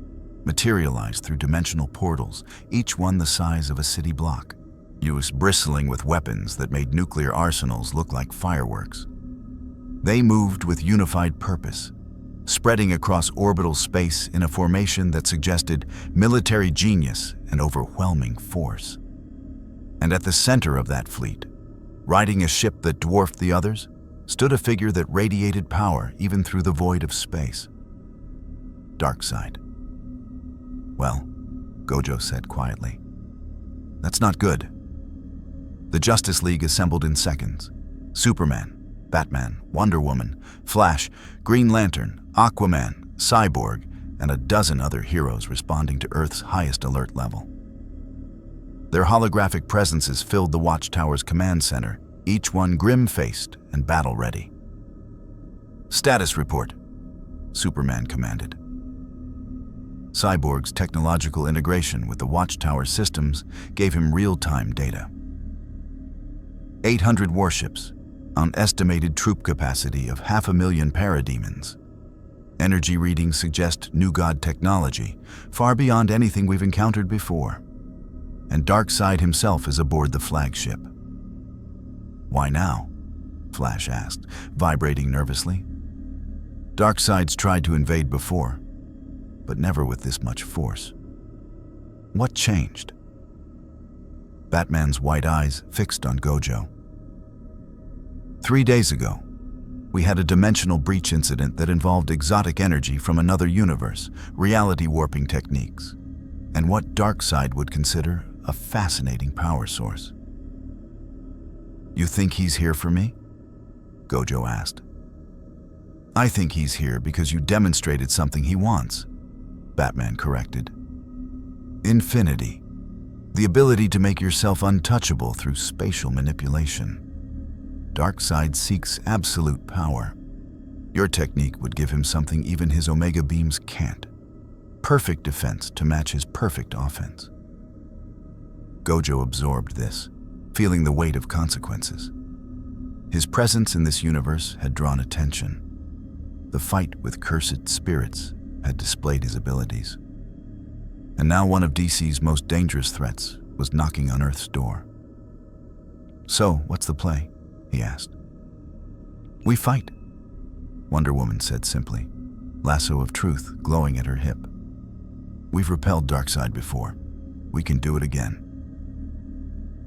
materialized through dimensional portals, each one the size of a city block, used bristling with weapons that made nuclear arsenals look like fireworks. They moved with unified purpose, spreading across orbital space in a formation that suggested military genius and overwhelming force. And at the center of that fleet, riding a ship that dwarfed the others, stood a figure that radiated power even through the void of space. Darkseid. "Well," Gojo said quietly, "that's not good." The Justice League assembled in seconds. Superman, Batman, Wonder Woman, Flash, Green Lantern, Aquaman, Cyborg, and a dozen other heroes responding to Earth's highest alert level. Their holographic presences filled the Watchtower's command center, each one grim-faced and battle-ready. "Status report," Superman commanded. Cyborg's technological integration with the Watchtower systems gave him real-time data. 800 warships, on estimated troop capacity of 500,000 parademons. Energy readings suggest new god technology, far beyond anything we've encountered before. And Darkseid himself is aboard the flagship. "Why now?" Flash asked, vibrating nervously. "Darkseid's tried to invade before, but never with this much force. What changed?" Batman's white eyes fixed on Gojo. 3 days ago, we had a dimensional breach incident that involved exotic energy from another universe, reality warping techniques, and what Darkseid would consider a fascinating power source. "You think he's here for me?" Gojo asked. "I think he's here because you demonstrated something he wants," Batman corrected. "Infinity. The ability to make yourself untouchable through spatial manipulation. Darkseid seeks absolute power. Your technique would give him something even his Omega beams can't. Perfect defense to match his perfect offense." Gojo absorbed this, feeling the weight of consequences. His presence in this universe had drawn attention. The fight with cursed spirits had displayed his abilities. And now one of DC's most dangerous threats was knocking on Earth's door. "So, what's the play?" he asked. "We fight," Wonder Woman said simply, lasso of truth glowing at her hip. "We've repelled Darkseid before. We can do it again."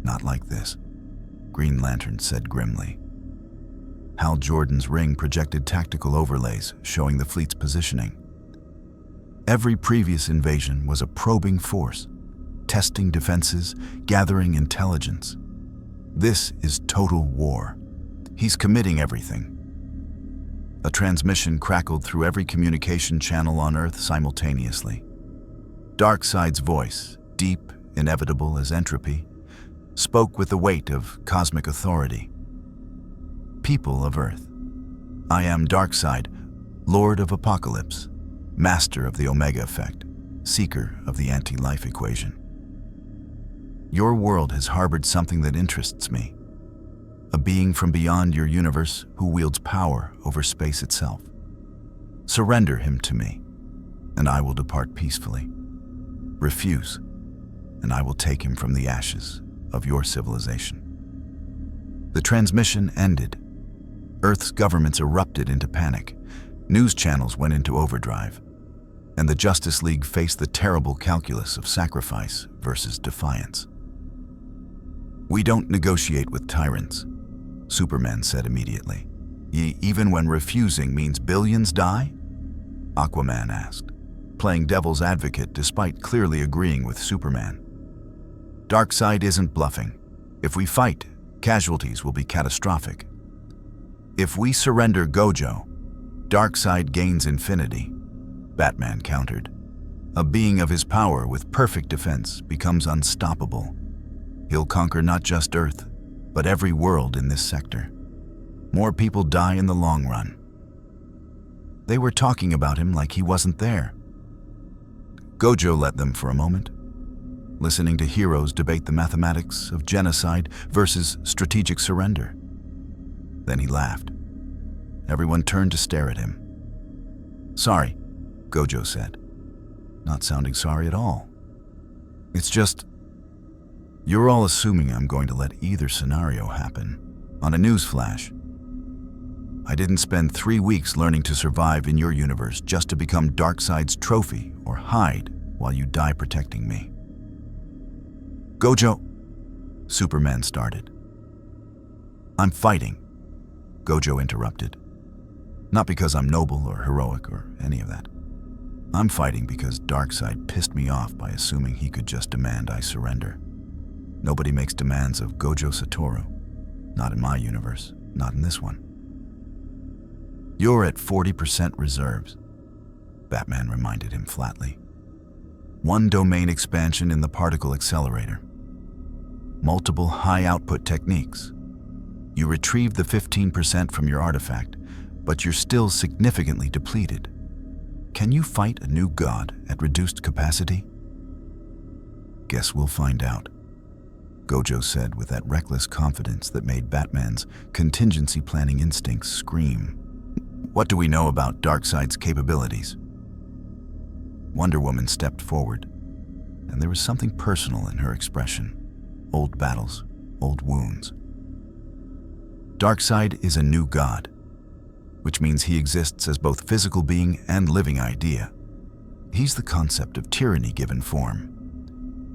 "Not like this," Green Lantern said grimly. Hal Jordan's ring projected tactical overlays showing the fleet's positioning. Every previous invasion was a probing force, testing defenses, gathering intelligence. This is total war. He's committing everything. A transmission crackled through every communication channel on Earth simultaneously. Darkseid's voice, deep, inevitable as entropy, spoke with the weight of cosmic authority. "People of Earth, I am Darkseid, Lord of Apocalypse, Master of the Omega Effect, Seeker of the Anti-Life Equation. Your world has harbored something that interests me, a being from beyond your universe who wields power over space itself. Surrender him to me, and I will depart peacefully. Refuse, and I will take him from the ashes of your civilization." The transmission ended. Earth's governments erupted into panic. News channels went into overdrive, and the Justice League faced the terrible calculus of sacrifice versus defiance. "We don't negotiate with tyrants," Superman said immediately. Even when refusing means billions die?" Aquaman asked, playing devil's advocate despite clearly agreeing with Superman. "Darkseid isn't bluffing. If we fight, casualties will be catastrophic. If we surrender Gojo, Darkseid gains infinity," Batman countered. "A being of his power with perfect defense becomes unstoppable. He'll conquer not just Earth, but every world in this sector. More people die in the long run." They were talking about him like he wasn't there. Gojo let them for a moment, listening to heroes debate the mathematics of genocide versus strategic surrender. Then he laughed. Everyone turned to stare at him. "Sorry," Gojo said, not sounding sorry at all. "It's just, you're all assuming I'm going to let either scenario happen. On a news flash, I didn't spend 3 weeks learning to survive in your universe just to become Darkseid's trophy or hide while you die protecting me." "Gojo," Superman started. "I'm fighting," Gojo interrupted. "Not because I'm noble or heroic or any of that. I'm fighting because Darkseid pissed me off by assuming he could just demand I surrender. Nobody makes demands of Gojo Satoru. Not in my universe, not in this one." "You're at 40% reserves," Batman reminded him flatly. "One domain expansion in the particle accelerator. Multiple high-output techniques. You retrieved the 15% from your artifact, but you're still significantly depleted. Can you fight a new god at reduced capacity?" "Guess we'll find out," Gojo said with that reckless confidence that made Batman's contingency planning instincts scream. "What do we know about Darkseid's capabilities?" Wonder Woman stepped forward, and there was something personal in her expression. Old battles, old wounds. "Darkseid is a new god, which means he exists as both physical being and living idea. He's the concept of tyranny given form.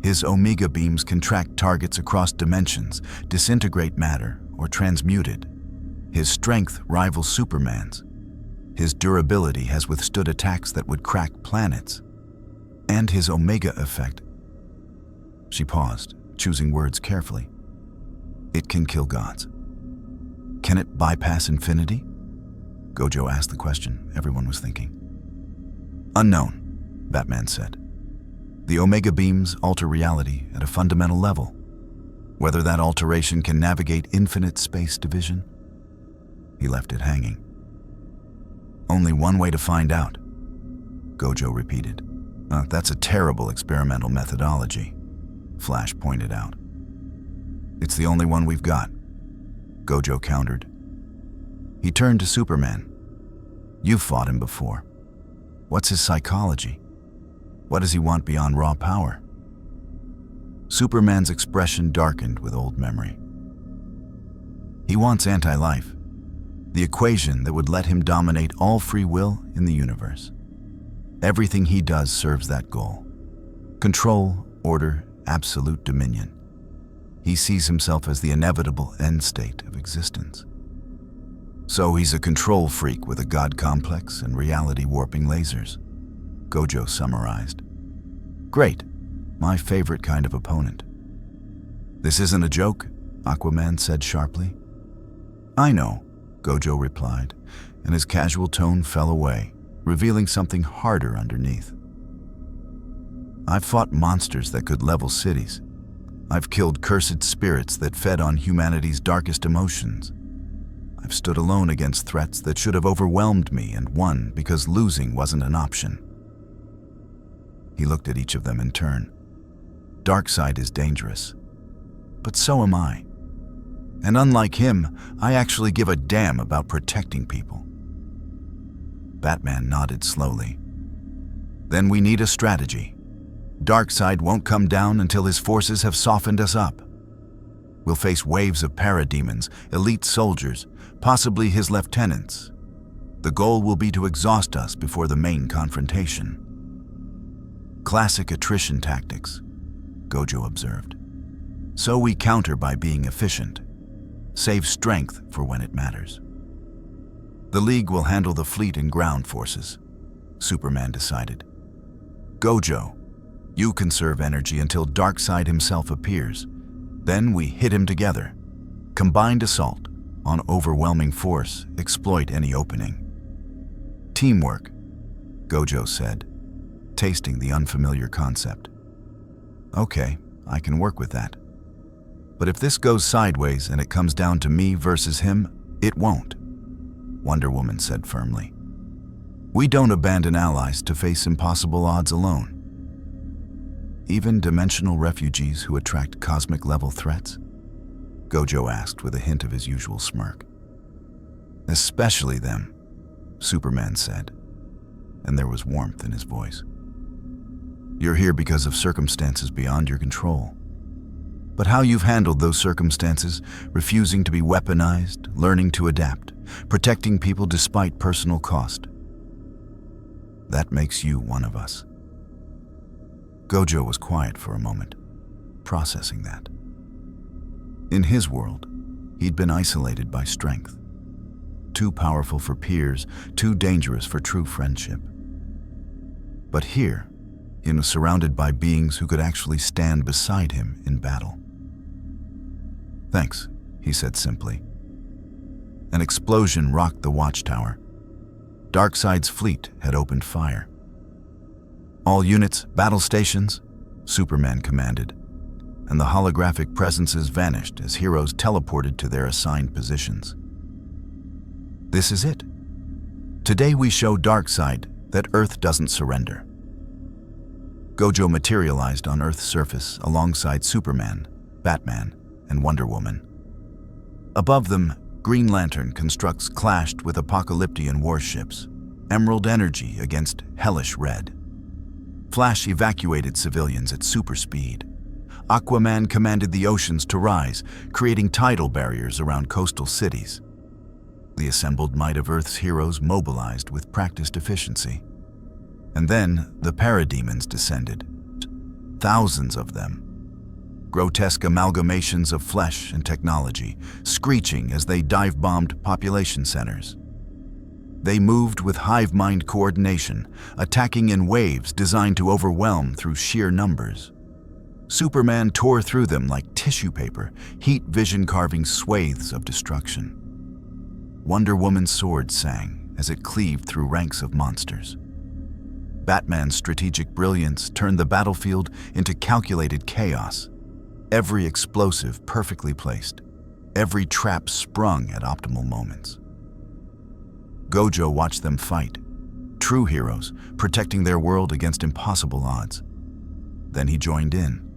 His Omega beams can track targets across dimensions, disintegrate matter, or transmute it. His strength rivals Superman's. His durability has withstood attacks that would crack planets. And his Omega effect..." She paused, choosing words carefully. "It can kill gods." "Can it bypass infinity?" Gojo asked the question everyone was thinking. "Unknown," Batman said. "The Omega beams alter reality at a fundamental level. Whether that alteration can navigate infinite space division?" He left it hanging. "Only one way to find out," Gojo repeated. That's a terrible experimental methodology," Flash pointed out. "It's the only one we've got," Gojo countered. He turned to Superman. "You've fought him before. What's his psychology? What does he want beyond raw power?" Superman's expression darkened with old memory. He wants anti-life, the equation that would let him dominate all free will in the universe. Everything he does serves that goal. Control, order, absolute dominion. He sees himself as the inevitable end state of existence. So he's a control freak with a god complex and reality-warping lasers, Gojo summarized. Great, my favorite kind of opponent. This isn't a joke, Aquaman said sharply. I know, Gojo replied, and his casual tone fell away, revealing something harder underneath. I've fought monsters that could level cities. I've killed cursed spirits that fed on humanity's darkest emotions. I've stood alone against threats that should have overwhelmed me and won because losing wasn't an option. He looked at each of them in turn. Darkseid is dangerous, but so am I. And unlike him, I actually give a damn about protecting people. Batman nodded slowly. Then we need a strategy. Darkseid won't come down until his forces have softened us up. We'll face waves of parademons, elite soldiers, possibly his lieutenants. The goal will be to exhaust us before the main confrontation. Classic attrition tactics, Gojo observed. So we counter by being efficient. Save strength for when it matters. The League will handle the fleet and ground forces, Superman decided. Gojo, you conserve energy until Darkseid himself appears. Then we hit him together. Combined assault, on overwhelming force, exploit any opening. Teamwork, Gojo said, tasting the unfamiliar concept. Okay, I can work with that. But if this goes sideways and it comes down to me versus him, it won't, Wonder Woman said firmly. We don't abandon allies to face impossible odds alone. Even dimensional refugees who attract cosmic-level threats? Gojo asked with a hint of his usual smirk. Especially them, Superman said, and there was warmth in his voice. You're here because of circumstances beyond your control. But how you've handled those circumstances, refusing to be weaponized, learning to adapt, protecting people despite personal cost, that makes you one of us. Gojo was quiet for a moment, processing that. In his world, he'd been isolated by strength. Too powerful for peers, too dangerous for true friendship. But here, he was surrounded by beings who could actually stand beside him in battle. Thanks, he said simply. An explosion rocked the Watchtower. Darkseid's fleet had opened fire. All units, battle stations, Superman commanded, and the holographic presences vanished as heroes teleported to their assigned positions. This is it. Today we show Darkseid that Earth doesn't surrender. Gojo materialized on Earth's surface alongside Superman, Batman, and Wonder Woman. Above them, Green Lantern constructs clashed with apocalyptian warships, Emerald Energy against Hellish Red. Flash evacuated civilians at super speed. Aquaman commanded the oceans to rise, creating tidal barriers around coastal cities. The assembled might of Earth's heroes mobilized with practiced efficiency. And then the parademons descended. Thousands of them. Grotesque amalgamations of flesh and technology, screeching as they dive-bombed population centers. They moved with hive-mind coordination, attacking in waves designed to overwhelm through sheer numbers. Superman tore through them like tissue paper, heat vision carving swathes of destruction. Wonder Woman's sword sang as it cleaved through ranks of monsters. Batman's strategic brilliance turned the battlefield into calculated chaos. Every explosive perfectly placed, every trap sprung at optimal moments. Gojo watched them fight, true heroes protecting their world against impossible odds. Then he joined in.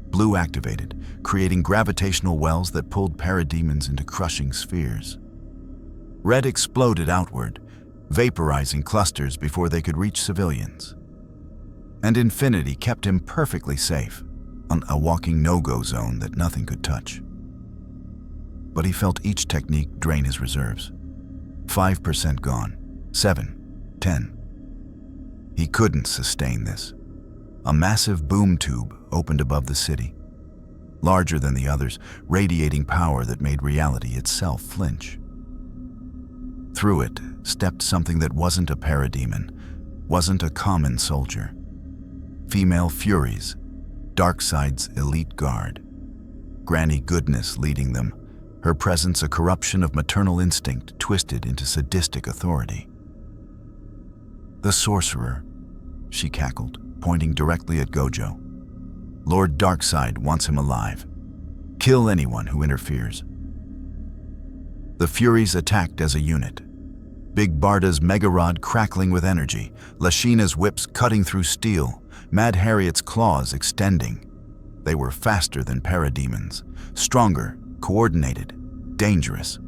Blue activated, creating gravitational wells that pulled parademons into crushing spheres. Red exploded outward, vaporizing clusters before they could reach civilians. And Infinity kept him perfectly safe, a walking no-go zone that nothing could touch. But he felt each technique drain his reserves. 5% gone, 7, 10. He couldn't sustain this. A massive boom tube opened above the city, larger than the others, radiating power that made reality itself flinch. Through it stepped something that wasn't a parademon, wasn't a common soldier. Female Furies, Darkseid's elite guard. Granny Goodness leading them, her presence a corruption of maternal instinct twisted into sadistic authority. "The sorcerer," she cackled, pointing directly at Gojo. "Lord Darkseid wants him alive. Kill anyone who interferes." The Furies attacked as a unit. Big Barda's mega rod crackling with energy, Lashina's whips cutting through steel, Mad Harriet's claws extending. They were faster than parademons, stronger, coordinated, dangerous.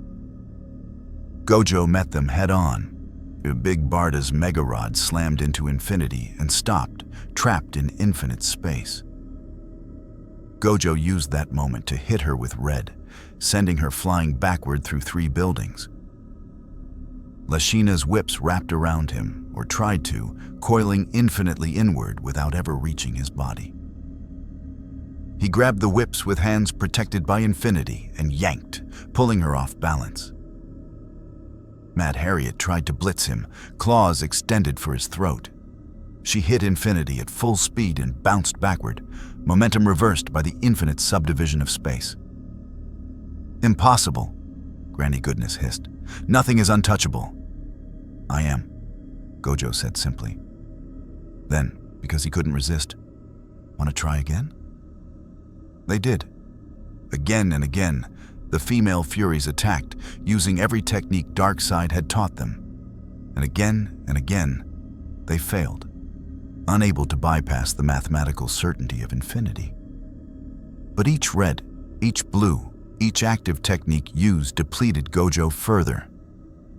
Gojo met them head-on. Big Barda's mega rod slammed into infinity and stopped, trapped in infinite space. Gojo used that moment to hit her with red, sending her flying backward through 3 buildings. Lashina's whips wrapped around him, or tried to, coiling infinitely inward without ever reaching his body. He grabbed the whips with hands protected by infinity and yanked, pulling her off balance. Mad Harriet tried to blitz him, claws extended for his throat. She hit infinity at full speed and bounced backward, momentum reversed by the infinite subdivision of space. "Impossible," Granny Goodness hissed. "Nothing is untouchable." "I am," Gojo said simply. Then, because he couldn't resist, "Want to try again?" They did. Again and again, the female Furies attacked, using every technique Darkseid had taught them. And again, they failed, unable to bypass the mathematical certainty of infinity. But each red, each blue, each active technique used depleted Gojo further.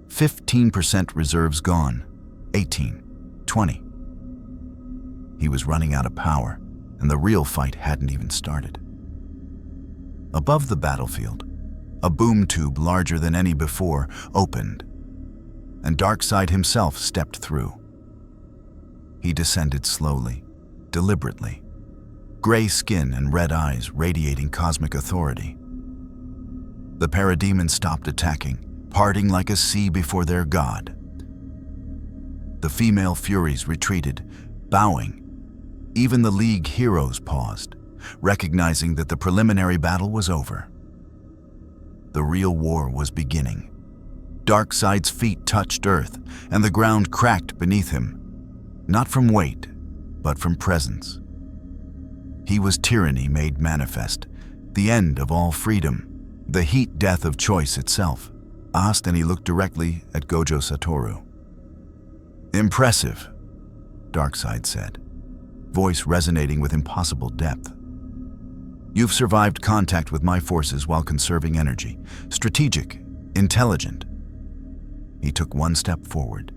15% reserves gone, 18, 20. He was running out of power, and the real fight hadn't even started. Above the battlefield, a boom tube larger than any before opened, and Darkseid himself stepped through. He descended slowly, deliberately, gray skin and red eyes radiating cosmic authority. The parademons stopped attacking, parting like a sea before their god. The female Furies retreated, bowing. Even the League heroes paused, recognizing that the preliminary battle was over. The real war was beginning. Darkseid's feet touched earth, and the ground cracked beneath him, not from weight, but from presence. He was tyranny made manifest, the end of all freedom, the heat death of choice itself. And he looked directly at Gojo Satoru. "Impressive," Darkseid said, voice resonating with impossible depth. "You've survived contact with my forces while conserving energy. Strategic, intelligent." He took one step forward.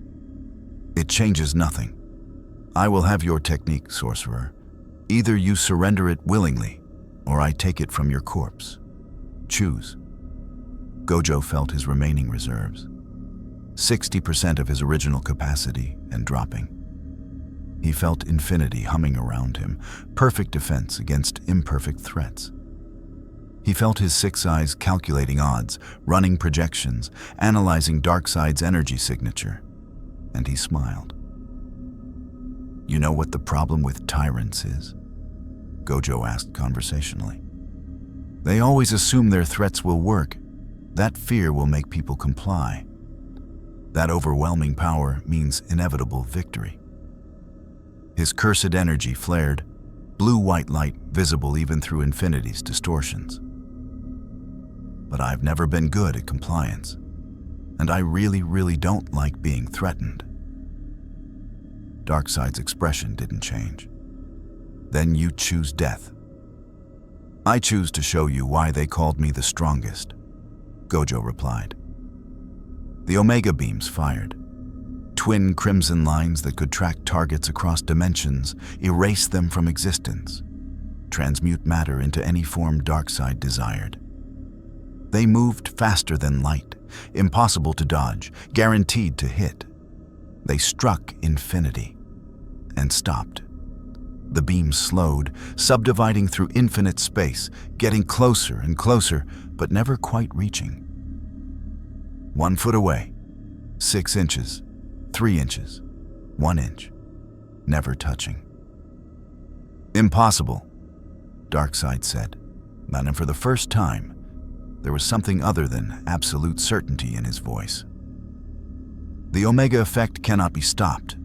"It changes nothing. I will have your technique, sorcerer. Either you surrender it willingly, or I take it from your corpse. Choose." Gojo felt his remaining reserves, 60% of his original capacity and dropping. He felt infinity humming around him, perfect defense against imperfect threats. He felt his 6 eyes calculating odds, running projections, analyzing Darkseid's energy signature, and he smiled. "You know what the problem with tyrants is?" Gojo asked conversationally. "They always assume their threats will work. That fear will make people comply. That overwhelming power means inevitable victory." His cursed energy flared, blue-white light visible even through infinity's distortions. "But I've never been good at compliance, and I really don't like being threatened." Darkseid's expression didn't change. "Then you choose death." "I choose to show you why they called me the strongest," Gojo replied. The Omega beams fired. Twin crimson lines that could track targets across dimensions, erase them from existence. transmute matter into any form Darkseid desired. They moved faster than light, impossible to dodge, guaranteed to hit. They struck infinity and stopped. The beams slowed, subdividing through infinite space, getting closer and closer, but never quite reaching. 1 foot away, 6 inches, 3 inches, 1 inch, never touching. Impossible, Darkseid said, and for the first time, there was something other than absolute certainty in his voice. The Omega effect cannot be stopped.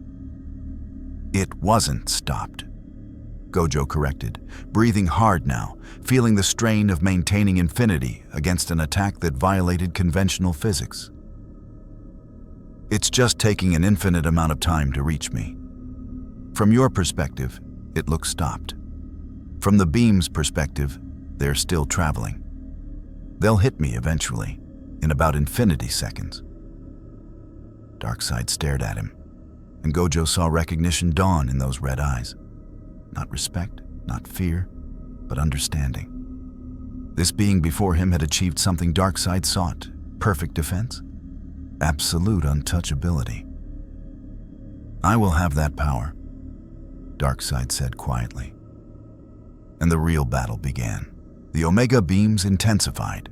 It wasn't stopped, Gojo corrected, breathing hard now, feeling the strain of maintaining infinity against an attack that violated conventional physics. It's just taking an infinite amount of time to reach me. From your perspective, it looks stopped. From the beam's perspective, they're still traveling. They'll hit me eventually, in about infinity seconds. Darkseid stared at him, and Gojo saw recognition dawn in those red eyes. Not respect, not fear, but understanding. This being before him had achieved something Darkseid sought: perfect defense, absolute untouchability. I will have that power, Darkseid said quietly. And the real battle began. The Omega beams intensified,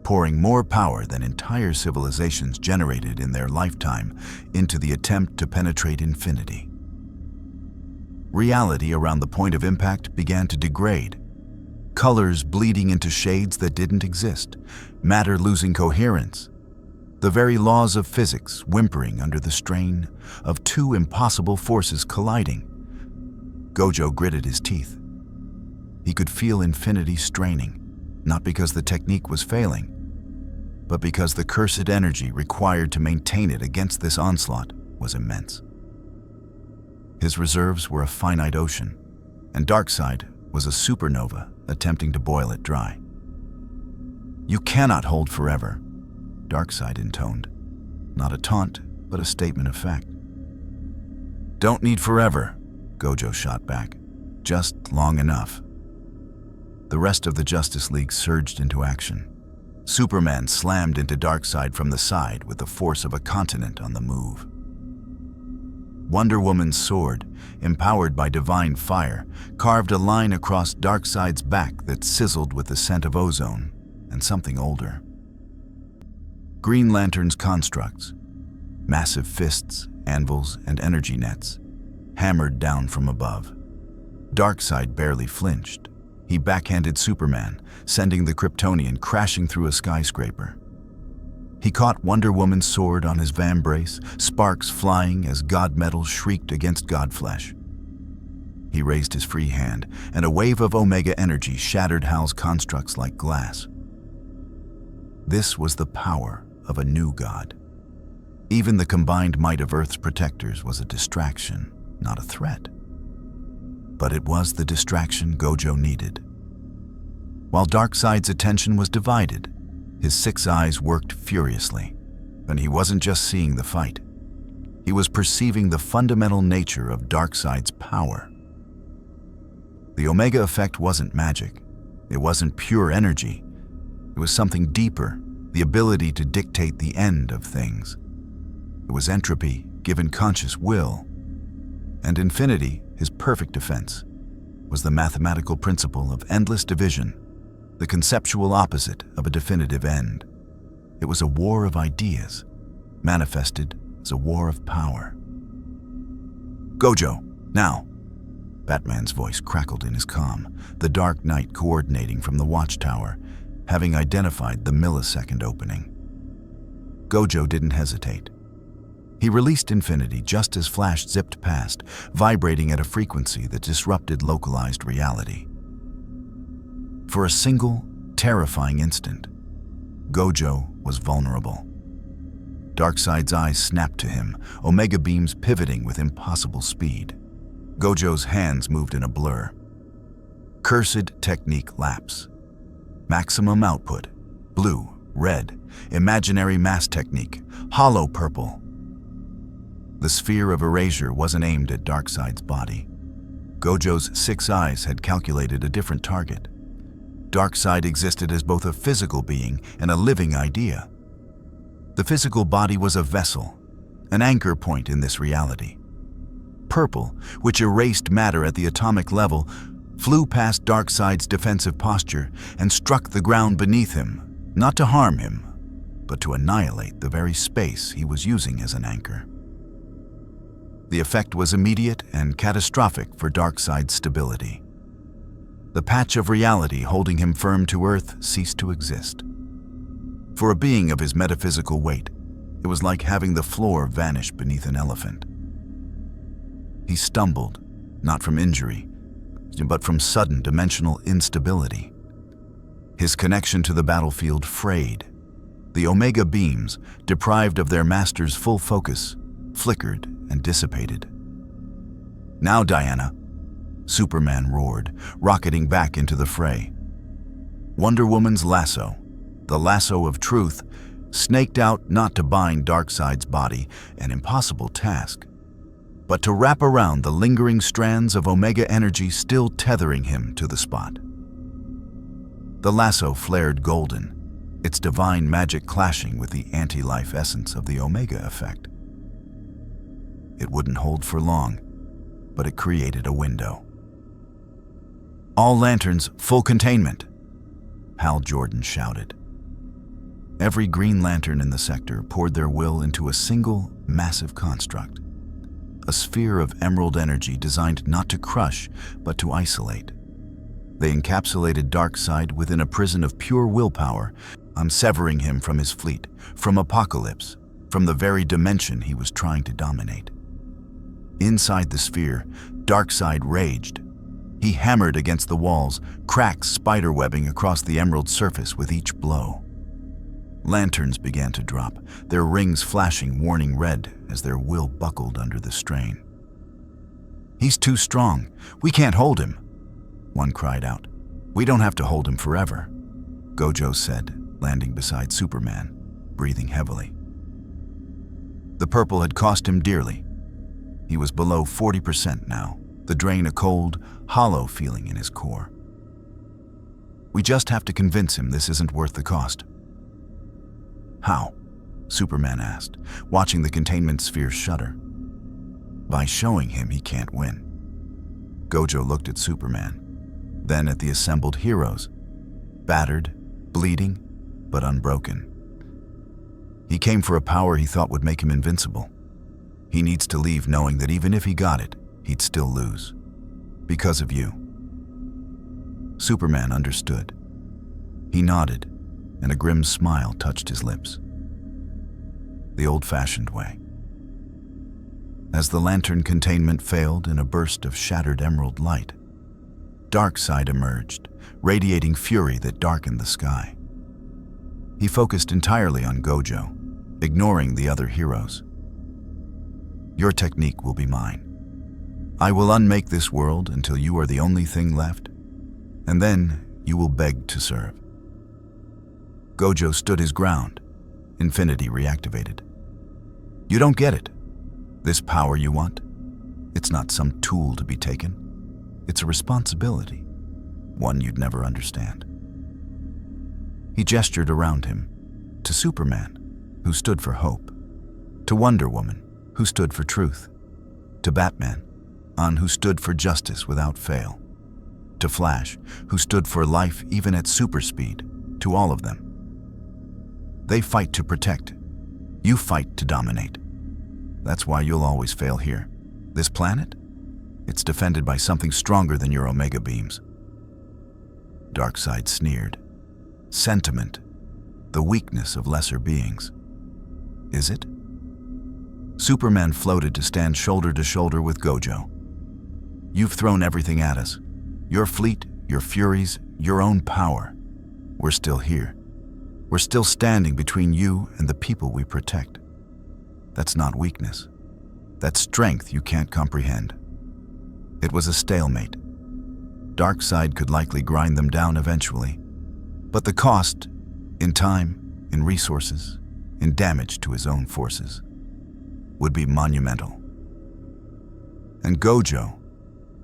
pouring more power than entire civilizations generated in their lifetime into the attempt to penetrate infinity. Reality around the point of impact began to degrade, colors bleeding into shades that didn't exist, matter losing coherence, the very laws of physics whimpering under the strain of two impossible forces colliding. Gojo gritted his teeth. He could feel infinity straining, not because the technique was failing, but because the cursed energy required to maintain it against this onslaught was immense. His reserves were a finite ocean, and Darkseid was a supernova attempting to boil it dry. You cannot hold forever, Darkseid intoned. Not a taunt, but a statement of fact. Don't need forever, Gojo shot back. Just long enough. The rest of the Justice League surged into action. Superman slammed into Darkseid from the side with the force of a continent on the move. Wonder Woman's sword, empowered by divine fire, carved a line across Darkseid's back that sizzled with the scent of ozone and something older. Green Lantern's constructs, massive fists, anvils, and energy nets, hammered down from above. Darkseid barely flinched. He backhanded Superman, sending the Kryptonian crashing through a skyscraper. He caught Wonder Woman's sword on his vambrace, sparks flying as god metal shrieked against god flesh. He raised his free hand, and a wave of Omega energy shattered Hal's constructs like glass. This was the power of a new god. Even the combined might of Earth's protectors was a distraction, not a threat. But it was the distraction Gojo needed. While Darkseid's attention was divided, his 6 eyes worked furiously, and he wasn't just seeing the fight. He was perceiving the fundamental nature of Darkseid's power. The Omega effect wasn't magic. It wasn't pure energy. It was something deeper, the ability to dictate the end of things. It was entropy given conscious will. And infinity, his perfect defense, was the mathematical principle of endless division, the conceptual opposite of a definitive end. It was a war of ideas, manifested as a war of power. Gojo, now! Batman's voice crackled in his calm, the Dark Knight coordinating from the Watchtower, having identified the millisecond opening. Gojo didn't hesitate. He released infinity just as Flash zipped past, vibrating at a frequency that disrupted localized reality. For a single, terrifying instant, Gojo was vulnerable. Darkseid's eyes snapped to him, Omega beams pivoting with impossible speed. Gojo's hands moved in a blur. Cursed technique lapse. Maximum output, blue, red, imaginary mass technique, hollow purple. The sphere of erasure wasn't aimed at Darkseid's body. Gojo's 6 eyes had calculated a different target. Darkseid existed as both a physical being and a living idea. The physical body was a vessel, an anchor point in this reality. Purple, which erased matter at the atomic level, flew past Darkseid's defensive posture and struck the ground beneath him, not to harm him, but to annihilate the very space he was using as an anchor. The effect was immediate and catastrophic for Darkseid's stability. The patch of reality holding him firm to Earth ceased to exist. For a being of his metaphysical weight, it was like having the floor vanish beneath an elephant. He stumbled, not from injury, but from sudden dimensional instability. His connection to the battlefield frayed. The Omega beams, deprived of their master's full focus, flickered and dissipated. "Now, Diana," Superman roared, rocketing back into the fray. Wonder Woman's lasso, the lasso of truth, snaked out not to bind Darkseid's body, an impossible task, but to wrap around the lingering strands of Omega energy still tethering him to the spot. The lasso flared golden, its divine magic clashing with the anti-life essence of the Omega effect. It wouldn't hold for long, but it created a window. "All lanterns, full containment," Hal Jordan shouted. Every green lantern in the sector poured their will into a single, massive construct. A sphere of emerald energy designed not to crush, but to isolate. They encapsulated Darkseid within a prison of pure willpower, severing him from his fleet, from Apocalypse, from the very dimension he was trying to dominate. Inside the sphere, Darkseid raged. He hammered against the walls, cracks spiderwebbing across the emerald surface with each blow. Lanterns began to drop, their rings flashing warning red as their will buckled under the strain. "He's too strong. We can't hold him," one cried out. "We don't have to hold him forever," Gojo said, landing beside Superman, breathing heavily. The purple had cost him dearly. He was below 40% now, the drain a cold, hollow feeling in his core. "We just have to convince him this isn't worth the cost." "How?" Superman asked, watching the containment sphere shudder. "By showing him he can't win." Gojo looked at Superman, then at the assembled heroes, battered, bleeding, but unbroken. He came for a power he thought would make him invincible. He needs to leave knowing that even if he got it, he'd still lose. Because of you. Superman understood. He nodded, and a grim smile touched his lips. The old-fashioned way. As the lantern containment failed in a burst of shattered emerald light, Darkseid emerged, radiating fury that darkened the sky. He focused entirely on Gojo, ignoring the other heroes. "Your technique will be mine. I will unmake this world until you are the only thing left, and then you will beg to serve." Gojo stood his ground, Infinity reactivated. "You don't get it. This power you want, it's not some tool to be taken. It's a responsibility, one you'd never understand." He gestured around him, to Superman, who stood for hope, to Wonder Woman, who stood for truth, to Batman, who stood for justice without fail, to Flash, who stood for life even at super speed, to all of them. They fight to protect. You fight to dominate. That's why you'll always fail here. This planet? It's defended by something stronger than your Omega beams. Darkseid sneered. Sentiment, the weakness of lesser beings. Is it? Superman floated to stand shoulder to shoulder with Gojo. You've thrown everything at us. Your fleet, your Furies, your own power. We're still here. We're still standing between you and the people we protect. That's not weakness. That's strength you can't comprehend. It was a stalemate. Darkseid could likely grind them down eventually, but the cost, in time, in resources, in damage to his own forces, would be monumental. And Gojo,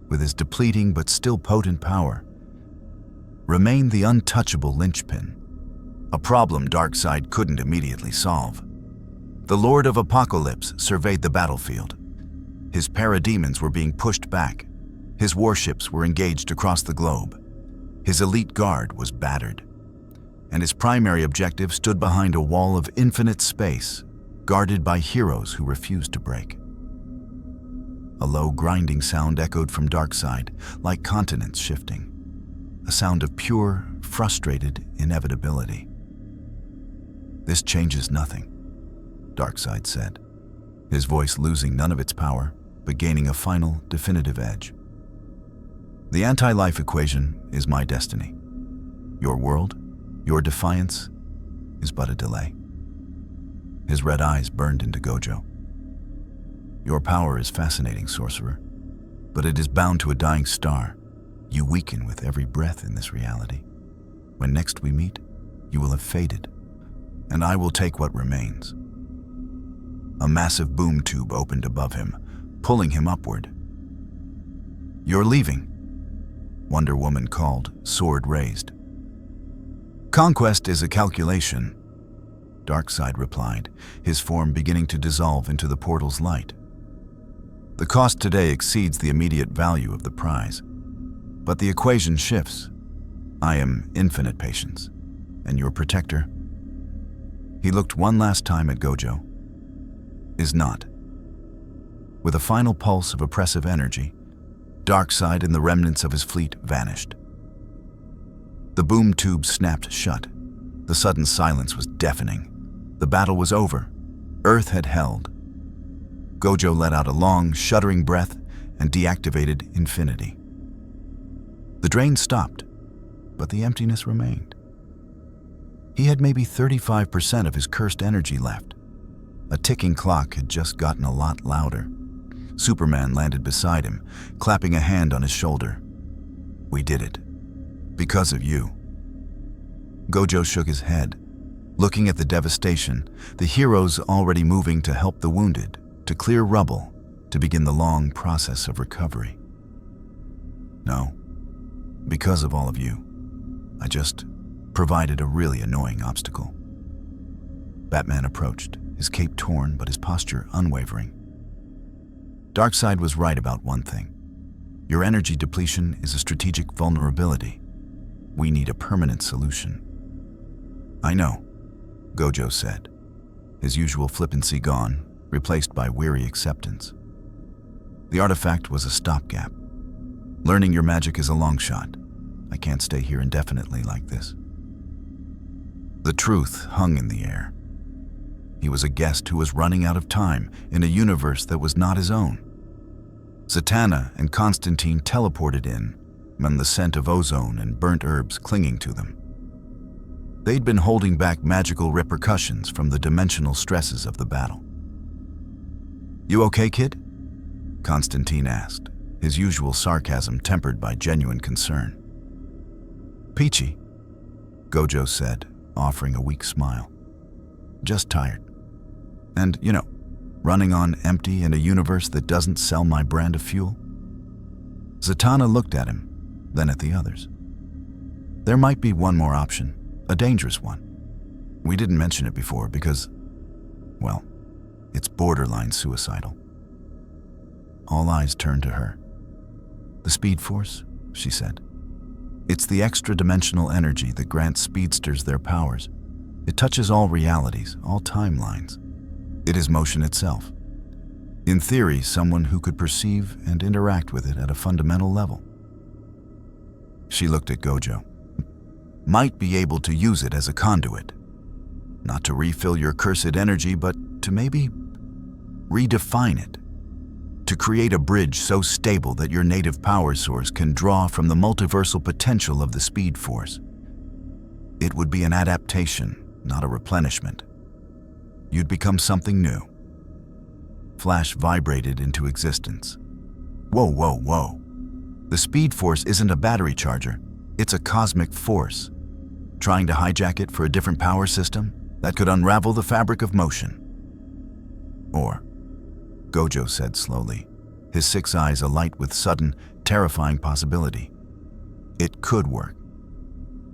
with his depleting but still potent power, remained the untouchable linchpin, a problem Darkseid couldn't immediately solve. The Lord of Apocalypse surveyed the battlefield. His parademons were being pushed back. His warships were engaged across the globe. His elite guard was battered. And his primary objective stood behind a wall of infinite space, guarded by heroes who refused to break. A low grinding sound echoed from Darkseid, like continents shifting. A sound of pure, frustrated inevitability. "This changes nothing," Darkseid said, his voice losing none of its power, but gaining a final, definitive edge. "The anti-life equation is my destiny. Your world, your defiance, is but a delay." His red eyes burned into Gojo. "Your power is fascinating, sorcerer, but it is bound to a dying star. You weaken with every breath in this reality. When next we meet, you will have faded, and I will take what remains." A massive boom tube opened above him, pulling him upward. "You're leaving," Wonder Woman called, sword raised. "Conquest is a calculation," Darkseid replied, his form beginning to dissolve into the portal's light. "The cost today exceeds the immediate value of the prize, but the equation shifts. I am infinite patience, and your protector," he looked one last time at Gojo, "is not." With a final pulse of oppressive energy, Darkseid and the remnants of his fleet vanished. The boom tube snapped shut. The sudden silence was deafening. The battle was over. Earth had held. Gojo let out a long, shuddering breath and deactivated Infinity. The drain stopped, but the emptiness remained. He had maybe 35% of his cursed energy left. A ticking clock had just gotten a lot louder. Superman landed beside him, clapping a hand on his shoulder. "We did it. Because of you." Gojo shook his head, looking at the devastation, the heroes already moving to help the wounded, to clear rubble, to begin the long process of recovery. "No, because of all of you. I just provided a really annoying obstacle." Batman approached, his cape torn but his posture unwavering. Darkseid was right about one thing. Your energy depletion is a strategic vulnerability. We need a permanent solution. "I know," Gojo said, his usual flippancy gone, replaced by weary acceptance. "The artifact was a stopgap. Learning your magic is a long shot. I can't stay here indefinitely like this." The truth hung in the air. He was a guest who was running out of time in a universe that was not his own. Zatanna and Constantine teleported in, and the scent of ozone and burnt herbs clinging to them. They'd been holding back magical repercussions from the dimensional stresses of the battle. "You okay, kid?" Constantine asked, his usual sarcasm tempered by genuine concern. "Peachy," Gojo said, offering a weak smile. "Just tired. And, running on empty in a universe that doesn't sell my brand of fuel." Zatanna looked at him, then at the others. "There might be one more option, a dangerous one. We didn't mention it before because, well, it's borderline suicidal." All eyes turned to her. "The Speed Force," she said. "It's the extra-dimensional energy that grants speedsters their powers. It touches all realities, all timelines. It is motion itself. In theory, someone who could perceive and interact with it at a fundamental level." She looked at Gojo. "Might be able to use it as a conduit. Not to refill your cursed energy, but to maybe redefine it. To create a bridge so stable that your native power source can draw from the multiversal potential of the Speed Force. It would be an adaptation, not a replenishment. You'd become something new." Flash vibrated into existence. "Whoa, whoa, whoa. The Speed Force isn't a battery charger. It's a cosmic force. Trying to hijack it for a different power system that could unravel the fabric of motion." "Or," Gojo said slowly, his 6 eyes alight with sudden, terrifying possibility. It could work.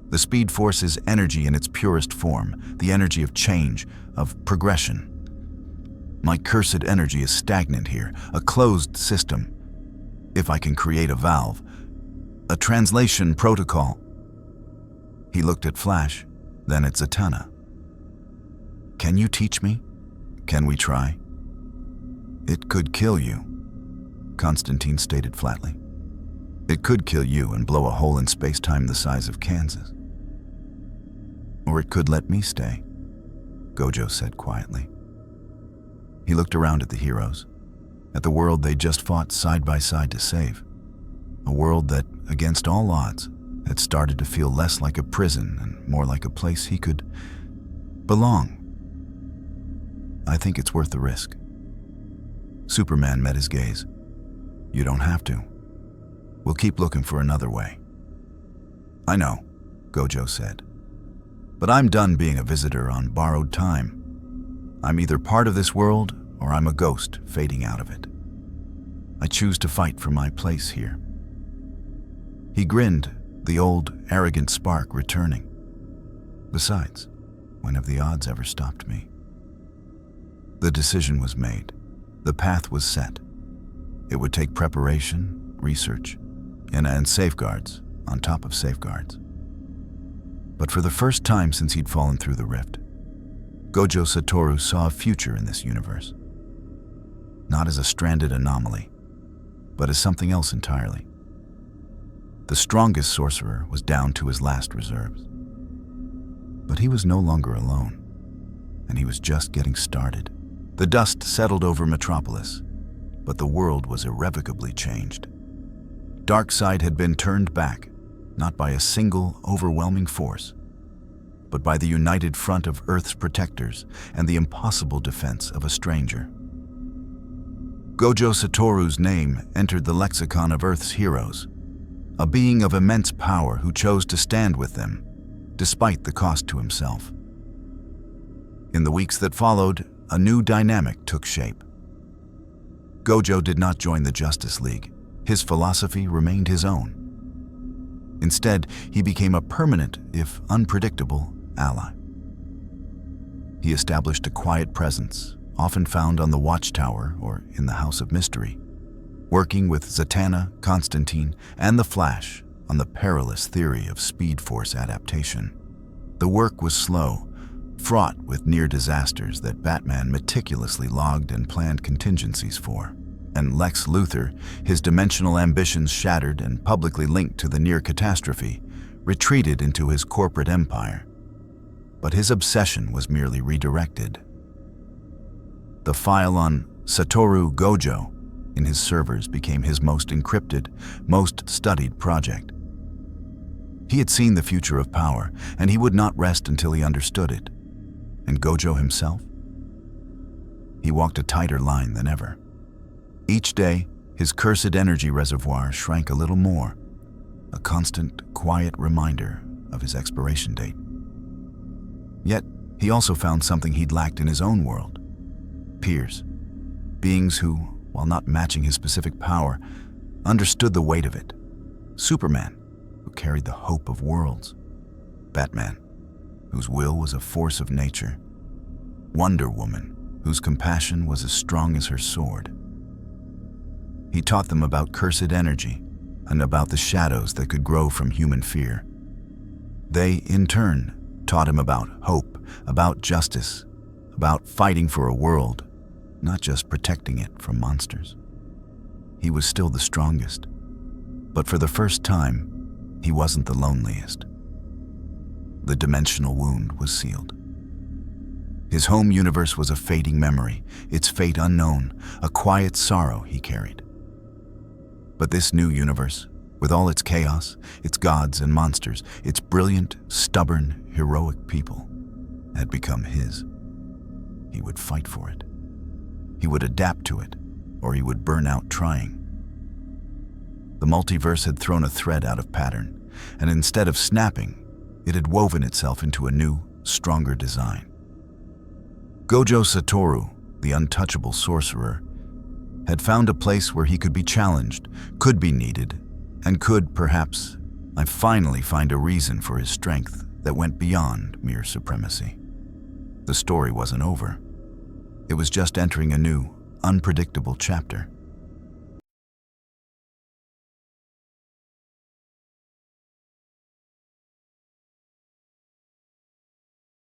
The Speed Force is energy in its purest form, the energy of change, of progression. My cursed energy is stagnant here, a closed system. If I can create a valve, a translation protocol. He looked at Flash, then at Zatanna. Can you teach me? Can we try? It could kill you, Constantine stated flatly. It could kill you and blow a hole in space-time the size of Kansas. Or it could let me stay, Gojo said quietly. He looked around at the heroes, at the world they just fought side by side to save. A world that, against all odds, had started to feel less like a prison and more like a place he could belong. I think it's worth the risk. Superman met his gaze. You don't have to. We'll keep looking for another way. I know, Gojo said. But I'm done being a visitor on borrowed time. I'm either part of this world or I'm a ghost fading out of it. I choose to fight for my place here. He grinned, the old, arrogant spark returning. Besides, when have the odds ever stopped me? The decision was made. The path was set. It would take preparation, research, and safeguards on top of safeguards. But for the first time since he'd fallen through the rift, Gojo Satoru saw a future in this universe. Not as a stranded anomaly, but as something else entirely. The strongest sorcerer was down to his last reserves. But he was no longer alone, and he was just getting started. The dust settled over Metropolis, but the world was irrevocably changed. Darkseid had been turned back, not by a single, overwhelming force, but by the united front of Earth's protectors and the impossible defense of a stranger. Gojo Satoru's name entered the lexicon of Earth's heroes, a being of immense power who chose to stand with them, despite the cost to himself. In the weeks that followed, a new dynamic took shape. Gojo did not join the Justice League. His philosophy remained his own. Instead, he became a permanent, if unpredictable, ally. He established a quiet presence, often found on the Watchtower or in the House of Mystery, working with Zatanna, Constantine, and the Flash on the perilous theory of Speed Force adaptation. The work was slow, fraught with near disasters that Batman meticulously logged and planned contingencies for. And Lex Luthor, his dimensional ambitions shattered and publicly linked to the near catastrophe, retreated into his corporate empire. But his obsession was merely redirected. The file on Satoru Gojo in his servers became his most encrypted, most studied project. He had seen the future of power, and he would not rest until he understood it. And Gojo himself? He walked a tighter line than ever. Each day, his cursed energy reservoir shrank a little more, a constant, quiet reminder of his expiration date. Yet, he also found something he'd lacked in his own world. Peers. Beings who, while not matching his specific power, understood the weight of it. Superman, who carried the hope of worlds. Batman, whose will was a force of nature. Wonder Woman, whose compassion was as strong as her sword. He taught them about cursed energy and about the shadows that could grow from human fear. They, in turn, taught him about hope, about justice, about fighting for a world, not just protecting it from monsters. He was still the strongest, but for the first time, he wasn't the loneliest. The dimensional wound was sealed. His home universe was a fading memory, its fate unknown, a quiet sorrow he carried. But this new universe, with all its chaos, its gods and monsters, its brilliant, stubborn, heroic people, had become his. He would fight for it. He would adapt to it, or he would burn out trying. The multiverse had thrown a thread out of pattern, and instead of snapping, it had woven itself into a new, stronger design. Gojo Satoru, the untouchable sorcerer, had found a place where he could be challenged, could be needed, And could, perhaps, I finally find a reason for his strength that went beyond mere supremacy. The story wasn't over. It was just entering a new, unpredictable chapter.